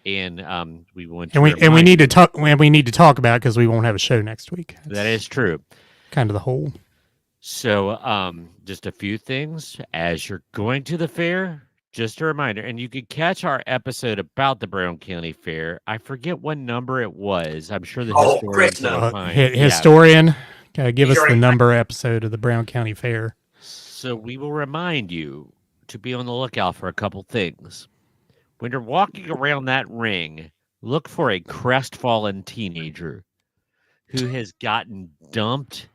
And we want to And we need to talk. And we need to talk about it because we won't have a show next week. that is true. kind of the whole. So, just a few things as you're going to the fair. Just a reminder, and you could catch our episode about the Brown County Fair. I forget what number it was. I'm sure the Chris historians will knows. find. Yeah. Historian, give us He's the already- number episode of the Brown County Fair. So we will remind you to be on the lookout for a couple things. When you're walking around that ring, look for a crestfallen teenager who has gotten dumped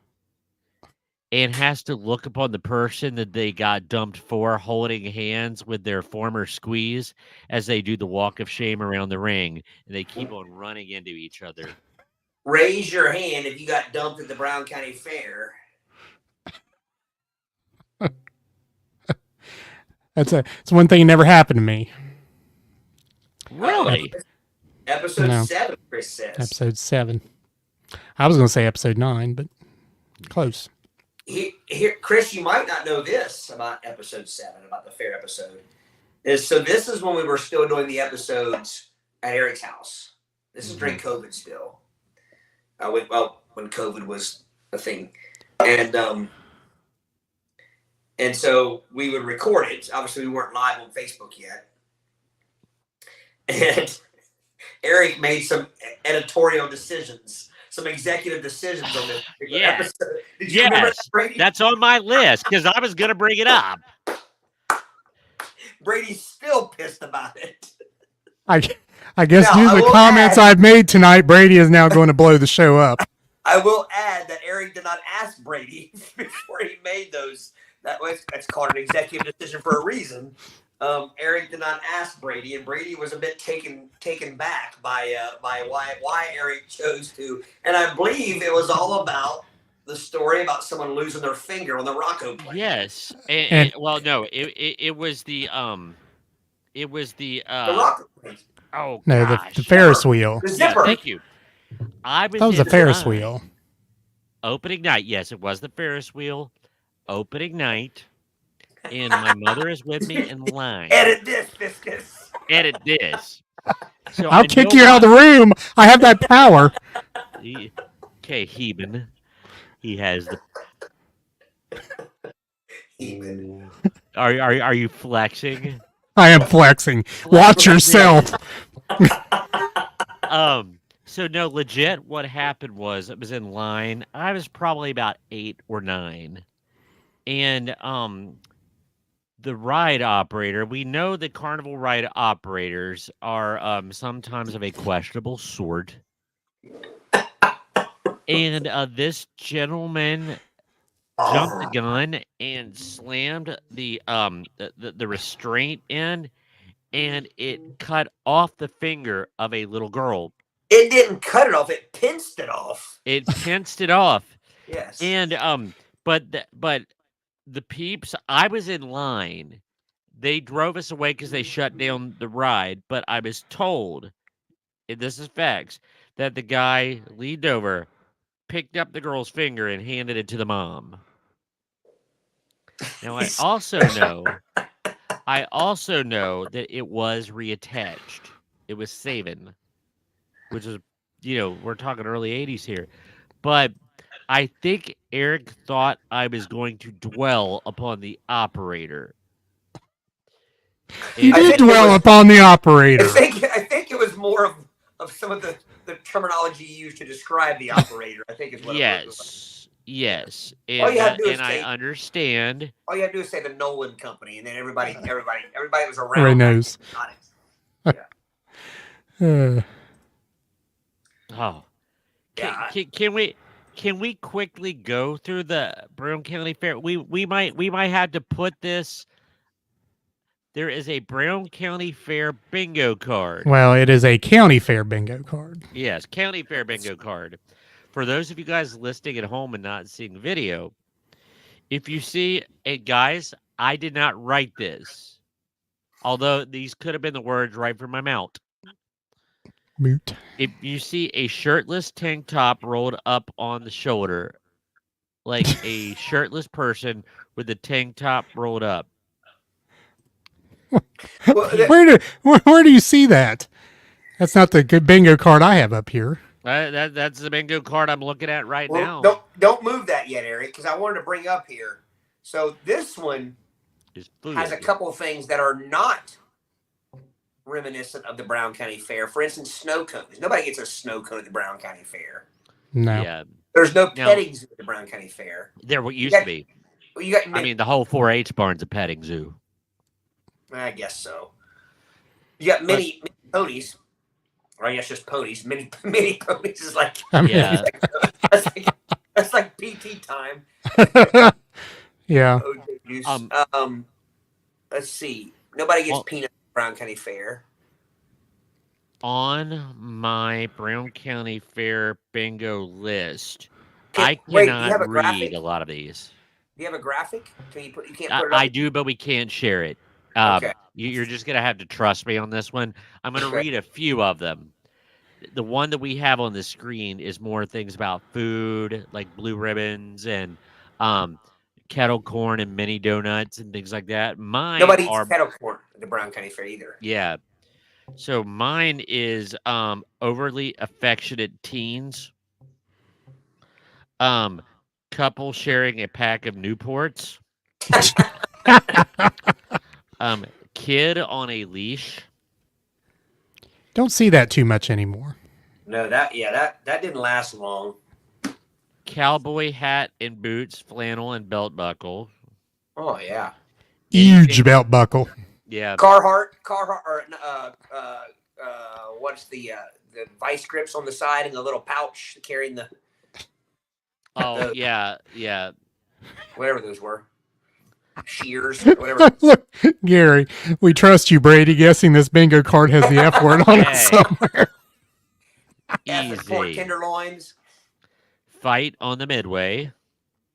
and has to look upon the person that they got dumped for holding hands with their former squeeze as they do the walk of shame around the ring, and they keep on running into each other. Raise your hand if you got dumped at the Brown County Fair. It's one thing that never happened to me. Really? Episode No. 7, Chris says. Episode 7. I was going to say episode 9, but close. Here, Chris, you might not know this about episode 7, about the fair episode. This is when we were still doing the episodes at Eric's house. This is during COVID still. When COVID was a thing. And so we would record it. Obviously, we weren't live on Facebook yet. And Eric made some editorial decisions, some executive decisions on this particular Yeah. episode. Did you remember Yes, that, Brady? that's on my list because I was going to bring it up. Brady's still pissed about it. I guess Now, due I to the will comments add- I've made tonight, Brady is now going to blow the show up. I will add that Eric did not ask Brady before he made those. That's called an executive decision for a reason. Eric did not ask Brady, and Brady was a bit taken back by why Eric chose to. And I believe it was all about the story about someone losing their finger on the Rocco plane. Yes, And- well, no, it was the The Rocco plane. oh No, gosh. the Ferris wheel. The Yeah, zipper. thank you. I was That was a in Ferris line. wheel. Opening night, yes, it was the Ferris wheel. Opening night, and my mother is with me in line. Edit this, Fiscus. Edit this. So I'll kick you out of the room. I have that power. Okay, Heben. He has the. Even. Are you flexing? I am flexing. Watch yourself. So no, legit. What happened was I was in line. I was probably about 8 or 9, and the ride operator. We know that carnival ride operators are sometimes of a questionable sort, and this gentleman jumped the gun and slammed the restraint in, and it cut off the finger of a little girl. It didn't cut it off. It pinched it off. It pinched it off. Yes. And but the peeps, I was in line. They drove us away because they shut down the ride. But I was told, and this is facts, that the guy leaned over, picked up the girl's finger, and handed it to the mom. Now I also know that it was reattached. It was Savin, which is, we're talking early 80s here. But I think Eric thought I was going to dwell upon the operator. You I did think it dwell was- upon the operator. I think it was more of some of the terminology used to describe the operator. I think is what it was. Yes. All you had And, to do is and I say- understand. All you have to do is say the Nolan Company, and then everybody was around. Everybody knows. Got it. Uh, Oh. Yeah. Can we quickly go through the Brown County Fair? We might have to put this. There is a Brown County Fair bingo card. well, it is a county fair bingo card. Yes, County Fair bingo card. For those of you guys listening at home and not seeing video, if you see it, guys, I did not write this. Although these could have been the words right from my mouth. Moot. If you see a shirtless tank top rolled up on the shoulder, like a shirtless person with the tank top rolled up. Well, Where do you see that? That's not the good bingo card I have up here. That's the bingo card I'm looking at right now. don't move that yet, Eric, because I wanted to bring up here. So this one It's food. has a couple of things that are not reminiscent of the Brown County Fair. For instance, snow cones. Nobody gets a snow cone at the Brown County Fair. No. Yeah, There's no No. petting zoo at the Brown County Fair. there what used got- to be. Well, you got. I mean, the whole 4-H barn's a petting zoo. I guess so. You got mini ponies, or I guess just ponies. Mini ponies is like I mean, Yeah. that's like PT time. yeah. OJ juice. Um, Let's see. Nobody gets well- peanuts at the Brown County Fair. On my Brown County Fair bingo list, Can- I wait, you cannot have a read graphic? a lot of these. Do you have a graphic? You can't put it up. I do, but we can't share it. Okay. You're just gonna have to trust me on this one. I'm gonna Okay. read a few of them. The one that we have on the screen is more things about food, like blue ribbons and kettle corn and mini donuts and things like that. Mine Nobody eats are kettle corn at the Brown County Fair either. yeah. So mine is overly affectionate teens. Couple sharing a pack of Newports. Kid on a leash. Don't see that too much anymore. No, that didn't last long. Cowboy hat and boots, flannel and belt buckle. Oh yeah. Huge belt buckle. Yeah. Carhartt, or what's the vice grips on the side and the little pouch carrying the Oh yeah, yeah. whatever those were. Shears, whatever. Look, Gary, we trust you, Brady, guessing this bingo card has the F word on it Hey. somewhere. Yeah, for pork Easy. tenderloins. Fight on the Midway.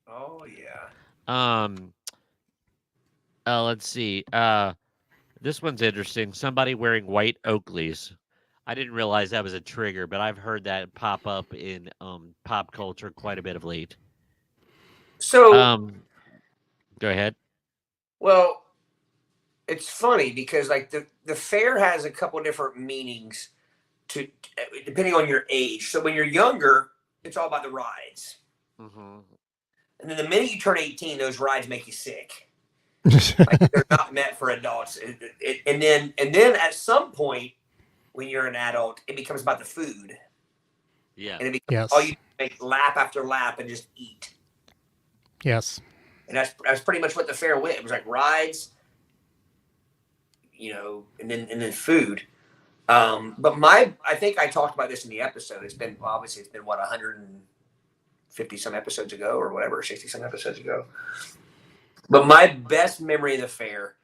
Oh yeah. Let's see. This one's interesting. Somebody wearing white Oakleys. I didn't realize that was a trigger, but I've heard that pop up in pop culture quite a bit of late. So Go ahead. well, it's funny because like the fair has a couple different meanings to depending on your age. So when you're younger, it's all about the rides. Mm-hmm. And then the minute you turn 18, those rides make you sick. Like they're not meant for adults. And then at some point, when you're an adult, it becomes about the food. Yeah. and it Yes. all you make lap after lap and just eat. Yes. And that's pretty much what the fair went. It was like rides, and then food. But I think I talked about this in the episode. It's been what 150 some episodes ago or whatever, 60 some episodes ago. But my best memory of the fair,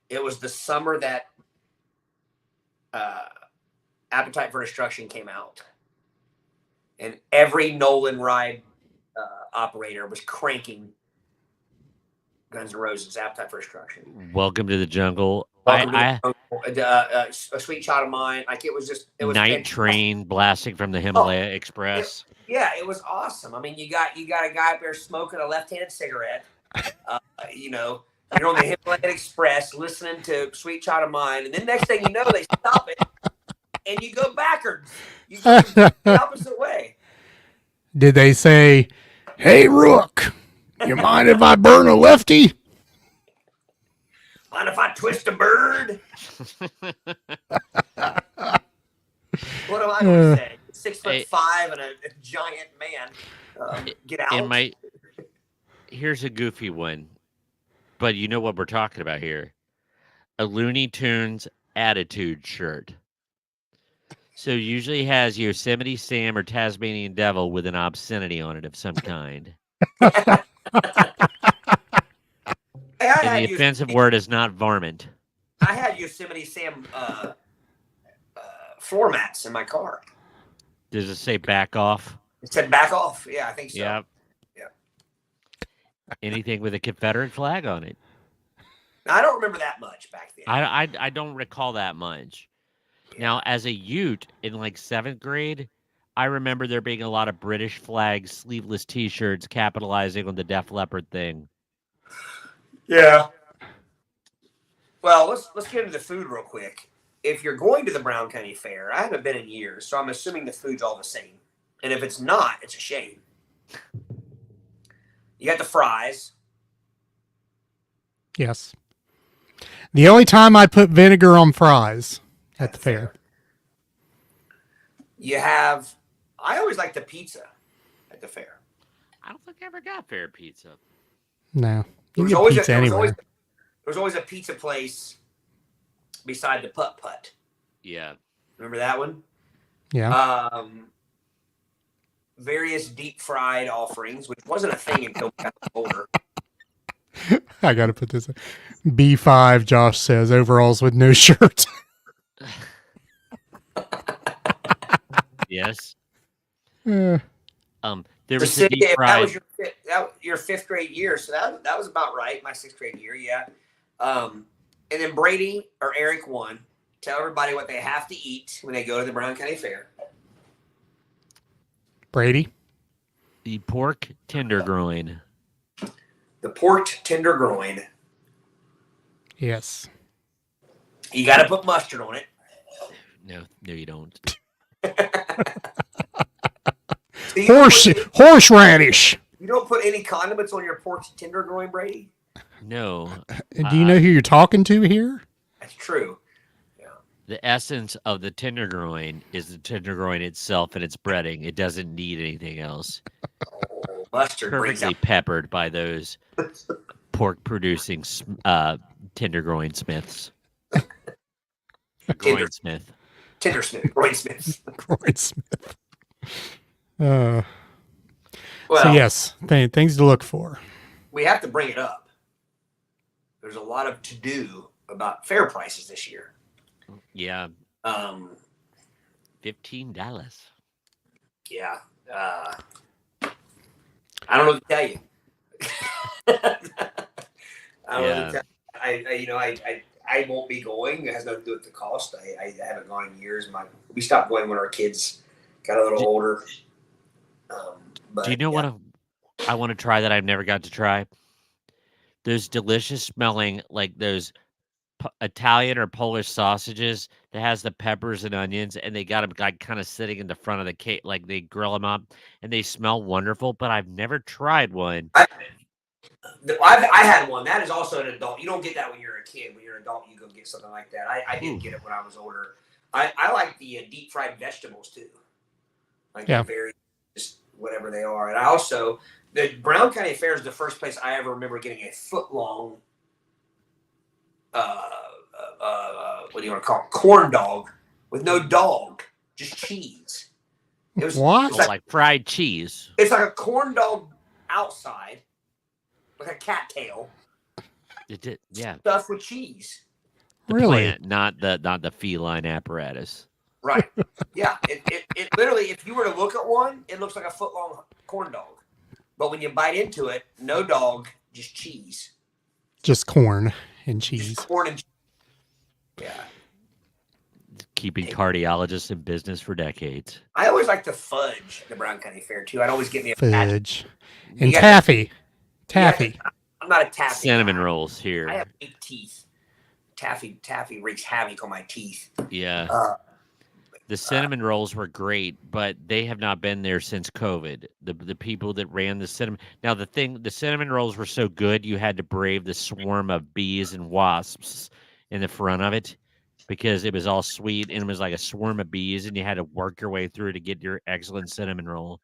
it was the summer that Appetite for Destruction came out, and every Nolan ride operator was cranking Guns N' Roses' Appetite for Destruction. Welcome to the Jungle. A Sweet Child of Mine. Like it was Night fantastic. Train blasting from the Himalaya Express. It was awesome. I mean, you got a guy up there smoking a left-handed cigarette. You're on the Himalaya Express listening to Sweet Child of Mine, and then next thing you know, they stop it, and you go backwards. You go the opposite way. Did they say, "Hey, Rook, you mind if I burn a lefty?" Mind if I twist a bird? What am I going to say? 6'5" and a giant man. Get out. Here's a goofy one, but you know what we're talking about here. A Looney Tunes Attitude shirt. So usually has Yosemite Sam or Tasmanian Devil with an obscenity on it of some kind. And the offensive word is not varmint. I had Yosemite Sam floor mats in my car. Does it say back off? It said back off. Yeah, I think so. Yep. Yeah. Anything with a Confederate flag on it. Now, I don't remember that much back then. I don't recall that much. Yeah. Now, as a Ute in like 7th grade, I remember there being a lot of British flag sleeveless T-shirts capitalizing on the Def Leppard thing. Yeah. Well, let's get into the food real quick. If you're going to the Brown County Fair, I haven't been in years, so I'm assuming the food's all the same. And if it's not, it's a shame. You got the fries. Yes. The only time I put vinegar on fries at the fair. You have, I always like the pizza at the fair. I don't think I ever got fair pizza. No. You can get pizza anywhere. There was always a pizza place beside the Putt Putt. Yeah. Remember that one? Yeah. Various deep fried offerings, which wasn't a thing until we got older. I got to put this in. B5, Josh says, overalls with no shirt. Yes. Uh, there was the deep fried. That was your 5th grade year, so that was about right. My 6th grade year, yeah. And then Brady or Eric won. Tell everybody what they have to eat when they go to the Brown County Fair. Brady? The pork tenderloin. The pork tenderloin. Yes. You got to put mustard on it. No, you don't. Horseradish. You don't put any condiments on your pork tenderloin, Brady? No. Do you know who you're talking to here? That's true. Yeah. The essence of the tenderloin is the tenderloin itself and its breading. It doesn't need anything else. Oh, mustard Perfectly peppered by those pork-producing tenderloin smiths. Groin Smith. Tendersmith. Groin Smith. Groin Smith. Well, so yes, things to look for. We have to bring it up. There's a lot of to-do about fair prices this year. Yeah. $15. Yeah. I don't know what to tell you. I don't know what to tell you. I won't be going. It has nothing to do with the cost. I haven't gone in years. We stopped going when our kids got a little older. Do you know what I want to try that I've never got to try? Those delicious smelling, like those Italian or Polish sausages that has the peppers and onions, and they got them like kind of sitting in the front of the cake, like they grill them up, and they smell wonderful. But I've never tried one. I had one. That is also an adult. You don't get that when you're a kid. When you're an adult, you go get something like that. I did get it when I was older. I like the deep fried vegetables too. Like Yeah. very just whatever they are. And I also the Brown County Fair is the first place I ever remember getting a foot long what do you want to call it? Corn dog with no dog, just cheese. It was What? It's Oh, like, like fried cheese. it's like a corn dog outside, like a cattail It did, yeah. stuffed with cheese. The Really? plant, not the feline apparatus. Right. Yeah. It literally, if you were to look at one, it looks like a foot long corn dog. But when you bite into it, no dog, just cheese. Just corn and Just cheese. corn and cheese. Yeah. Keeping cardiologists in business for decades. I always like the fudge at the Brown County Fair too. I'd always get me a patch. Fudge. And You got- taffy. you got- Taffy. I'm not a taffy. Cinnamon guy. rolls here. I have 8 teeth. Taffy wreaks havoc on my teeth. Yeah. Uh, The cinnamon rolls were great, but they have not been there since COVID. The people that ran the cinnamon. Now the cinnamon rolls were so good you had to brave the swarm of bees and wasps in the front of it because it was all sweet and it was like a swarm of bees and you had to work your way through to get your excellent cinnamon roll.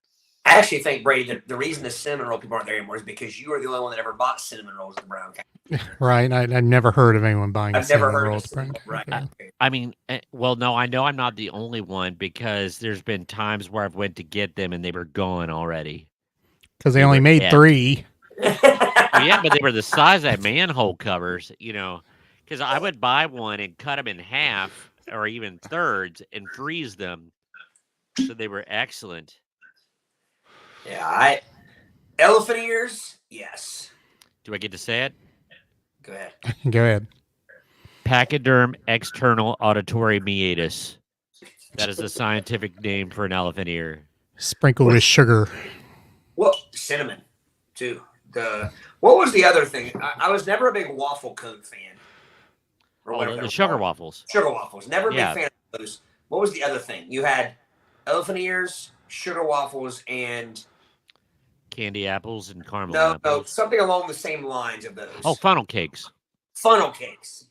I actually think, Brady, that the reason the cinnamon roll people aren't there anymore is because you are the only one that ever bought cinnamon rolls at the Brown County. Right. I've never heard of anyone buying a I've never cinnamon heard roll of at the Brown cinnamon. Right. County Fair. I mean, well, no, I know I'm not the only one because there's been times where I've went to get them and they were gone already. Because they only made Yeah. 3. Well, yeah, but they were the size of manhole covers, because I would buy one and cut them in half or even thirds and freeze them. So they were excellent. Yeah, elephant ears, yes. Do I get to say it? Go ahead. Go ahead. Pachyderm external auditory meatus. That is the scientific name for an elephant ear. Sprinkled with sugar. Well, cinnamon, too. What was the other thing? I was never a big waffle cone fan. Or Oh, whatever the they're sugar called. waffles. Sugar waffles. Never a Yeah. big fan of those. What was the other thing? You had elephant ears, sugar waffles, and Candy apples and caramel no, apples. something along the same lines of those. Oh, funnel cakes. funnel cakes.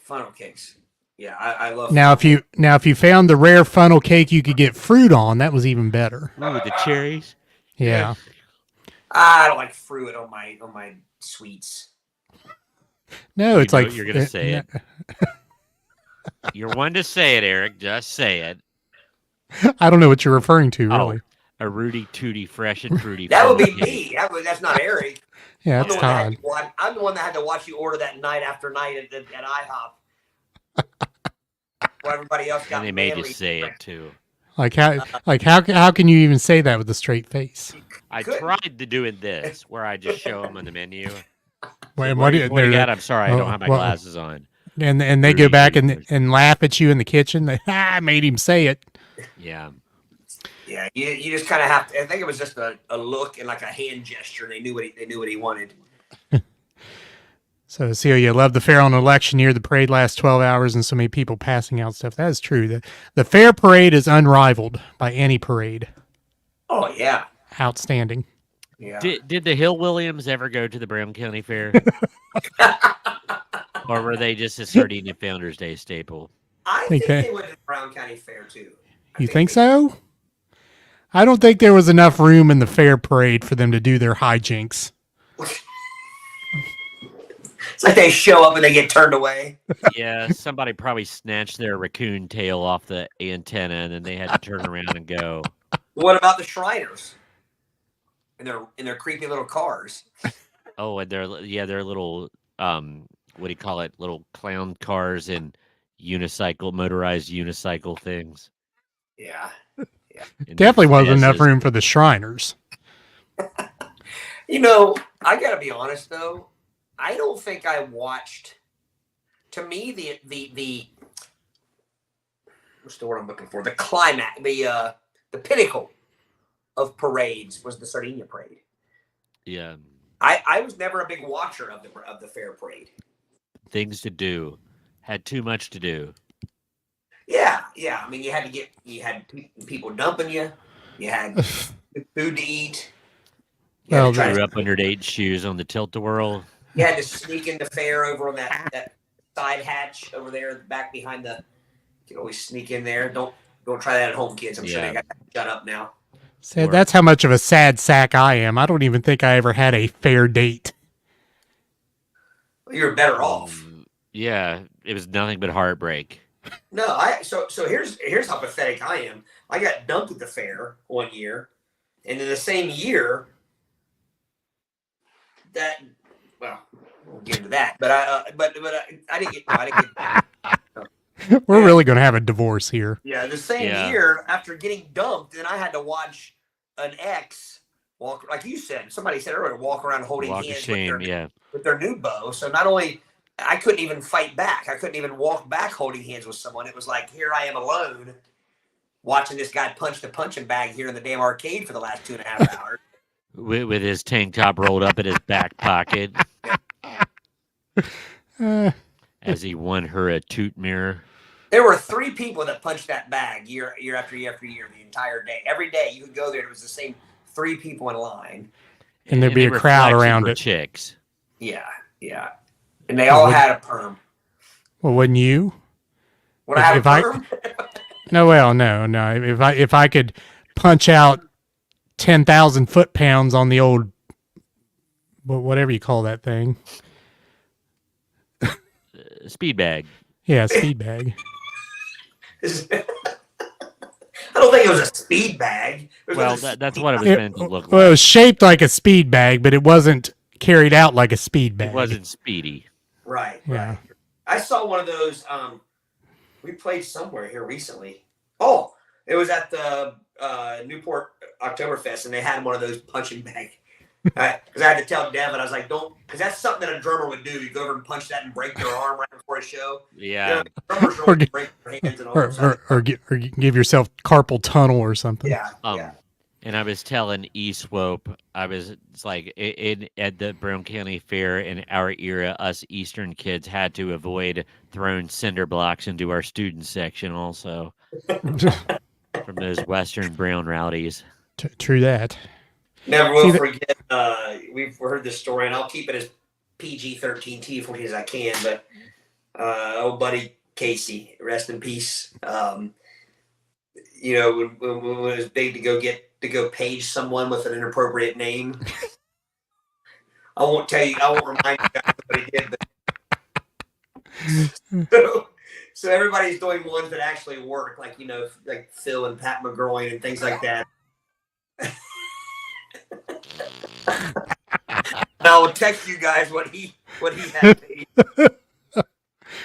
Funnel cakes. Yeah, I love. Now if you found the rare funnel cake you could get fruit on, that was even better. Ooh, the cherries. Yeah. I don't like fruit on my sweets. No, You it's know like you're gonna say it. You're one to say it, Eric. Just say it. I don't know what you're referring to, Oh, really. A Rooty Tooty Fresh and Fruity. That would be funnel cake. me. That's not Eric. Yeah, I'm the, that's one that had Todd. to watch, I'm the one that had to watch you order that night after night at IHOP. While everybody else got And they made you manly say it drinks. too. Like how can you even say that with a straight face? I Couldn't. tried to doing this, where I just show them on the menu. Wait, What do you they're- got? I'm sorry, I oh, don't have my well, glasses on. and they go Rudy back Tooty and laugh at you in the kitchen. I made him say it. Yeah. Yeah, you just kind of have to. I think it was just a look and like a hand gesture. They knew what he wanted. So, Celia, love the fair on election year. The parade lasts 12 hours and so many people passing out stuff. That is true. The fair parade is unrivaled by any parade. Oh yeah, Outstanding. yeah. Did the Hill Williams ever go to the Brown County Fair? Or were they just a Sardinia Founders Day staple? I think think that- they went to the Brown County Fair too. You think so? I don't think there was enough room in the fair parade for them to do their hijinks. It's like they show up and they get turned away. Yeah, somebody probably snatched their raccoon tail off the antenna and then they had to turn around and go. What about the Shriners? In their creepy little cars. Oh, and they're little what do you call it? Little clown cars and motorized unicycle things. Yeah. And Definitely wasn't enough S's. room for the Shriners. You know, I gotta be honest though. I don't think I watched. To me, the what's the word I'm looking for? The climax, the pinnacle of parades was the Sardinia Parade. Yeah, I was never a big watcher of the fair parade. things to do. Had too much to do. Yeah. I mean, you had people dumping you. You had food to eat. You had, Well, to try Threw to, up under eight shoes on the tilt-a-whirl. you had to sneak in the fair over on that side hatch over there, back behind the. You can always sneak in there. Don't Don't try that at home, kids. I'm sure Yeah. they got that shut up now. So that's how much of a sad sack I am. I don't even think I ever had a fair date. Well, you're better off. Yeah, it was nothing but heartbreak. No, so here's how pathetic I am. I got dumped at the fair one year, and in the same year, we'll get into that. But I didn't get. We're really going to have a divorce here. Yeah, the same Yeah. year after getting dumped, then I had to watch an ex walk, like you said. Somebody said earlier, walk around holding Walk of hands shame, yeah. with their new beau. So not only I couldn't even fight back, I couldn't even walk back holding hands with someone. It was like, here I am alone, watching this guy punch the punching bag here in the damn arcade for the last 2.5 hours. With his tank top rolled up in his back pocket as he won her a toot mirror. There were 3 people that punched that bag year after year after year, the entire day. Every day you could go there, it was the same 3 people in line. And there'd be they a were crowd flat around super it. Chicks. Yeah. And they all had a perm. Well, wouldn't you? When I had a If I- perm, No, well, no. If I could punch out 10,000 foot-pounds on the old, whatever you call that thing. Speed bag. Yeah, speed bag. I don't think it was a speed bag. It was Well, a that's what it was It, meant to look well, it like. was shaped like a speed bag, but it wasn't carried out like a speed bag. It wasn't speedy. Right. Yeah. I saw one of those. We played somewhere here recently. Oh, it was at the Newport Oktoberfest, and they had one of those punching bag. Because I had to tell Devin, I was like, don't, because that's something that a drummer would do. You go over and punch that and break their arm right before a show. Yeah. Drummers Or don't break their hands and all Or, that. or give yourself carpal tunnel or something. Yeah. And I was telling E-Swope, it's like at the Brown County Fair in our era, us Eastern kids had to avoid throwing cinder blocks into our student section also from those Western Brown rowdies. True that. Never will See, forget. We've heard this story, and I'll keep it as PG-13 T40 as I can. But old buddy Casey, rest in peace. When it was big to go page someone with an inappropriate name. I won't remind you guys what he did. But so everybody's doing ones that actually work, like like Phil and Pat McGroin and things like that. And I will text you guys what he had paid.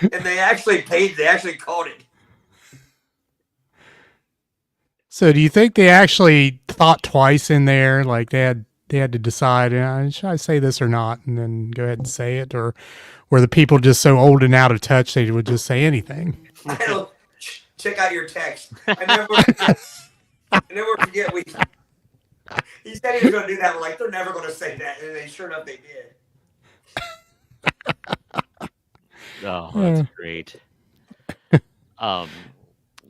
And they actually called it. So, do you think they actually thought twice in there? Like they had to decide, should I say this or not, and then go ahead and say it, or were the people just so old and out of touch they would just say anything? Check out your text. I never forget he said he was going to do that. We're like, they're never going to say that, and sure enough, they did. Oh, that's great.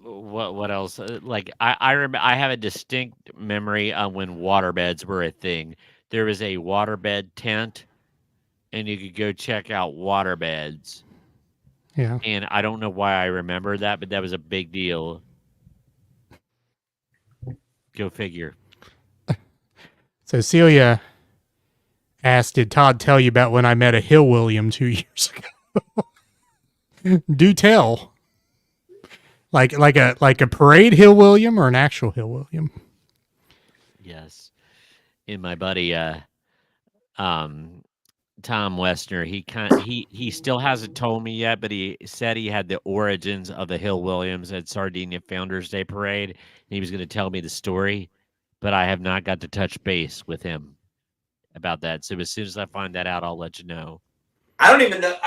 What else? I remember, I have a distinct memory of when waterbeds were a thing. There was a waterbed tent, and you could go check out waterbeds. Yeah. And I don't know why I remember that, but that was a big deal. Go figure. So Celia asked, "Did Todd tell you about when I met a Hill William 2 years ago?" Do tell. Like a parade Hill William or an actual Hill William? Yes. And my buddy Tom Westner, he still hasn't told me yet, but he said he had the origins of the Hill Williams at Sardinia Founders Day Parade, and he was going to tell me the story, but I have not got to touch base with him about that. So as soon as I find that out, I'll let you know. I don't even know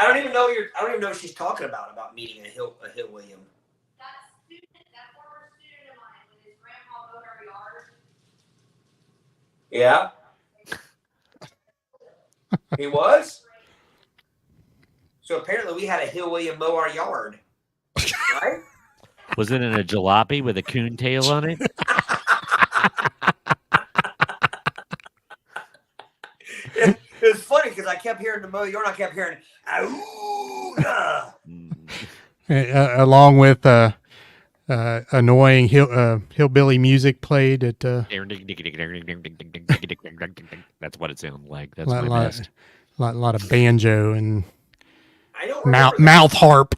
what she's talking about meeting a Hill William. That former student of mine with his grandpa mowed our yard. Yeah. He was? So apparently we had a Hill William mow our yard. Right? Was it in a jalopy with a coon tail on it? It was funny because I kept hearing the mow yard, I kept hearing, "Ooh." Along with annoying hillbilly music played at That's what it sounded like. That's my best. lot of banjo and I don't remember that. mouth harp.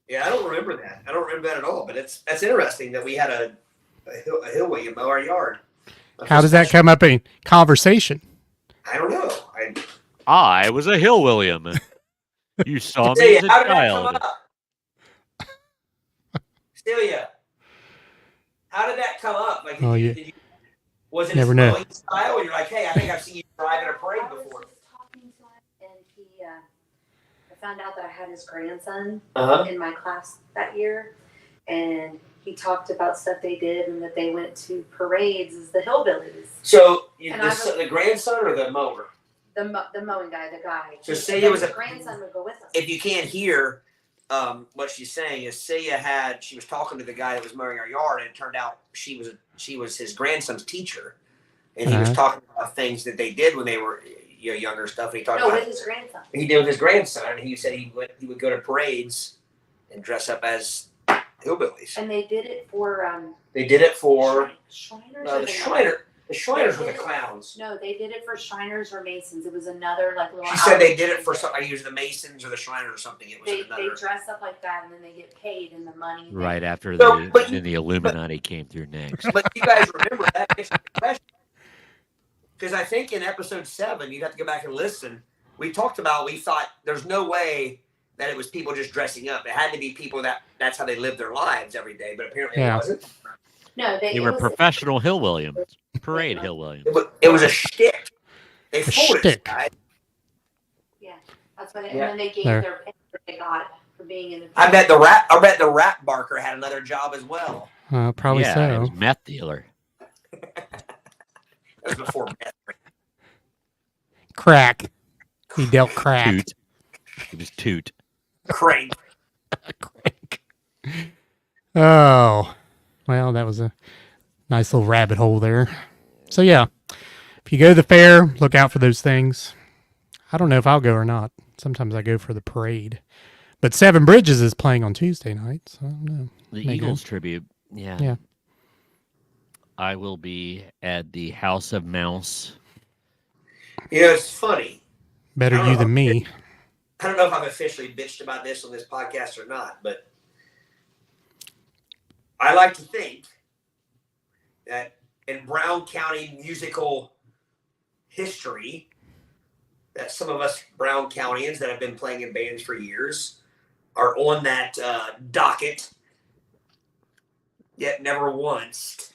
Yeah, I don't remember that. I don't remember that at all. But that's interesting that we had a Hill William mow our yard. How does that come up in conversation? I don't know. I was a Hill William. You saw me Celia, as a how did that come child. up? Celia, how did that come up? Like, Oh, did you, was it Never his know. mowing style? And you're like, hey, I think I've seen you drive in a parade before. I was talking to him, and I found out that I had his grandson Uh-huh. in my class that year, and he talked about stuff they did and that they went to parades as the hillbillies. So And I was- the grandson or the mower? The mowing guy, the guy. So say it was his a- grandson would go with us. If you can't hear what she's saying, is Celia she was talking to the guy that was mowing our yard, and it turned out she was his grandson's teacher, and he was Uh-huh. talking about things that they did when they were younger stuff. And he talked No, about with his grandson. he did with his grandson, and he said he would go to parades and dress up as hillbillies. And they did it for They did it for Shriners. the Shriner. The Shriners were the clowns. No, they did it for Shriners or Masons. It was another like little. She said they outfit did it for did. something. I used the Masons or the Shriners or something. It was They another. dress up like that and then they get paid in the money. Right after So, but you- then the Illuminati came through next. But you guys remember that makes me question. Because I think in episode 7, you'd have to go back and listen. We talked about, we thought there's no way that it was people just dressing up. It had to be people that's how they lived their lives every day. But apparently Yeah. it wasn't. No, They it were was- professional Hill Williams, parade Hill Williams. It was a shtick. They A fooled us, shtick. guys. Yeah, that's what. Yeah. And then they gave There. their pay that they got for being in the. I bet the rat barker had another job as well. Probably yeah, so. it was meth dealer. That was before meth. Crack. He dealt crack. Toot. It was toot. Crank. Crack. Oh, well, that was a nice little rabbit hole there. So yeah, if you go to the fair, look out for those things. I don't know if I'll go or not. Sometimes I go for the parade. But Seven Bridges is playing on Tuesday night, so I don't know. The Maybe. Eagles tribute. Yeah. Yeah. I will be at the House of Mouse. You know, it's funny. Better I don't you know. than me. I don't know if I've officially bitched about this on this podcast or not, but I like to think that in Brown County musical history, that some of us Brown Countians that have been playing in bands for years are on that docket, yet never once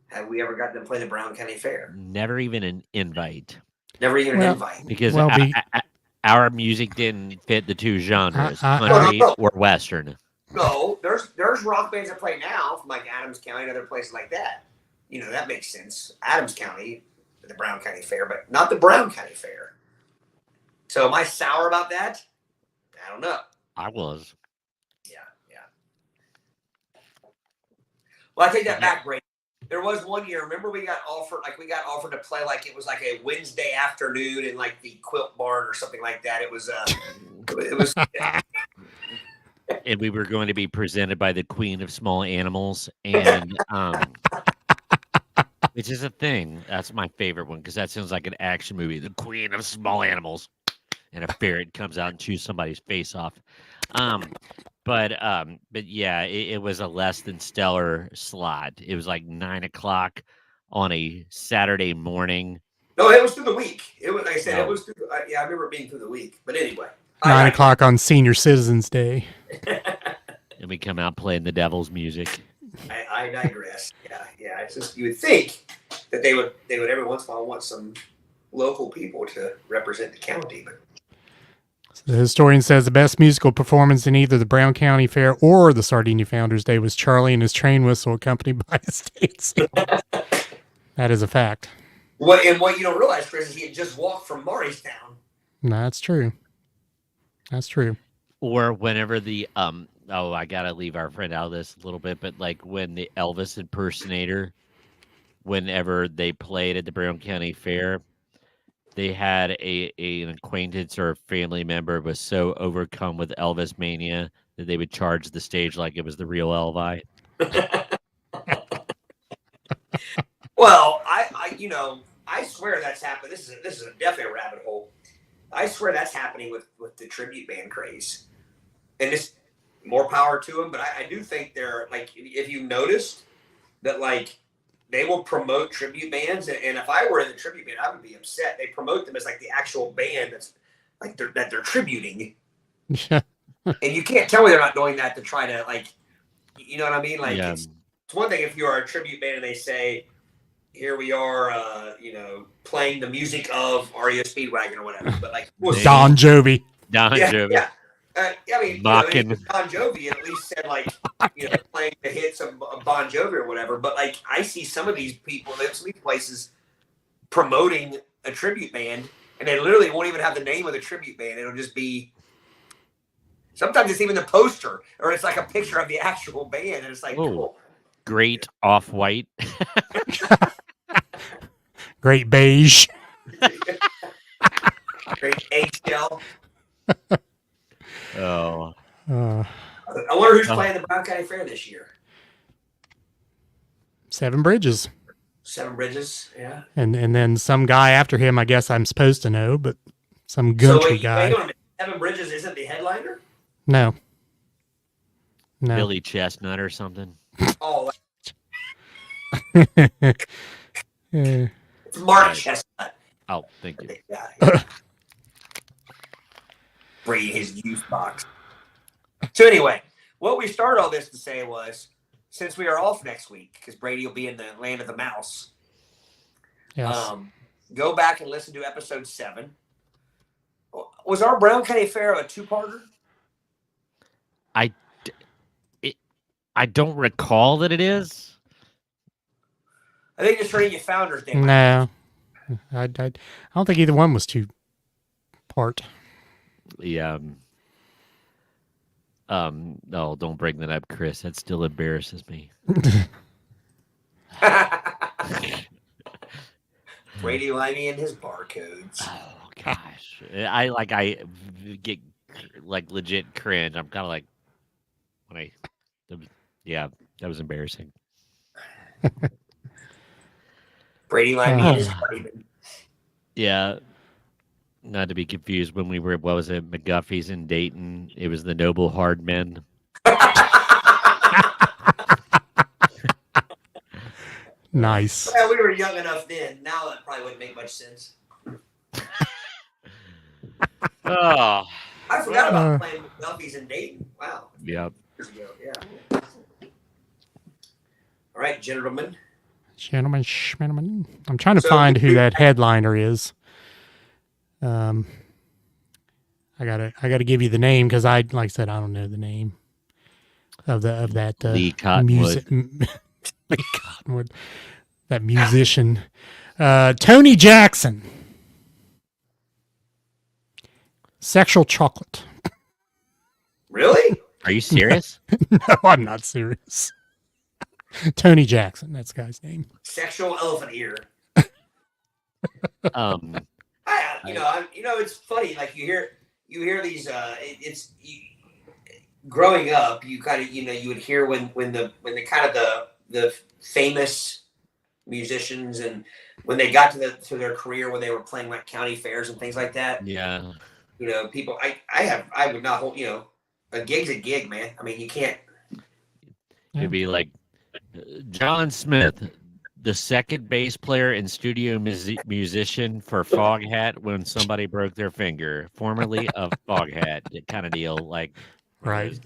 have we ever gotten to play the Brown County Fair. Never even an invite Never even Well- an invite. because Well, our music didn't fit the two genres, I- country No. or western. No, there's rock bands that play now from like Adams County and other places like that. You know, that makes sense. Adams County, the Brown County Fair, but not the Brown County Fair. So am I sour about that? I don't know. I was. Yeah. Well, I take that back, Brady. There was one year, remember we got offered to play like it was like a Wednesday afternoon in like the Quilt Barn or something like that. It was And we were going to be presented by the Queen of Small Animals, and which is a thing. That's my favorite one because that sounds like an action movie. The Queen of Small Animals, and a ferret comes out and chews somebody's face off. But yeah, it was a less than stellar slot. It was like 9:00 on a Saturday morning. no, it was through the week. It was like I said, No. it was through. Yeah, I remember it being through the week. But anyway, 9:00 on Senior Citizens Day. And we come out playing the devil's music. I digress. Yeah. It's just you would think that they would every once in a while want some local people to represent the county, but The historian says the best musical performance in either the Brown County Fair or the Sardinia Founders Day was Charlie and his train whistle accompanied by a state song. That is a fact. what you don't realize, Chris, is he had just walked from Morristown. No, that's true. That's true. Or whenever the I gotta leave our friend out of this a little bit, but like when the Elvis impersonator, whenever they played at the Brown County Fair, they had an acquaintance or a family member was so overcome with Elvis mania that they would charge the stage like it was the real Elvi. Well, I swear that's happened. This is definitely a rabbit hole. I swear that's happening with the tribute band craze, and it's more power to them. But I do think they're like, if you noticed that, like, they will promote tribute bands, and if I were in the tribute band, I would be upset. They promote them as like the actual band that's like they're tributing, and you can't tell me they're not doing that to try to, like, you know what I mean? Like, Yeah. it's one thing if you are a tribute band and they say, here we are, playing the music of REO Speedwagon or whatever. But like, Don Jovi. Don yeah, Jovi. yeah. I mean, Mocking. Bon Jovi at least said, like, playing the hits of Bon Jovi or whatever. But like, I see some of these people, some of these places promoting a tribute band, and they literally won't even have the name of the tribute band. It'll just be, sometimes it's even the poster, or it's like a picture of the actual band, and it's like, Whoa. cool. Great Off-White. Great Beige. Great eggshell. Oh. Uh, I wonder who's playing the Brown County Fair this year. Seven Bridges. Seven Bridges, yeah. And then some guy after him, I guess I'm supposed to know, but some So country wait, guy. wait a minute. Seven Bridges isn't the headliner? No. No. Billy Chestnut or something. Oh, Uh, it's Mark Chestnut. Oh, thank you. Yeah. Bringing his youth box. So anyway, what we started all this to say was, since we are off next week, because Brady will be in the land of the mouse, yes. go back and listen to episode 7. Was our Brown County Fair a 2-parter? I don't recall that it is. I think it's Radio Founders Day. No. I don't think either one was two-part. Yeah. No, don't bring that up, Chris. That still embarrasses me. Brady Limey and his barcodes. Oh gosh, I get like legit cringe. I'm kind of like yeah, that was embarrassing. Brady Limey and his Raven. Yeah, not to be confused when we were, what was it, McGuffey's in Dayton. It was the Noble Hard Men. Nice. Well, we were young enough then. Now that probably wouldn't make much sense. Oh, I forgot about playing McGuffey's in Dayton. Wow. yep. Years ago, yeah. All right, gentlemen. Gentlemen. I'm trying to find who that headliner is. I gotta give you the name because like I said, I don't know the name of that Lee Cottonwood. Lee Cottonwood, that musician, Tony Jackson. Sexual Chocolate. Really? Are you serious? No, I'm not serious. Tony Jackson, that's the guy's name. Sexual elephant ear. It's funny. Like you hear these. Growing up, you kind of you would hear when the kind of the famous musicians, and when they got to their career, when they were playing like county fairs and things like that. Yeah. People. I would not hold. A gig's a gig, man. I mean, you can't. It'd be like John Smith, the second bass player and studio musician for Foghat when somebody broke their finger, formerly of Foghat, kind of deal, like Right.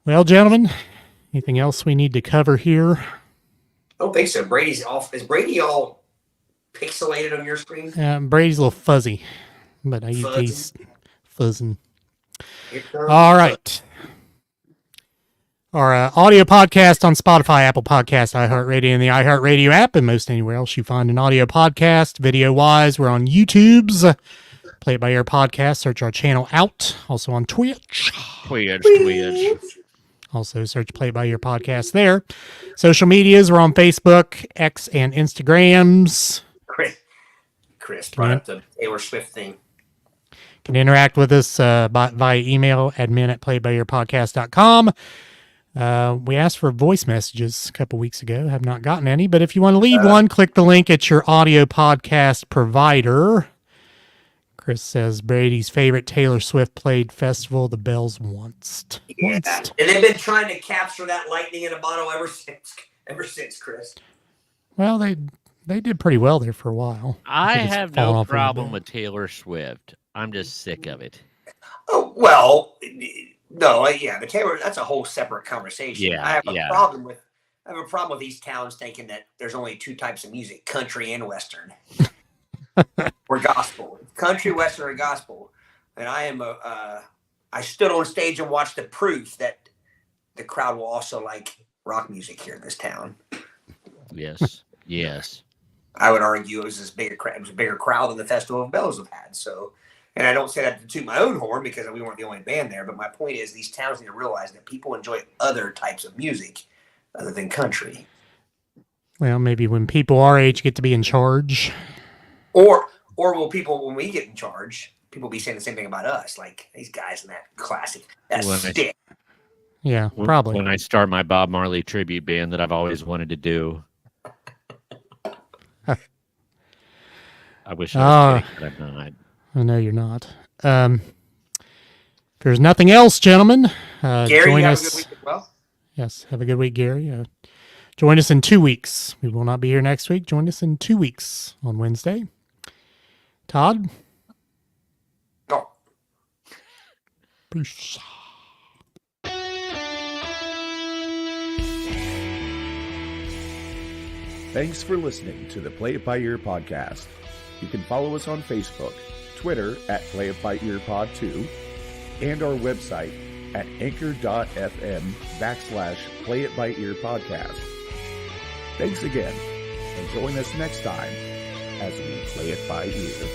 Well, gentlemen, anything else we need to cover here? I don't think so. Brady's off. Is Brady all pixelated on your screen? Brady's a little fuzzy, but he's fuzzing. Here All right. Our audio podcast on Spotify, Apple Podcasts, iHeartRadio, and the iHeartRadio app, and most anywhere else you find an audio podcast. Video-wise, we're on YouTube's Play It By Ear podcast. Search our channel out. Also on Twitch. Twitch. Also search Play It By Ear podcast there. Social medias, we're on Facebook, X, and Instagrams. Chris brought up the Taylor Swift thing. Can interact with us via email, admin@playedbyyearpodcast.com. We asked for voice messages a couple weeks ago. Have not gotten any, but if you want to leave one, click the link at your audio podcast provider. Chris says Brady's favorite Taylor Swift played festival, the Bells Once. Yeah, and they've been trying to capture that lightning in a bottle ever since, Chris. Well, they did pretty well there for a while. I think it's have fallen no off a little problem bit. with Taylor Swift. I'm just sick of it. Oh, well, no, yeah, but Taylor, that's a whole separate conversation. Yeah, I have a yeah. problem with these towns thinking that there's only two types of music, country and western. Or gospel. Country, western, or gospel. And I stood on stage and watched the proof that the crowd will also like rock music here in this town. Yes. Yes. I would argue it was a bigger crowd than the Festival of Bells have had. So, and I don't say that to toot my own horn because we weren't the only band there. But my point is, these towns need to realize that people enjoy other types of music other than country. Well, maybe when people our age get to be in charge. Or will people, when we get in charge, people be saying the same thing about us, like these guys in that classic, that stick. Yeah, probably. When I start my Bob Marley tribute band that I've always wanted to do. I wish I was kidding, but I'm not. I know you're not. If there's nothing else, gentlemen, Gary, join you have us. a good week as well. Yes, have a good week, Gary. Join us in 2 weeks. We will not be here next week. Join us in 2 weeks on Wednesday. Todd? No. Peace. Thanks for listening to the Play It By Ear podcast. You can follow us on Facebook, Twitter at Play It By Ear Pod 2, and our website at anchor.fm/Play It By Ear podcast. Thanks again, and join us next time as we play it by ear.